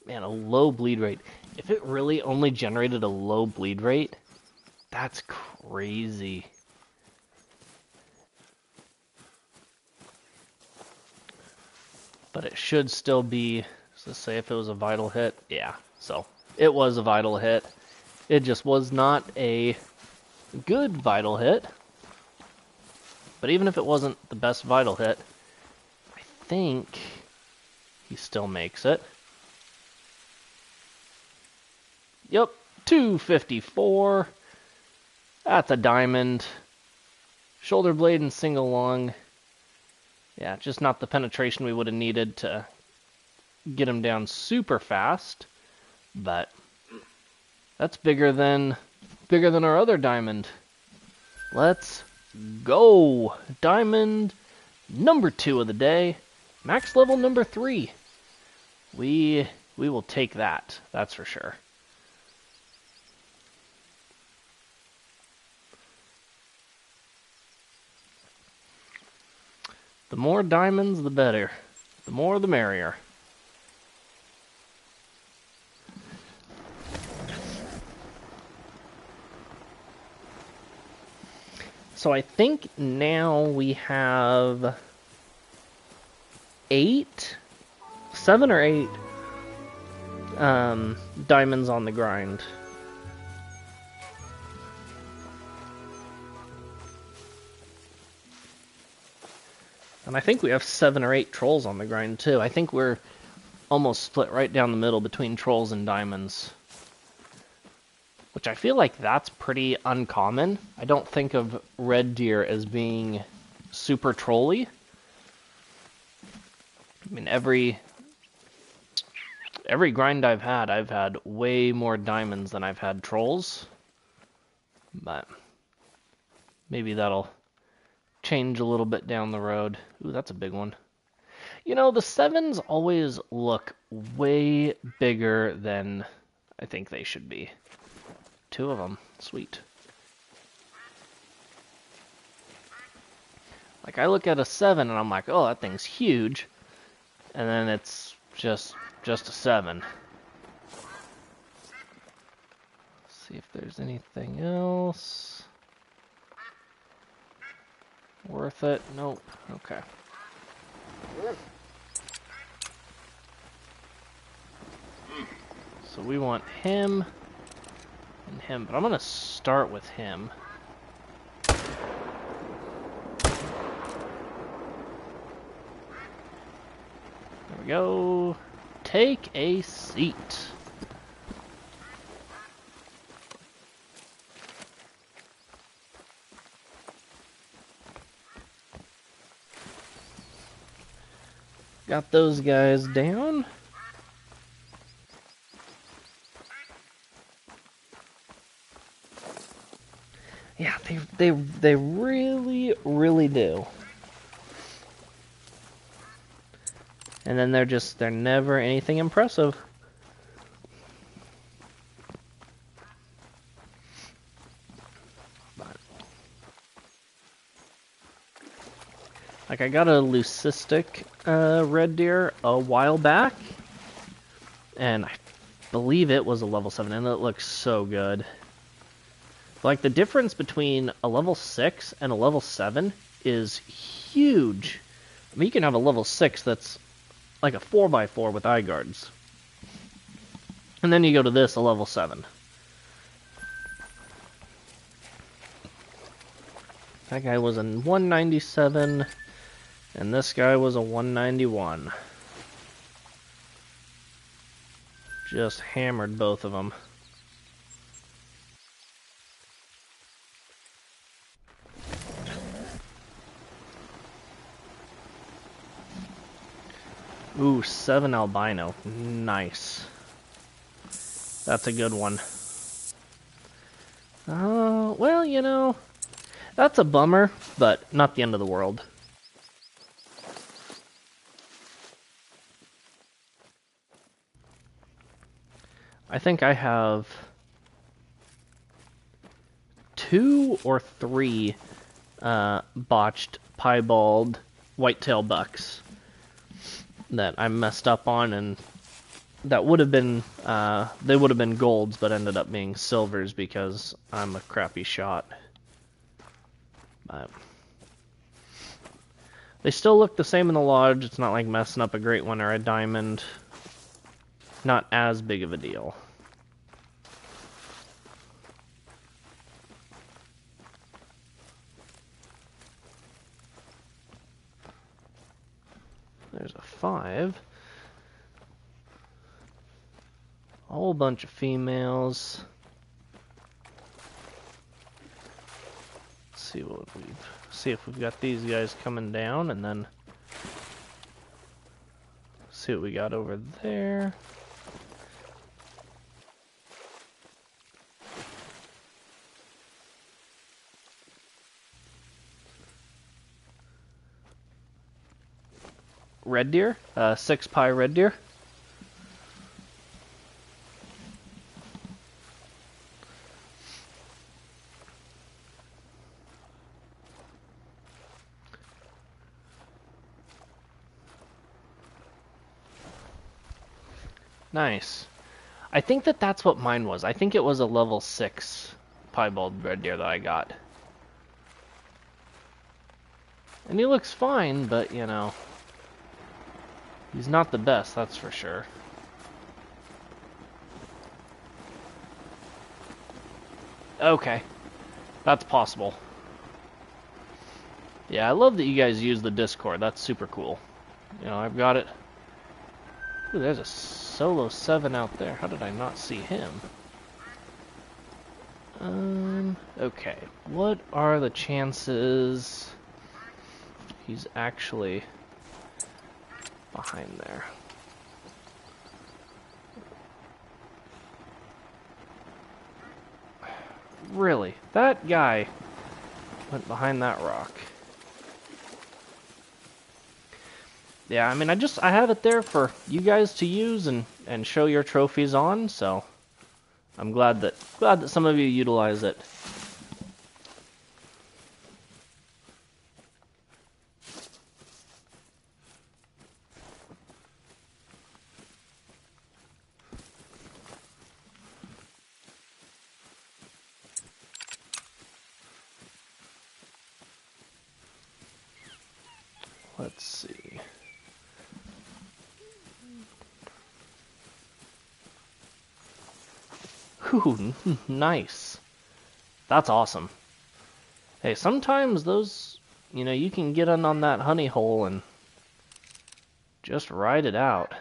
Man, a low bleed rate. If it really only generated a low bleed rate, that's crazy. But it should still be, let's say if it was a vital hit, yeah, so it was a vital hit. It just was not a good vital hit. But even if it wasn't the best vital hit, I think he still makes it. Yep, 254. That's a diamond. Shoulder blade and single lung. Yeah, just not the penetration we would have needed to get him down super fast, but that's bigger than our other diamond. Let's go. Diamond number 2 of the day, max level number 3. We will take that. That's for sure. The more diamonds, the better. The more, the merrier. So I think now we have 7 or 8 diamonds on the grind. And I think we have 7 or 8 trolls on the grind, too. I think we're almost split right down the middle between trolls and diamonds. Which I feel like that's pretty uncommon. I don't think of red deer as being super trolly. I mean, every grind I've had way more diamonds than I've had trolls. But maybe that'll change a little bit down the road. Ooh, that's a big one. You know, the 7s always look way bigger than I think they should be. 2 of them. Sweet. Like, I look at a 7 and I'm like, oh, that thing's huge. And then it's just a 7. Let's see if there's anything else. Worth it? Nope. Okay. So we want him and him, but I'm gonna start with him. There we go. Take a seat. Got those guys down. Yeah, they really do. And then they're never anything impressive. Like, I got a leucistic red deer a while back, and I believe it was a level 7, and it looks so good. Like, the difference between a level 6 and a level 7 is huge. I mean, you can have a level 6 that's like a 4x4 with eye guards. And then you go to this, a level 7. That guy was a 197, and this guy was a 191. Just hammered both of them. Ooh, 7 albino. Nice. That's a good one. Well, you know, that's a bummer, but not the end of the world. I think I have 2 or 3 botched piebald whitetail bucks that I messed up on, and that would have been they would have been golds, but ended up being silvers because I'm a crappy shot. But they still look the same in the lodge. It's not like messing up a great one or a diamond. Not as big of a deal. There's a 5. A whole bunch of females. Let's see if we've got these guys coming down, and then see what we got over there. Red deer, 6 pie red deer. Nice. I think that's what mine was. I think it was a level 6 piebald red deer that I got. And he looks fine, but you know, he's not the best, that's for sure. Okay, that's possible. Yeah, I love that you guys use the Discord. That's super cool. You know, I've got it. Ooh, there's a solo 7 out there. How did I not see him? Okay. What are the chances he's actually behind there? Really? That guy went behind that rock. Yeah, I mean, I have it there for you guys to use and show your trophies on, so I'm glad that some of you utilize it. Let's see. Ooh, nice. That's awesome. Hey, sometimes those, you know, you can get in on that honey hole and just ride it out.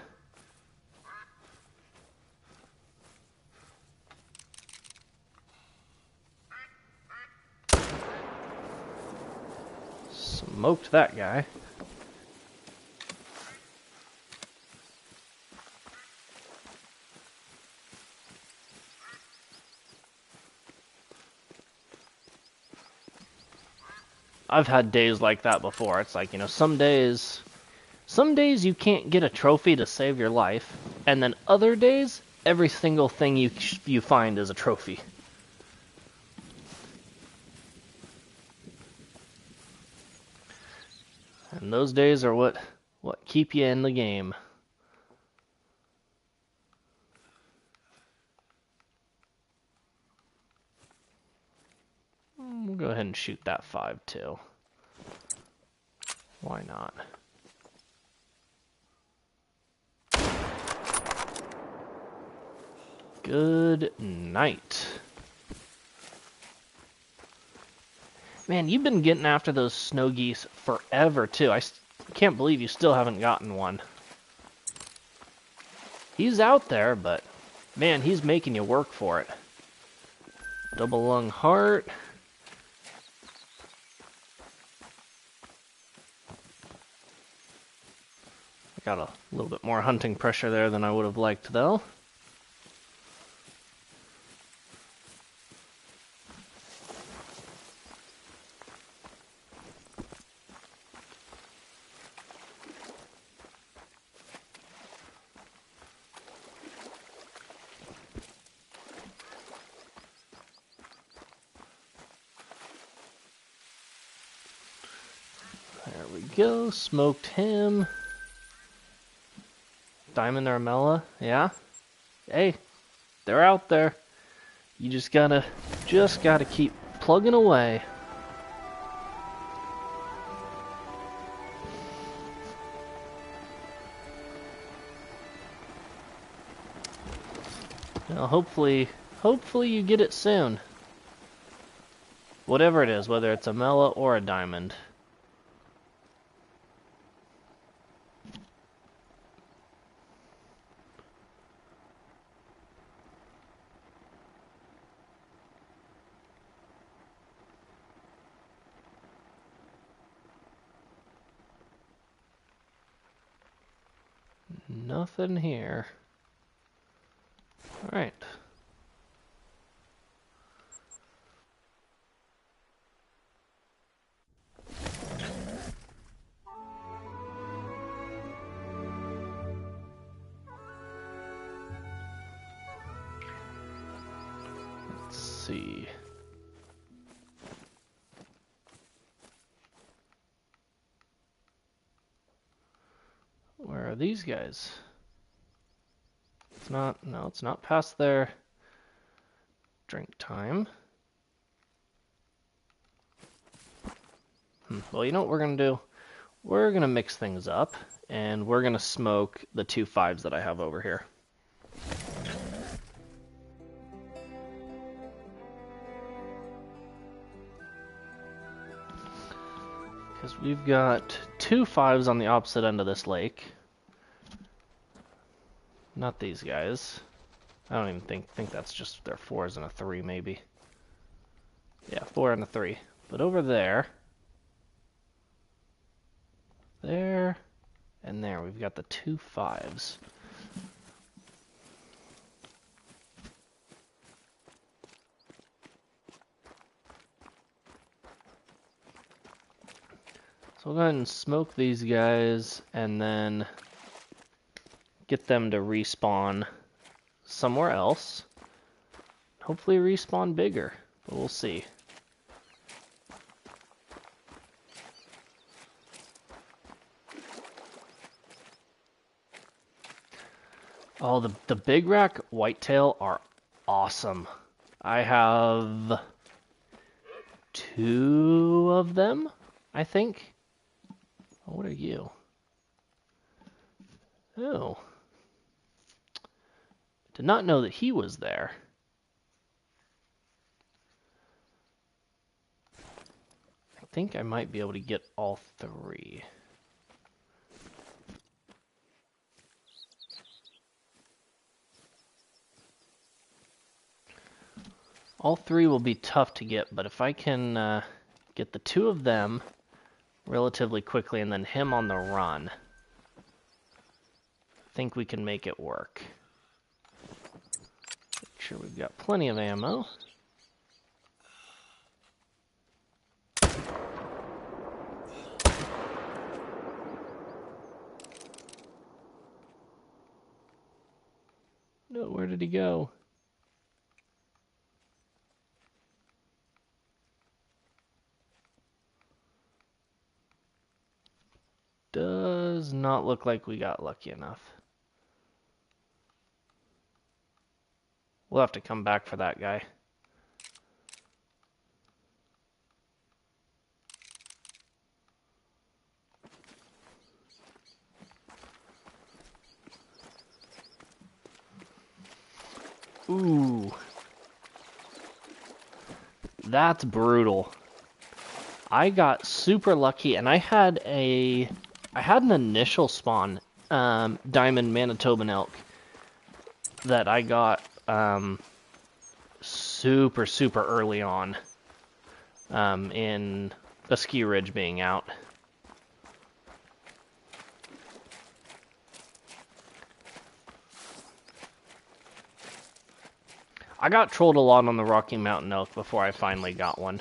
Smoked that guy. I've had days like that before. It's like, you know, some days you can't get a trophy to save your life, and then other days, every single thing you find is a trophy. And those days are what keep you in the game. We'll go ahead and shoot that 5 too. Why not? Good night. Man, you've been getting after those snow geese forever, too. I can't believe you still haven't gotten one. He's out there, but man, he's making you work for it. Double lung heart. I got a little bit more hunting pressure there than I would have liked, though. There we go, smoked him. Diamond Armella, yeah. Hey, they're out there. You just gotta keep plugging away. Now, hopefully you get it soon. Whatever it is, whether it's a Mela or a diamond. Nothing here. All right. Let's see. Where are these guys? It's not, no, it's not past their drink time. Well, you know what we're gonna do? We're gonna mix things up, and we're gonna smoke the 2 5s that I have over here. Because we've got 2 5s on the opposite end of this lake. Not these guys. I don't even think that's just their 4s and a 3, maybe. Yeah, 4 and a 3. But over there, there, and there, we've got the 2 5s. So we'll go ahead and smoke these guys, and then get them to respawn somewhere else. Hopefully respawn bigger, but we'll see. Oh, the big rack whitetail are awesome. I have 2 of them, I think. Oh, what are you? Oh. Did not know that he was there. I think I might be able to get all 3. All 3 will be tough to get, but if I can get the 2 of them relatively quickly and then him on the run, I think we can make it work. Make sure we've got plenty of ammo. No, where did he go? Does not look like we got lucky enough. We'll have to come back for that guy. Ooh. That's brutal. I got super lucky, and I had an initial spawn, diamond Manitoban elk, that I got super early on, in a ski ridge being out. I got trolled a lot on the Rocky Mountain elk before I finally got one.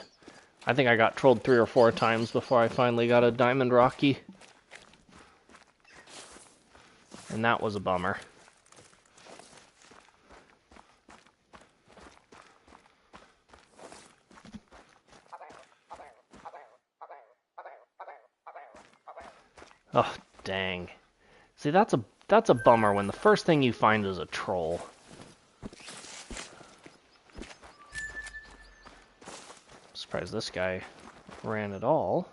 I think I got trolled 3 or 4 times before I finally got a Diamond Rocky. And that was a bummer. Oh, dang. See, that's a bummer when the first thing you find is a troll. Surprised this guy ran at all.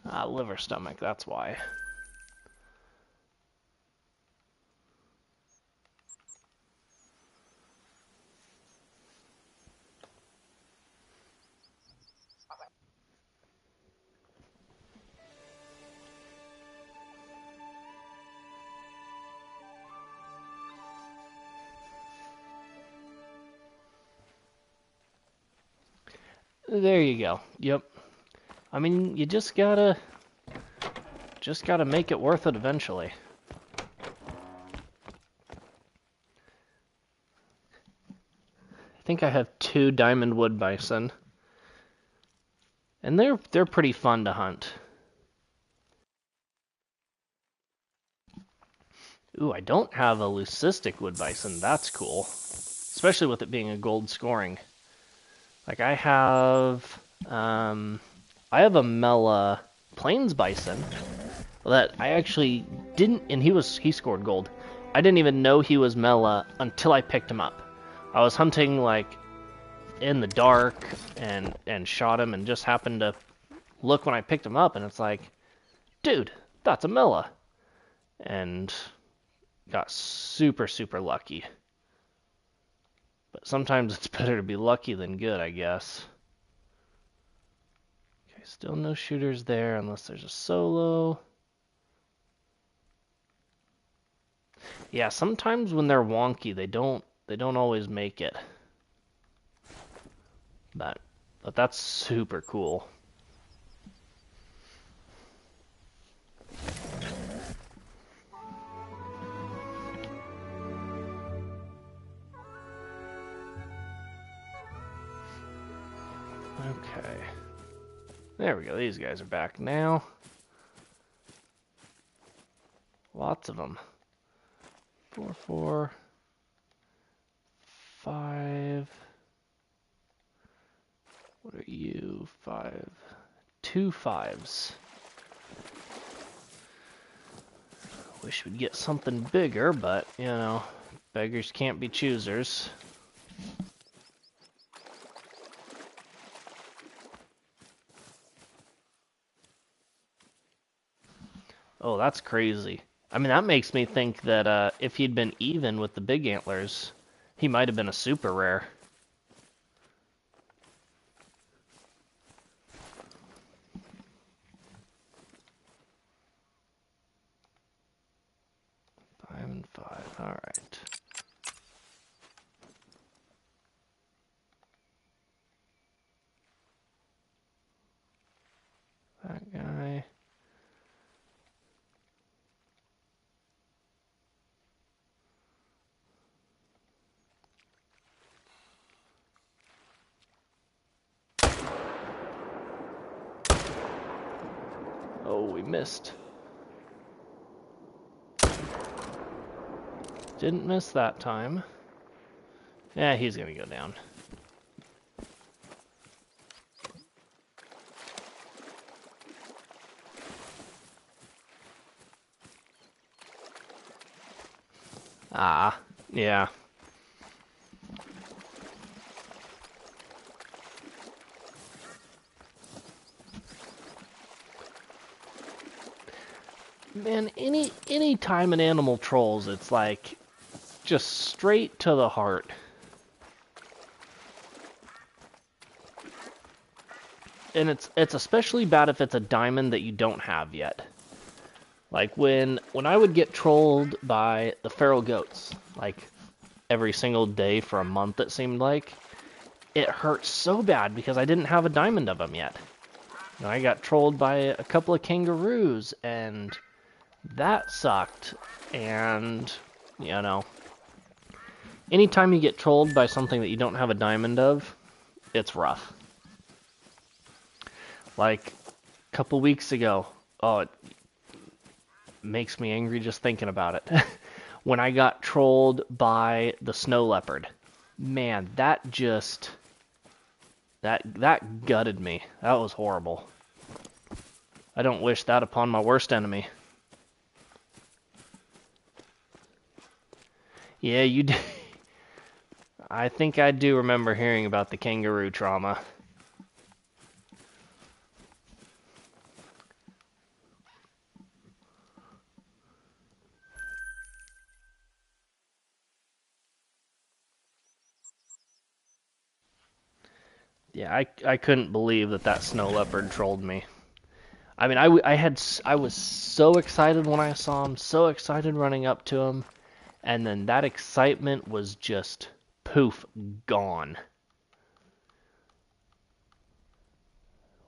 Ah, liver stomach, that's why. There you go. Yep. I mean, you just gotta make it worth it eventually. I think I have 2 diamond wood bison. And they're pretty fun to hunt. Ooh, I don't have a leucistic wood bison. That's cool. Especially with it being a gold scoring. Like I have a Mela Plains bison that I actually didn't, and he scored gold. I didn't even know he was Mela until I picked him up. I was hunting like in the dark and shot him, and just happened to look when I picked him up, and it's like, dude, that's a Mela, and got super lucky. But sometimes it's better to be lucky than good, I guess. Okay, still no shooters there unless there's a solo. Yeah, sometimes when they're wonky, they don't always make it. But that's super cool. Okay. There we go. These guys are back now. Lots of them. 4, 4, 5. What are you? 5. 2 5s. Wish we'd get something bigger, but, you know, beggars can't be choosers. Oh, that's crazy. I mean, that makes me think that if he'd been even with the big antlers, he might have been a super rare. And 5. All right. That guy. Oh, we missed. Didn't miss that time. Yeah, he's gonna go down. Ah, yeah. Man, any time an animal trolls, it's like just straight to the heart. And it's especially bad if it's a diamond that you don't have yet. Like when I would get trolled by the feral goats, like every single day for a month it seemed like, it hurt so bad because I didn't have a diamond of them yet. And I got trolled by a couple of kangaroos, and that sucked. And, you know, anytime you get trolled by something that you don't have a diamond of, it's rough. Like a couple weeks ago, oh, it makes me angry just thinking about it. When I got trolled by the snow leopard. Man, that just... That gutted me. That was horrible. I don't wish that upon my worst enemy. Yeah, you do. I think I do remember hearing about the kangaroo trauma. Yeah, I couldn't believe that snow leopard trolled me. I mean, I was so excited when I saw him, so excited running up to him, and then that excitement was just poof, gone.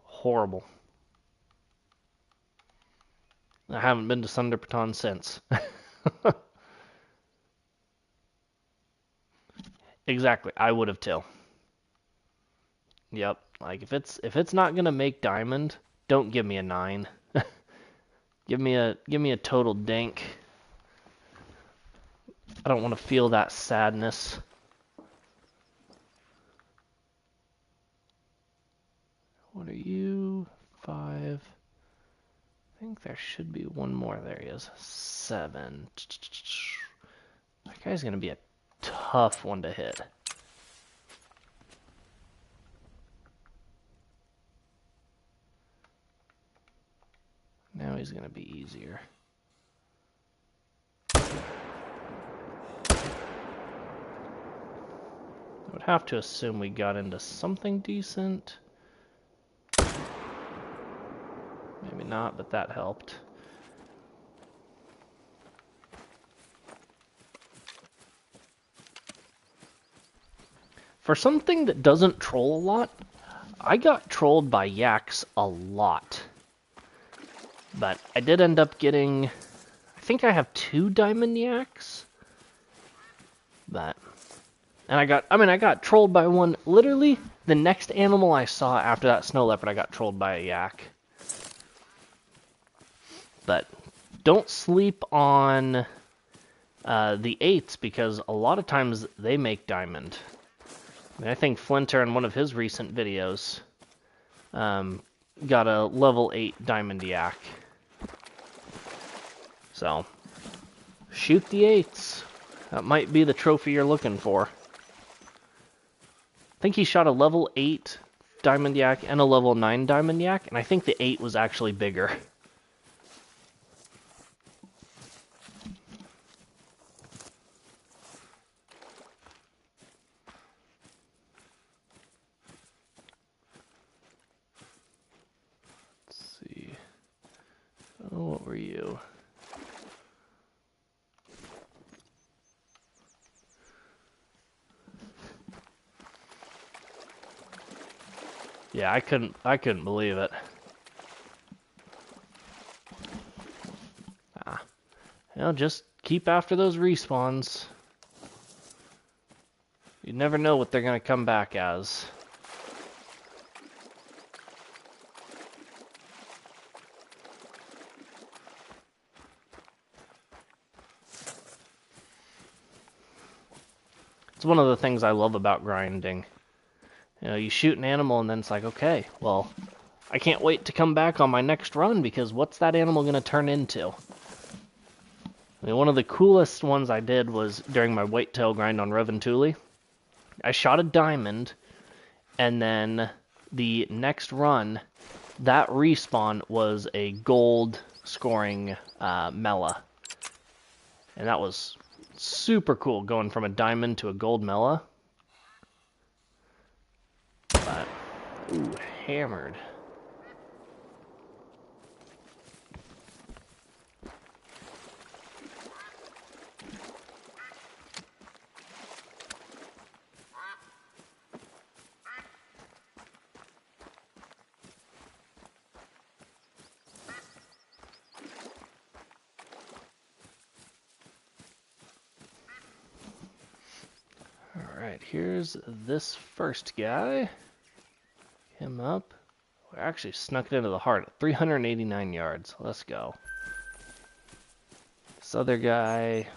Horrible. I haven't been to Sunderpaton since. Exactly, I would have too. Yep, like if it's not gonna make diamond, don't give me a 9. give me a total dink. I don't want to feel that sadness. What are you? 5. I think there should be one more. There he is. 7. That guy's gonna be a tough one to hit. Now he's gonna be easier. I would have to assume we got into something decent. Maybe not, but that helped. For something that doesn't troll a lot, I got trolled by yaks a lot. But I did end up getting, I think I have 2 diamond yaks. But, and I got trolled by one, literally the next animal I saw after that snow leopard, I got trolled by a yak. But don't sleep on the 8s, because a lot of times they make diamond. I mean, I think Flinter in one of his recent videos got a level 8 diamond yak. So, shoot the 8s. That might be the trophy you're looking for. I think he shot a level 8 diamond yak and a level 9 diamond yak, and I think the 8 was actually bigger. Let's see. Oh, what were you? Yeah, I couldn't believe it. You know, just keep after those respawns. You never know what they're gonna come back as. It's one of the things I love about grinding. You know, you shoot an animal and then it's like, okay, well, I can't wait to come back on my next run because what's that animal going to turn into? I mean, one of the coolest ones I did was during my whitetail grind on Reventuli. I shot a diamond, and then the next run, that respawn was a gold scoring Mela. And that was super cool, going from a diamond to a gold Mela. But, ooh, hammered. Alright, here's this first guy. Him up. We actually snuck it into the heart. 389 yards. Let's go. This other guy,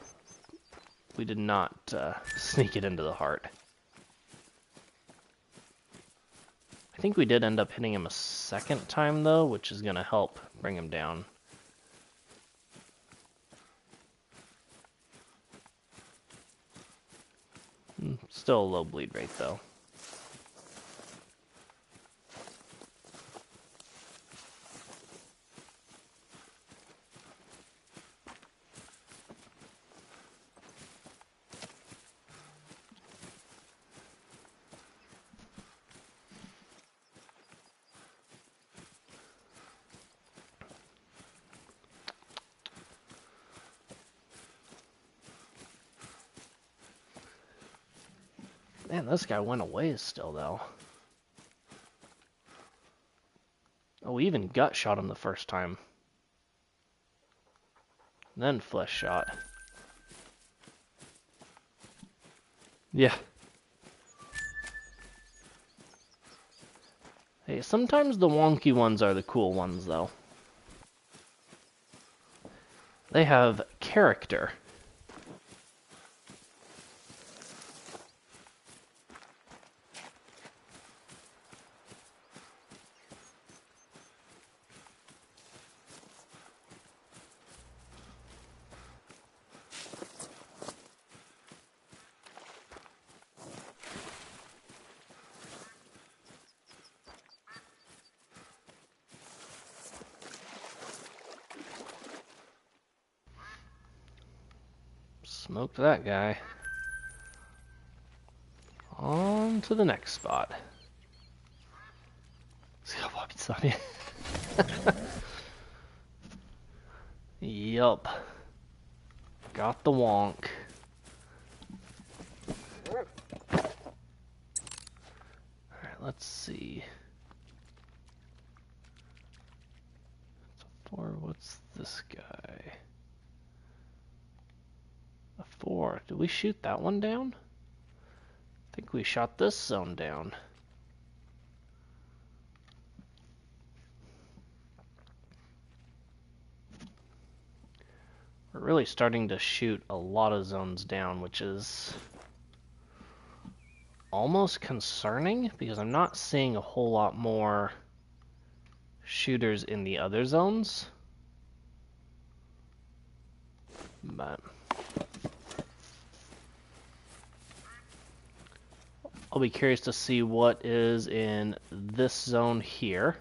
we did not sneak it into the heart. I think we did end up hitting him a second time, though, which is going to help bring him down. Still a low bleed rate, though. Man, this guy went away still, though. Oh, we even gut shot him the first time. Then flesh shot. Yeah. Hey, sometimes the wonky ones are the cool ones, though. They have character. Smoked that guy. On to the next spot. Yup. Got the wonk. Alright, let's see. So what's this guy? A 4. Did we shoot that one down? I think we shot this zone down. We're really starting to shoot a lot of zones down, which is almost concerning because I'm not seeing a whole lot more shooters in the other zones. But I'll be curious to see what is in this zone here.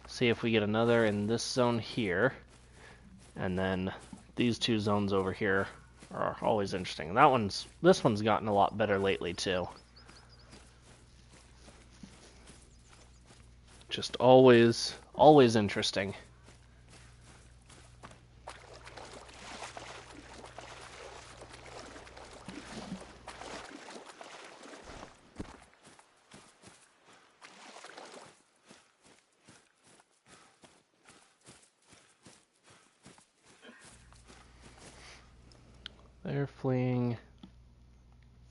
See if we get another in this zone here. And then these two zones over here are always interesting. This one's gotten a lot better lately too. Just always interesting. They're fleeing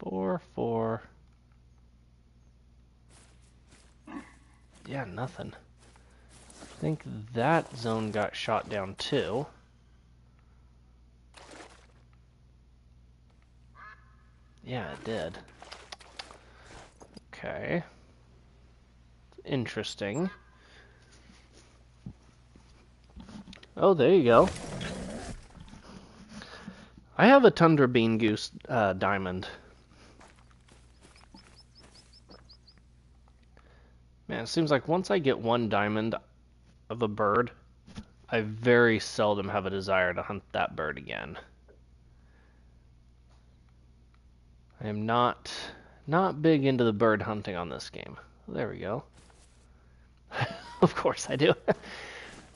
4-4. Yeah, nothing. I think that zone got shot down too. Yeah, it did. Okay. Interesting. Oh, there you go. I have a Tundra Bean Goose diamond. Man, it seems like once I get one diamond of a bird, I very seldom have a desire to hunt that bird again. I am not big into the bird hunting on this game. There we go. Of course I do.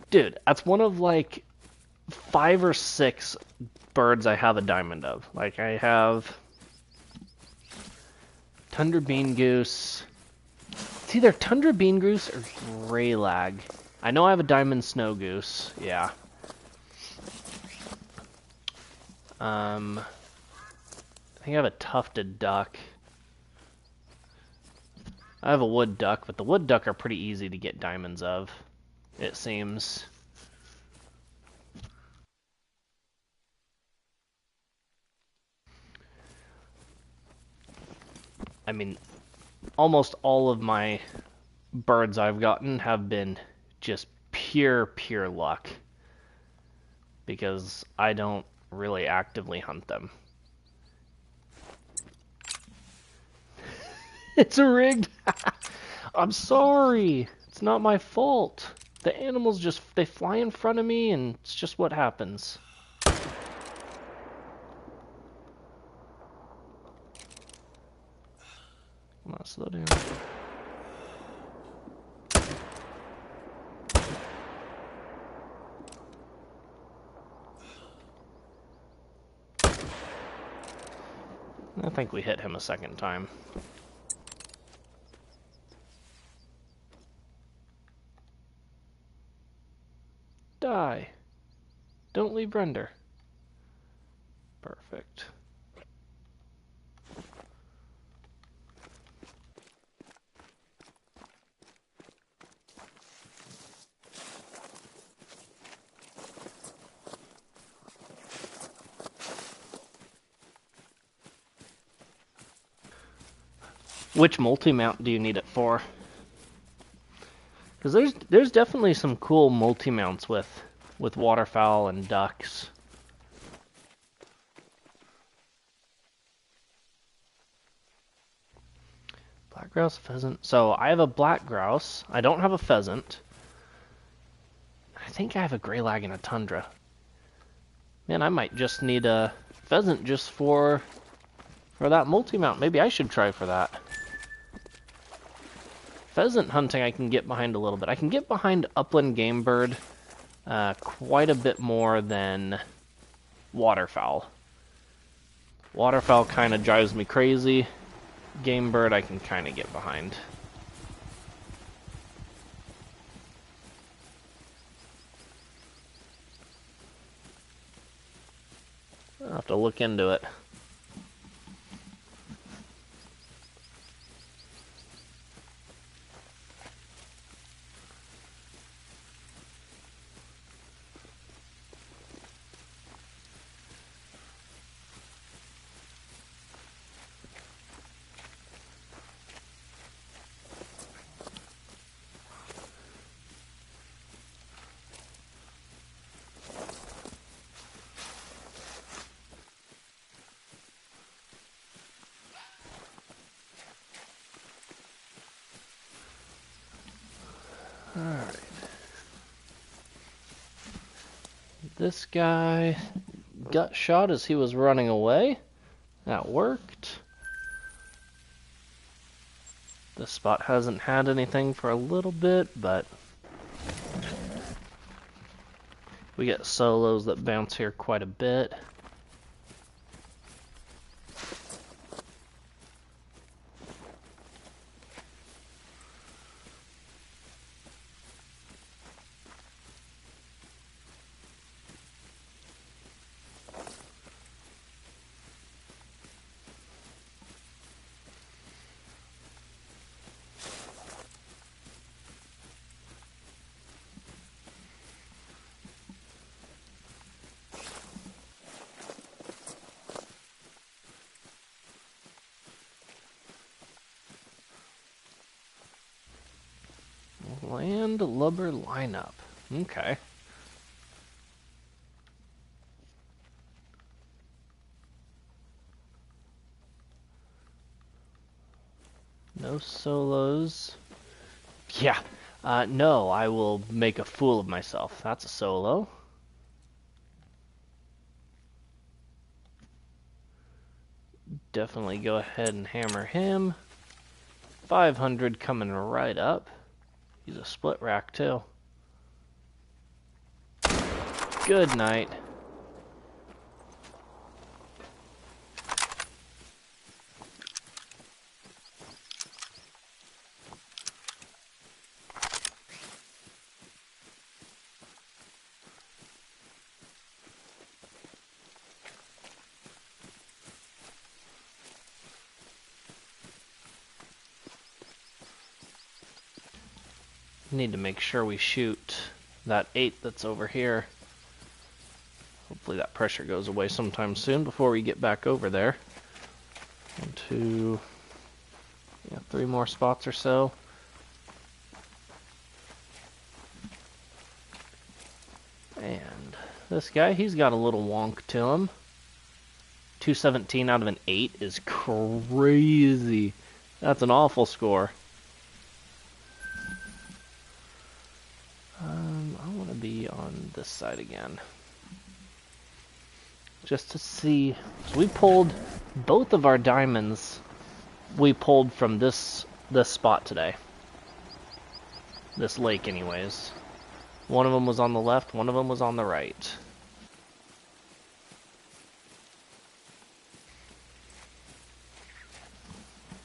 Dude, that's one of like 5 or 6 birds I have a diamond of. Like I have tundra bean goose. It's either tundra bean goose or gray lag. I know I have a diamond snow goose. Yeah. I think I have a tufted duck. I have a wood duck, but the wood duck are pretty easy to get diamonds of, it seems. I mean, almost all of my birds I've gotten have been just pure luck, because I don't really actively hunt them. It's rigged. I'm sorry. It's not my fault. The animals just, they fly in front of me and it's just what happens. Come on, slow down. I think we hit him a second time. Die. Don't leave render. Perfect. Which multi-mount do you need it for? Because there's definitely some cool multi-mounts with waterfowl and ducks. Black grouse, pheasant. So I have a black grouse. I don't have a pheasant. I think I have a gray lag and a tundra. Man, I might just need a pheasant just for that multi-mount. Maybe I should try for that. Pheasant hunting I can get behind a little bit. I can get behind upland game bird quite a bit more than waterfowl. Waterfowl kind of drives me crazy. Game bird I can kind of get behind. I'll have to look into it. Alright. This guy got shot as he was running away. That worked. This spot hasn't had anything for a little bit, but we get solos that bounce here quite a bit. Land lubber lineup. Okay. No solos. Yeah, No, I will make a fool of myself. That's a solo. Definitely go ahead and hammer him. 500 coming right up. He's a split rack too. Good night. Need to make sure we shoot that 8 that's over here. Hopefully that pressure goes away sometime soon before we get back over there. 1, 2, yeah, 3 more spots or so. And this guy, he's got a little wonk to him. 217 out of an 8 is crazy. That's an awful score. I want to be on this side again. Just to see. So we pulled both of our diamonds. We pulled from this spot today. This lake, anyways. One of them was on the left, one of them was on the right.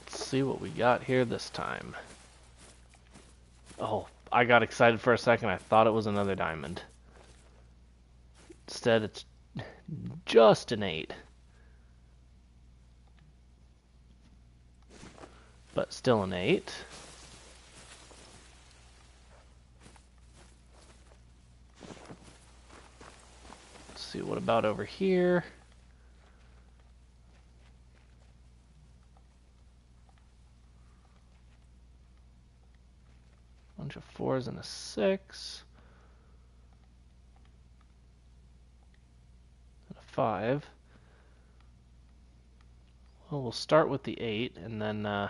Let's see what we got here this time. Oh, I got excited for a second. I thought it was another diamond. Instead, it's just an 8. But still an 8. Let's see, what about over here? Bunch of 4s and a 6. And a 5. Well, we'll start with the 8 and then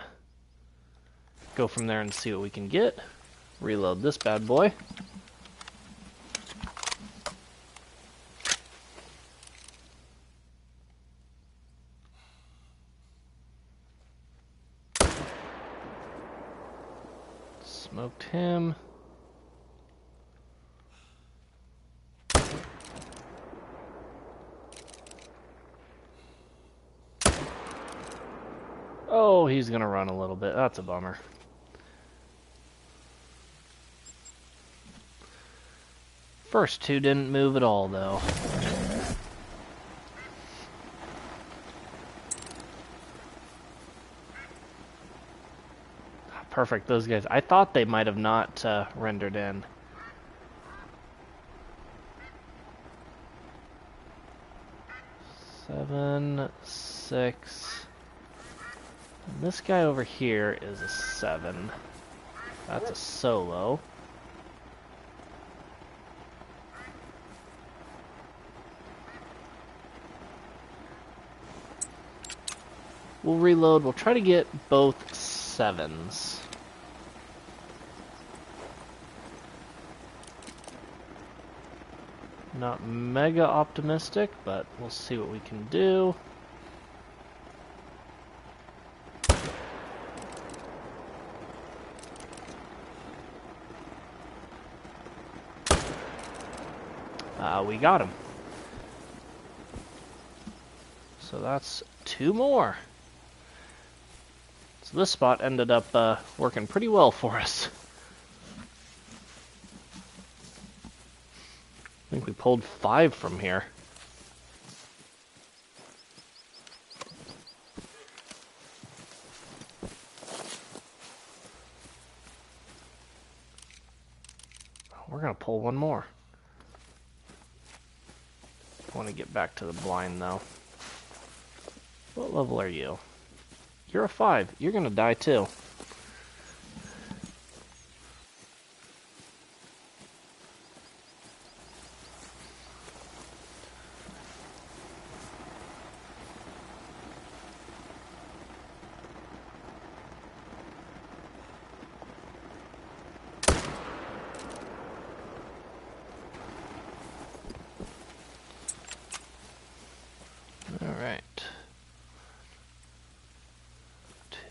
go from there and see what we can get. Reload this bad boy. Smoked him. Oh, he's gonna run a little bit. That's a bummer. First 2 didn't move at all, though. Perfect, those guys. I thought they might have not rendered in. Seven, 6. And this guy over here is a 7. That's a solo. We'll reload. We'll try to get both 7s. Not mega optimistic, but we'll see what we can do. We got him. So that's 2 more. So this spot ended up working pretty well for us. I think we pulled 5 from here. We're gonna pull 1 more. I want to get back to the blind though. What level are you? You're a 5. You're gonna die too.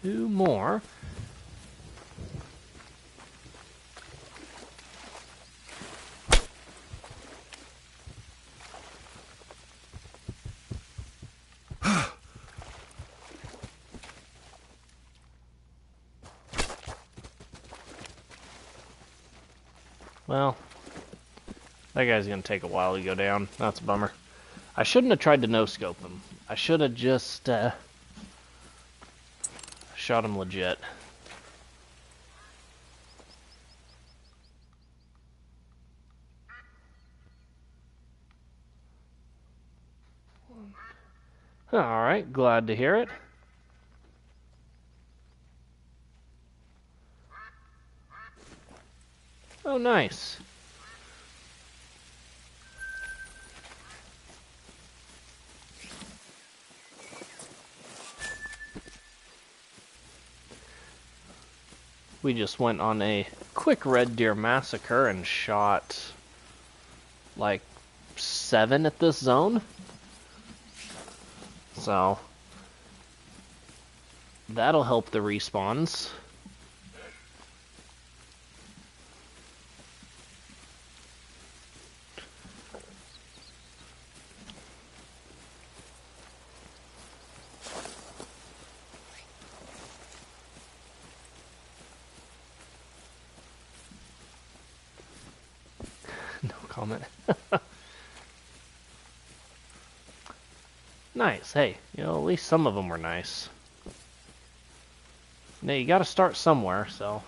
2 more. Well, that guy's gonna take a while to go down. That's a bummer. I shouldn't have tried to no-scope him. I should have just shot him legit. Alright, glad to hear it. Oh, nice. We just went on a quick red deer massacre and shot like 7 at this zone. So that'll help the respawns. No comment. Nice. Hey, you know, at least some of them were nice. Now, you gotta start somewhere, so...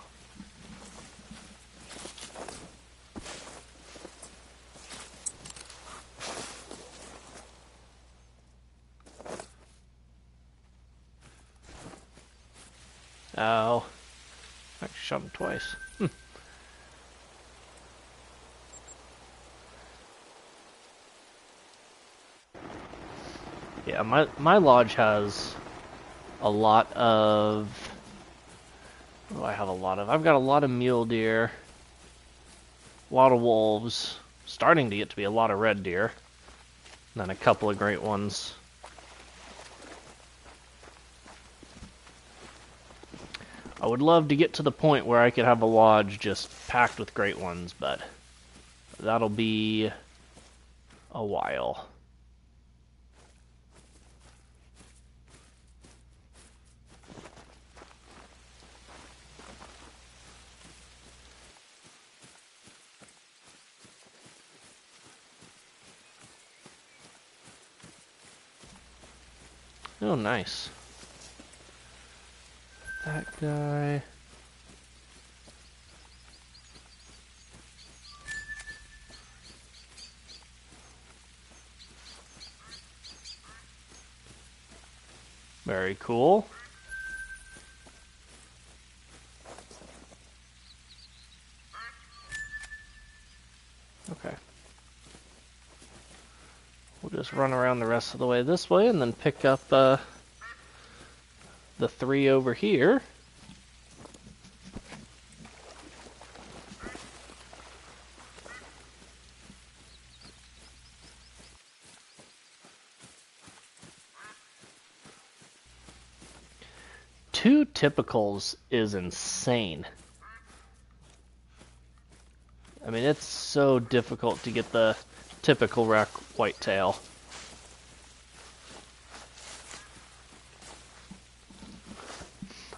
Oh. I actually shot him twice. Yeah, my lodge has a lot of... What do I have a lot of? I've got a lot of mule deer, a lot of wolves, starting to get to be a lot of red deer, and then a couple of great ones. I would love to get to the point where I could have a lodge just packed with great ones, but that'll be a while. Oh, nice. That guy... Very cool. Okay. We'll just run around the rest of the way this way and then pick up the 3 over here.2 typicals is insane. I mean, it's so difficult to get the typical rack whitetail.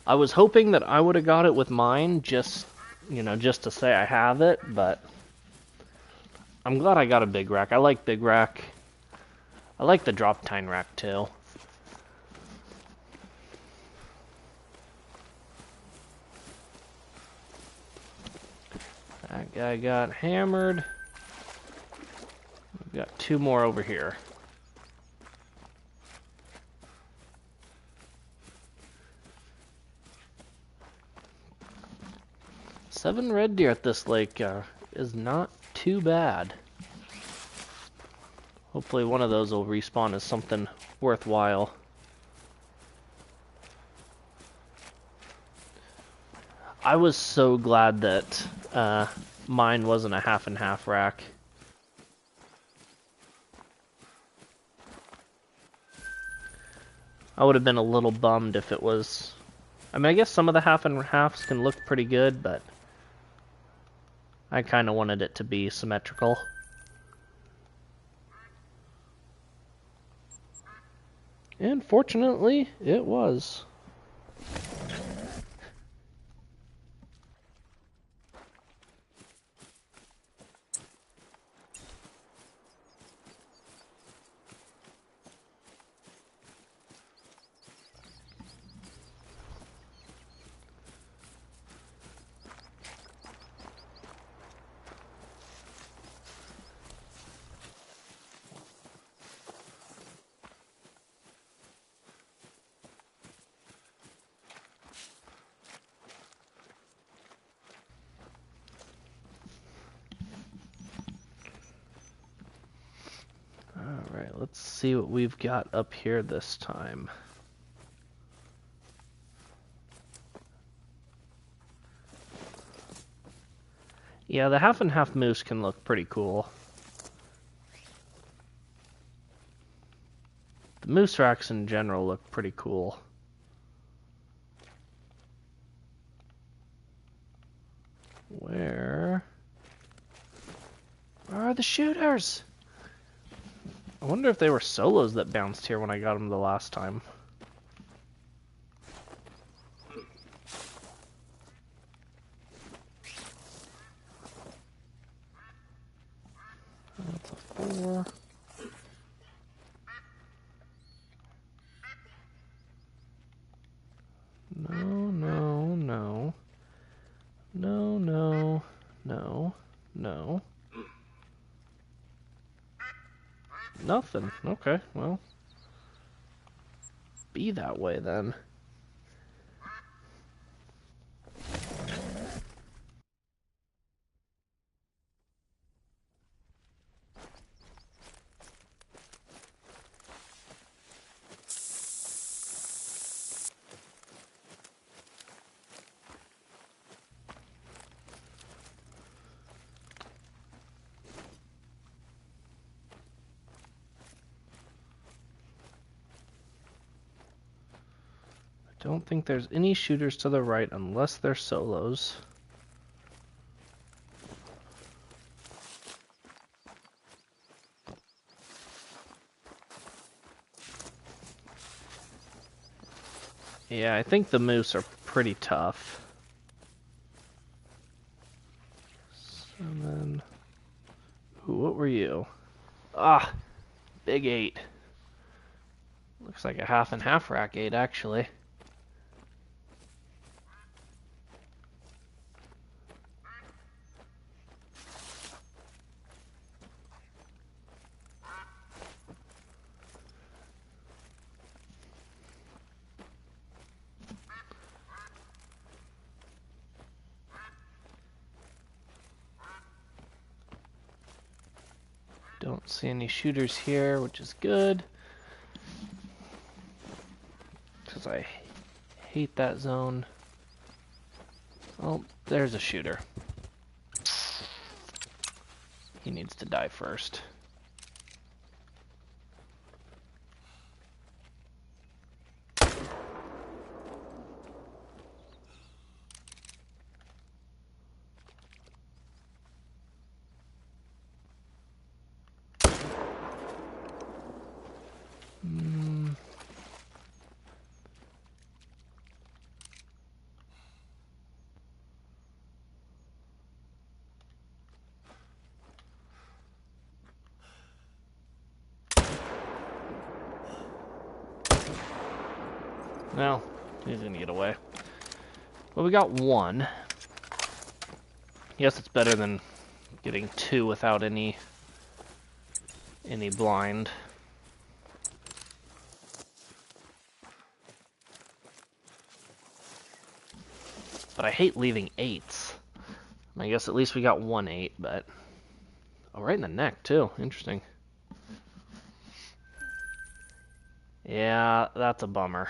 I was hoping that I would have got it with mine, just, you know, just to say I have it, but I'm glad I got a big rack. I like big rack. I like the drop tine rack too. That guy got hammered. We've got 2 more over here. Seven red deer at this lake is not too bad. Hopefully one of those will respawn as something worthwhile. I was so glad that mine wasn't a half and half rack. I would have been a little bummed if it was I mean, I guess some of the half and halves can look pretty good, but I kind of wanted it to be symmetrical. And fortunately, it was. Alright, let's see what we've got up here this time. Yeah, the half and half moose can look pretty cool. The moose racks in general look pretty cool. Where are the shooters? I wonder if they were solos that bounced here when I got them the last time. That's a 4. No, no, no. No, no, no, no. Nothing. Okay, well. Be that way then. Don't think there's any shooters to the right unless they're solos. Yeah, I think the moose are pretty tough. 7. Ooh, what were you? Ah, big 8. Looks like a half and half rack 8, actually. Don't see any shooters here, which is good. Because I hate that zone. Oh, there's a shooter. He needs to die first. Well, he's gonna get away. Well, we got 1. Yes, it's better than getting 2 without any blind. But I hate leaving 8s. I guess at least we got 1 8, but... Oh, right in the neck, too. Interesting. Yeah, that's a bummer.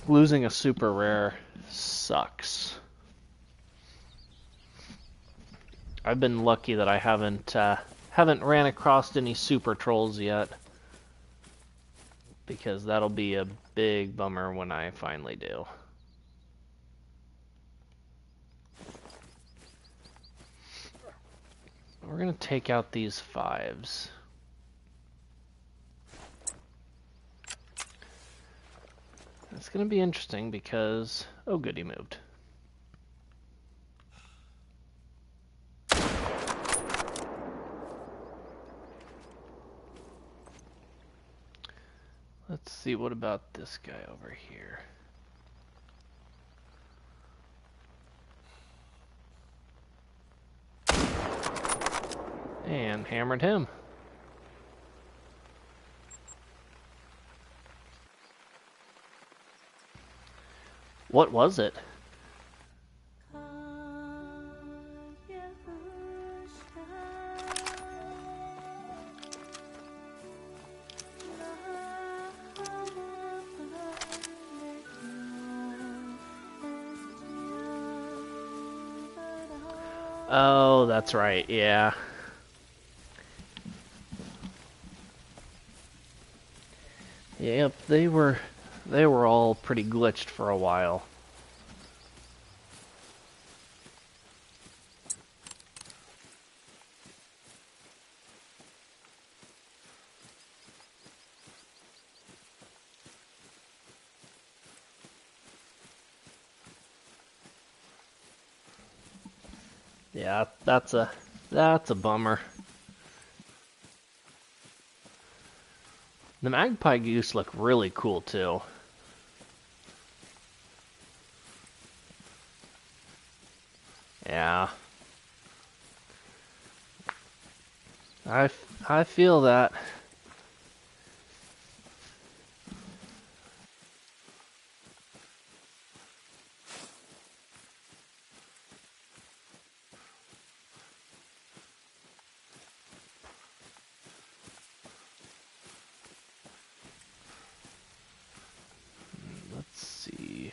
Losing a super rare sucks. I've been lucky that I haven't ran across any super trolls yet. because that'll be a big bummer when I finally do. We're gonna take out these 5s. It's gonna be interesting because... oh good, he moved. Let's see, what about this guy over here? And hammered him. What was it? Oh, that's right, yeah. Yep, they were all pretty glitched for a while. Yeah, that's a bummer. The magpie goose look really cool too. Yeah. I feel that. Let's see.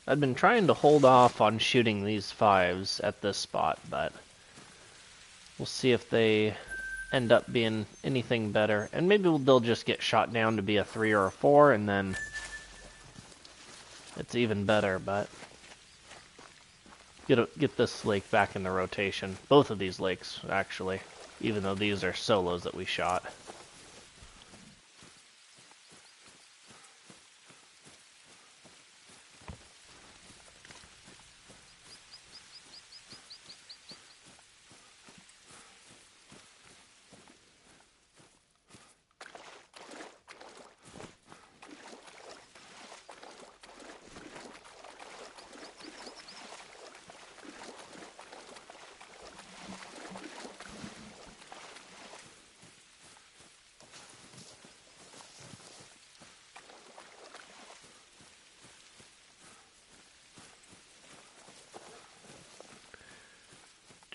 I've been trying to hold off on shooting these 5s at this spot, but we'll see if they end up being anything better. And maybe they'll just get shot down to be a 3 or a 4, and then it's even better, but get this lake back in the rotation. Both of these lakes, actually, even though these are solos that we shot.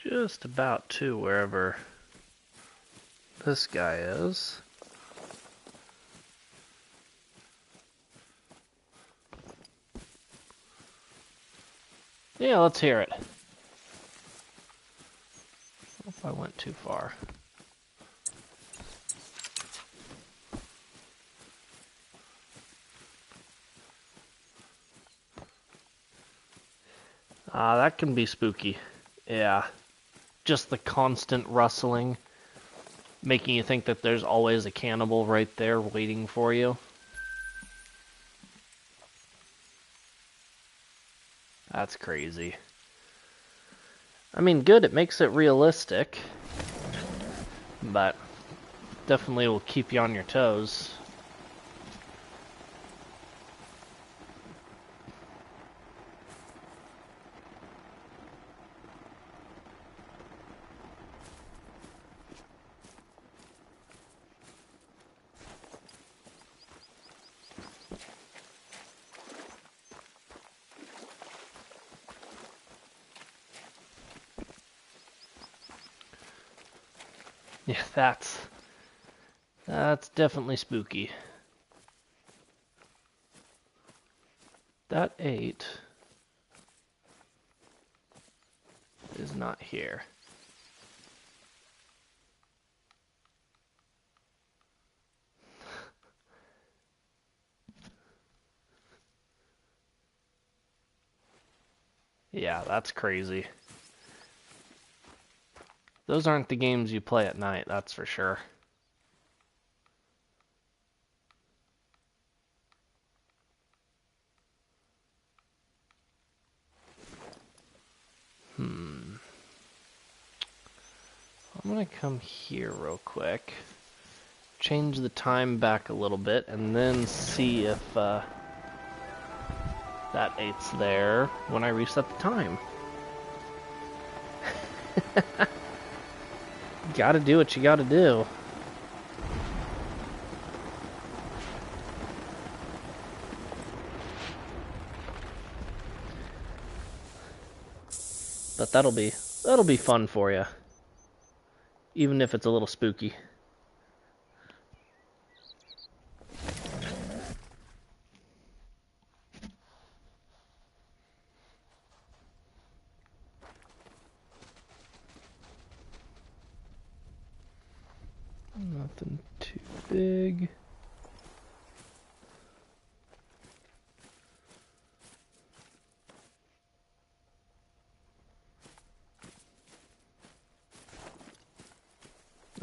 Just about to wherever this guy is. Yeah, let's hear it. If I went too far. That can be spooky. Yeah. Just the constant rustling, making you think that there's always a cannibal right there waiting for you. That's crazy. I mean, good, it makes it realistic, but definitely will keep you on your toes. Yeah, that's definitely spooky. That 8 is not here. Yeah, that's crazy. Those aren't the games you play at night, that's for sure. I'm gonna come here real quick, change the time back a little bit, and then see if that 8's there when I reset the time. Gotta do what you gotta do. But that'll be fun for you, even if it's a little spooky. Nothing too big.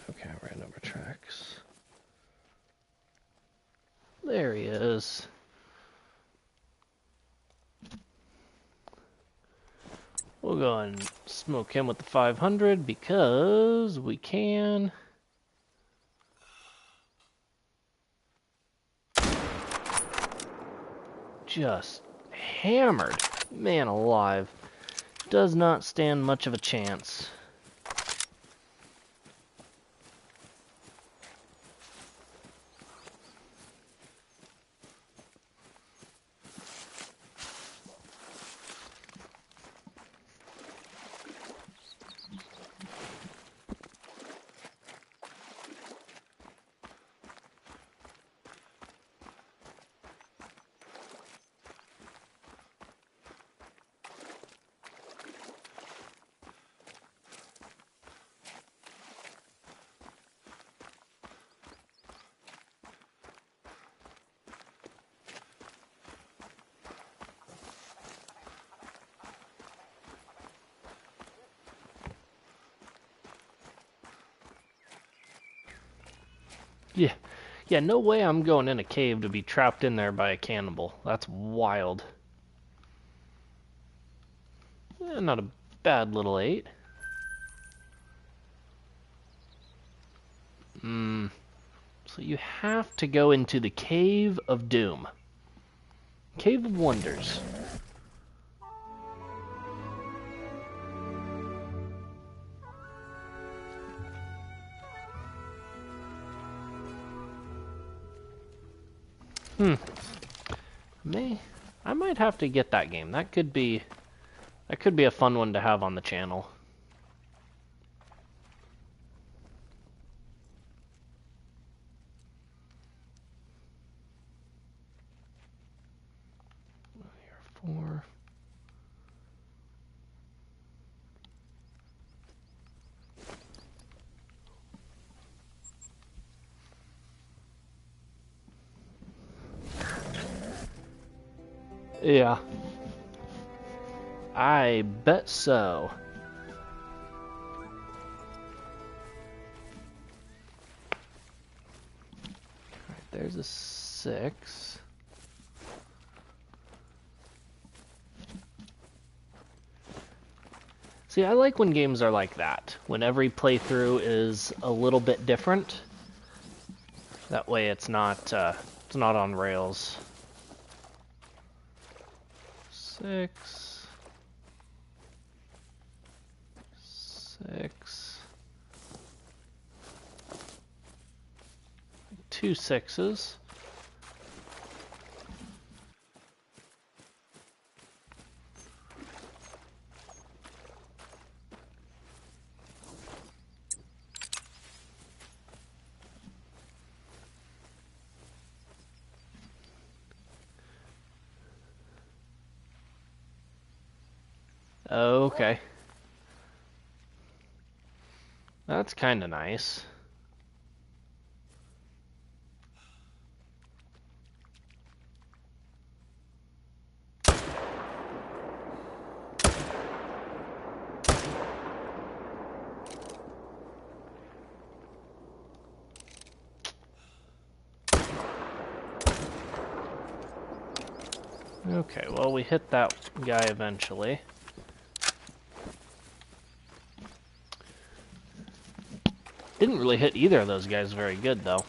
Okay, I ran over tracks. There he is. We'll go and smoke him with the 500 because we can. Just hammered. Man alive. Does not stand much of a chance. Yeah, no way I'm going in a cave to be trapped in there by a cannibal. That's wild. Not a bad little 8. So you have to go into the Cave of Doom. Cave of Wonders. I might have to get that game. That could be a fun one to have on the channel. Here, 4. Yeah. I bet so. Alright, there's a 6. See, I like when games are like that, when every playthrough is a little bit different. That way it's not on rails. 6. 6. 2 6s. Okay. That's kind of nice. Okay, well, we hit that guy eventually. Didn't really hit either of those guys very good, though.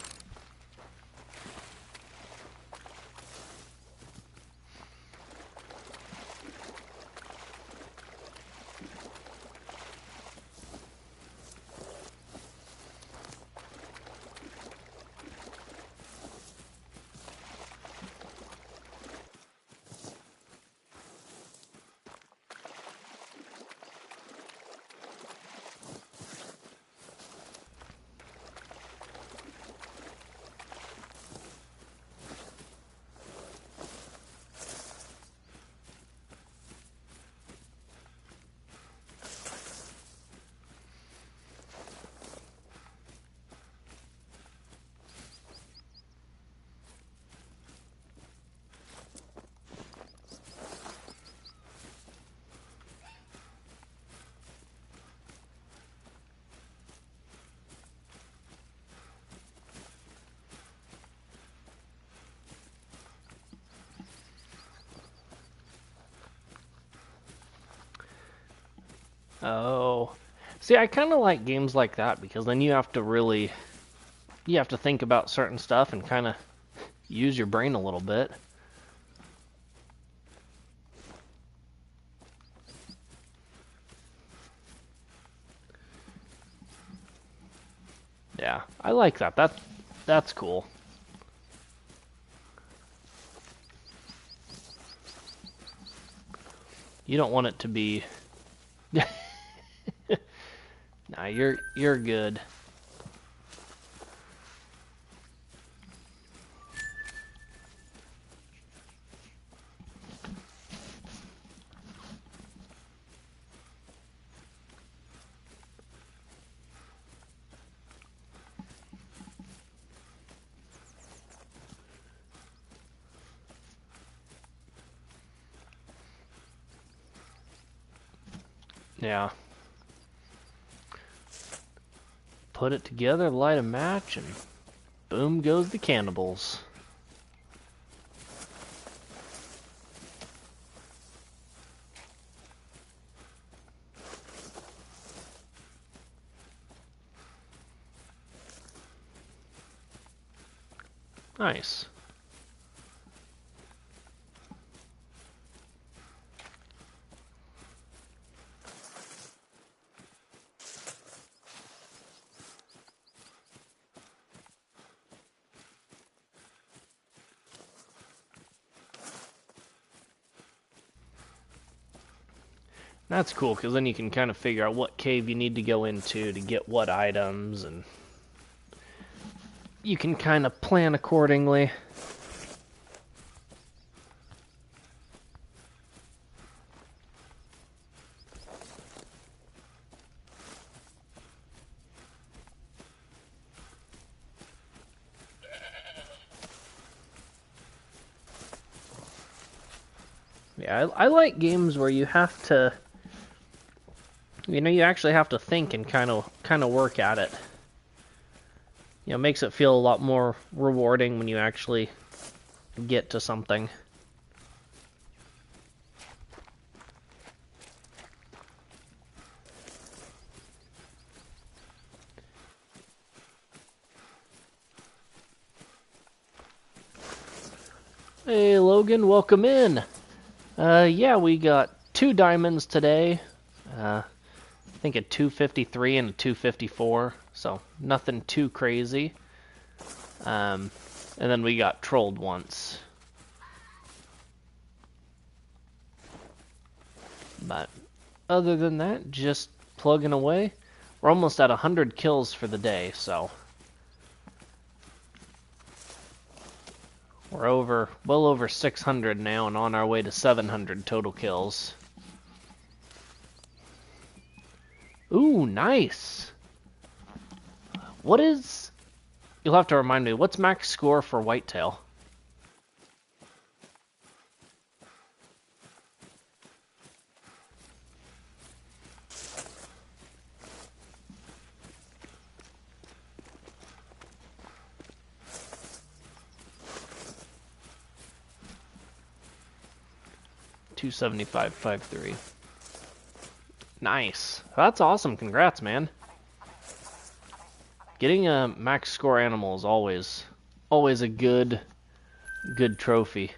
Oh. See, I kind of like games like that because then you have to think about certain stuff and kind of use your brain a little bit. Yeah, I like that. That's cool. You don't want it to be. Nah, you're good. Yeah. Put it together, light a match, and boom goes the cannibals. Nice. That's cool, because then you can kind of figure out what cave you need to go into to get what items, and you can kind of plan accordingly. Yeah, I like games where you have to, you actually have to think and kind of work at it. It makes it feel a lot more rewarding when you actually get to something. Hey Logan, welcome in. Yeah, we got 2 diamonds today. I think a 253 and a 254, so nothing too crazy. And then we got trolled once. But other than that, just plugging away. We're almost at 100 kills for the day, so we're well over 600 now and on our way to 700 total kills. Ooh, nice. You'll have to remind me, what's max score for whitetail? 275.53. Nice. That's awesome. Congrats, man. Getting a max score animal is always a good trophy.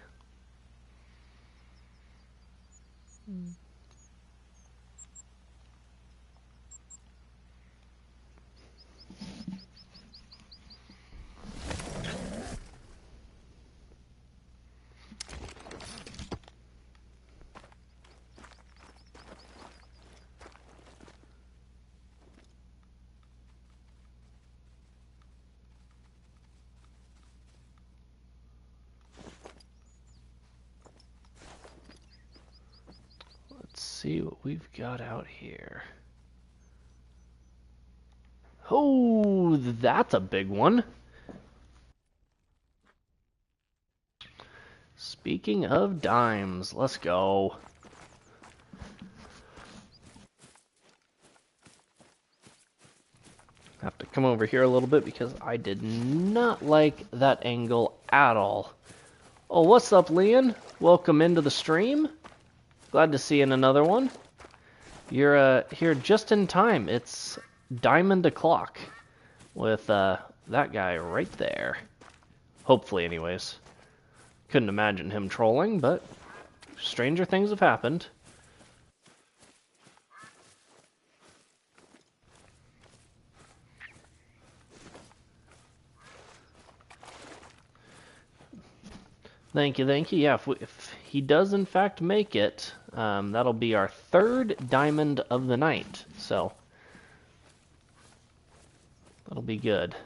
See what we've got out here. Oh, that's a big one. Speaking of dimes, let's go. Have to come over here a little bit because I did not like that angle at all. Oh, what's up, Leon? Welcome into the stream. Glad to see you in another one. You're here just in time. It's diamond o'clock with that guy right there. Hopefully, anyways. Couldn't imagine him trolling, but stranger things have happened. Thank you, thank you. Yeah, if he does in fact make it, that'll be our third diamond of the night. So that'll be good.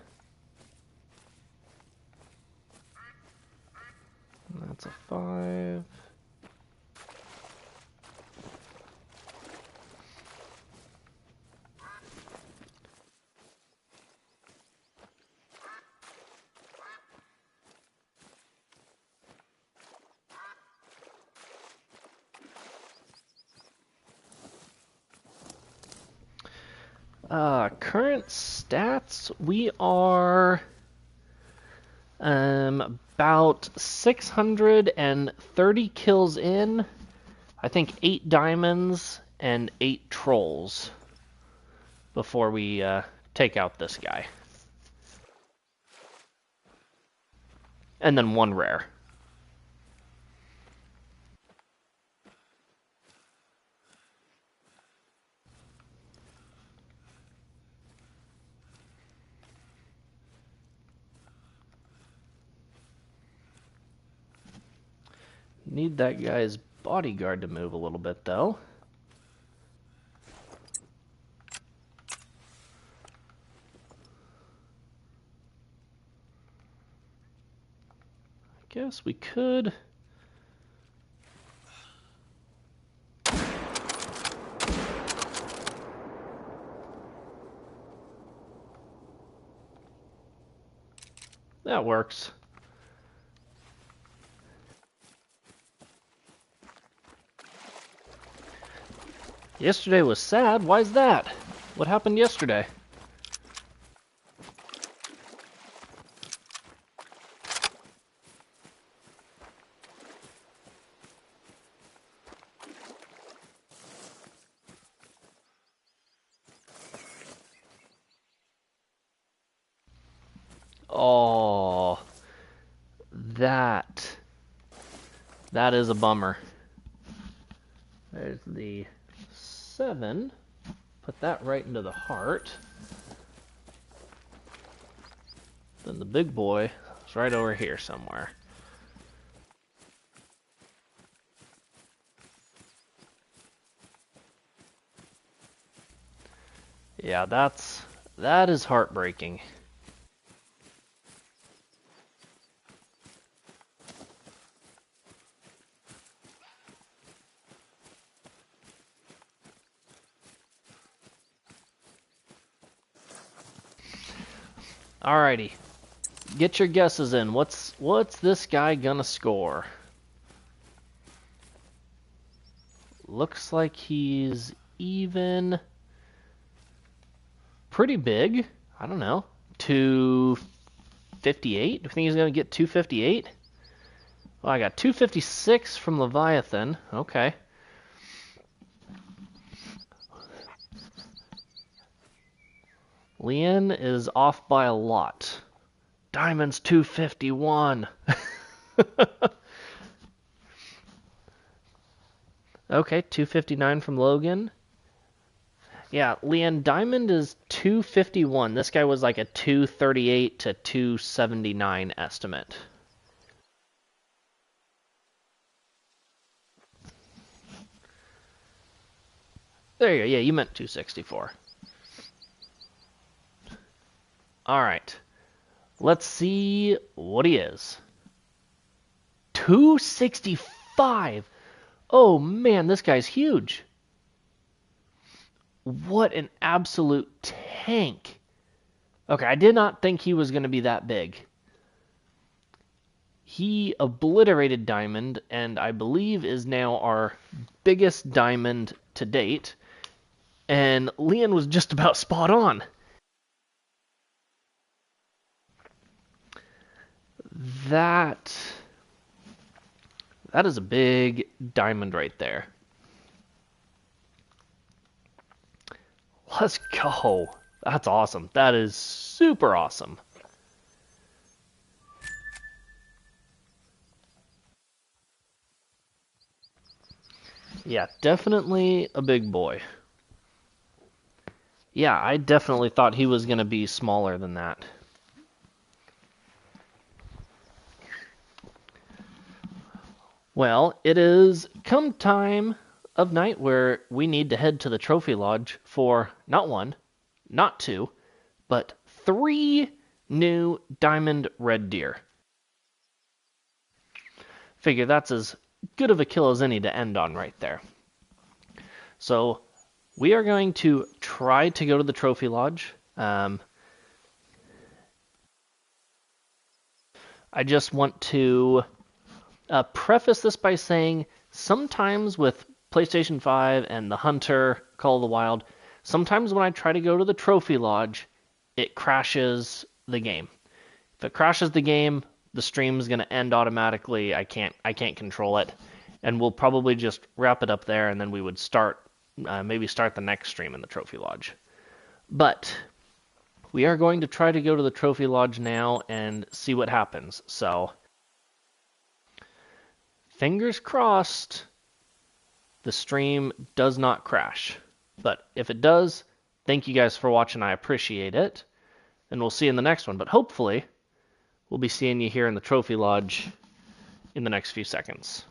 That's a 5. Current stats, we are about 630 kills in. I think 8 diamonds and 8 trolls before we take out this guy. And then 1 rare. Need that guy's bodyguard to move a little bit, though. I guess we could... That works. Yesterday was sad. Why's that? What happened yesterday? Oh, that is a bummer. There's the 7. Put that right into the heart. Then the big boy is right over here somewhere. Yeah, that is heartbreaking. Alrighty, get your guesses in. What's this guy gonna score? Looks like he's even. Pretty big. I don't know. 258? Do you think he's gonna get 258? Well, I got 256 from Leviathan. Okay. Leon is off by a lot. Diamond's 251. Okay, 259 from Logan. Yeah, Leon, Diamond is 251. This guy was like a 238 to 279 estimate. There you go. Yeah, you meant 264. All right. Let's see what he is. 265. Oh, man, this guy's huge. What an absolute tank. Okay, I did not think he was going to be that big. He obliterated Diamond, and I believe is now our biggest Diamond to date. And Leon was just about spot on. That is a big Diamond right there. Let's go. That's awesome. That is super awesome. Yeah, definitely a big boy. Yeah, I definitely thought he was going to be smaller than that. Well, it is come time of night where we need to head to the trophy lodge for not one, not two, but 3 new diamond red deer. Figure that's as good of a kill as any to end on right there. So we are going to try to go to the trophy lodge. I just want to preface this by saying sometimes with PlayStation 5 and the Hunter, Call of the Wild, sometimes when I try to go to the trophy lodge, it crashes the game. If it crashes the game, the stream is going to end automatically. I can't control it, and we'll probably just wrap it up there, and then we would maybe start the next stream in the trophy lodge. But we are going to try to go to the trophy lodge now and see what happens. So fingers crossed the stream does not crash. But if it does, thank you guys for watching. I appreciate it. And we'll see you in the next one. But hopefully, we'll be seeing you here in the trophy lodge in the next few seconds.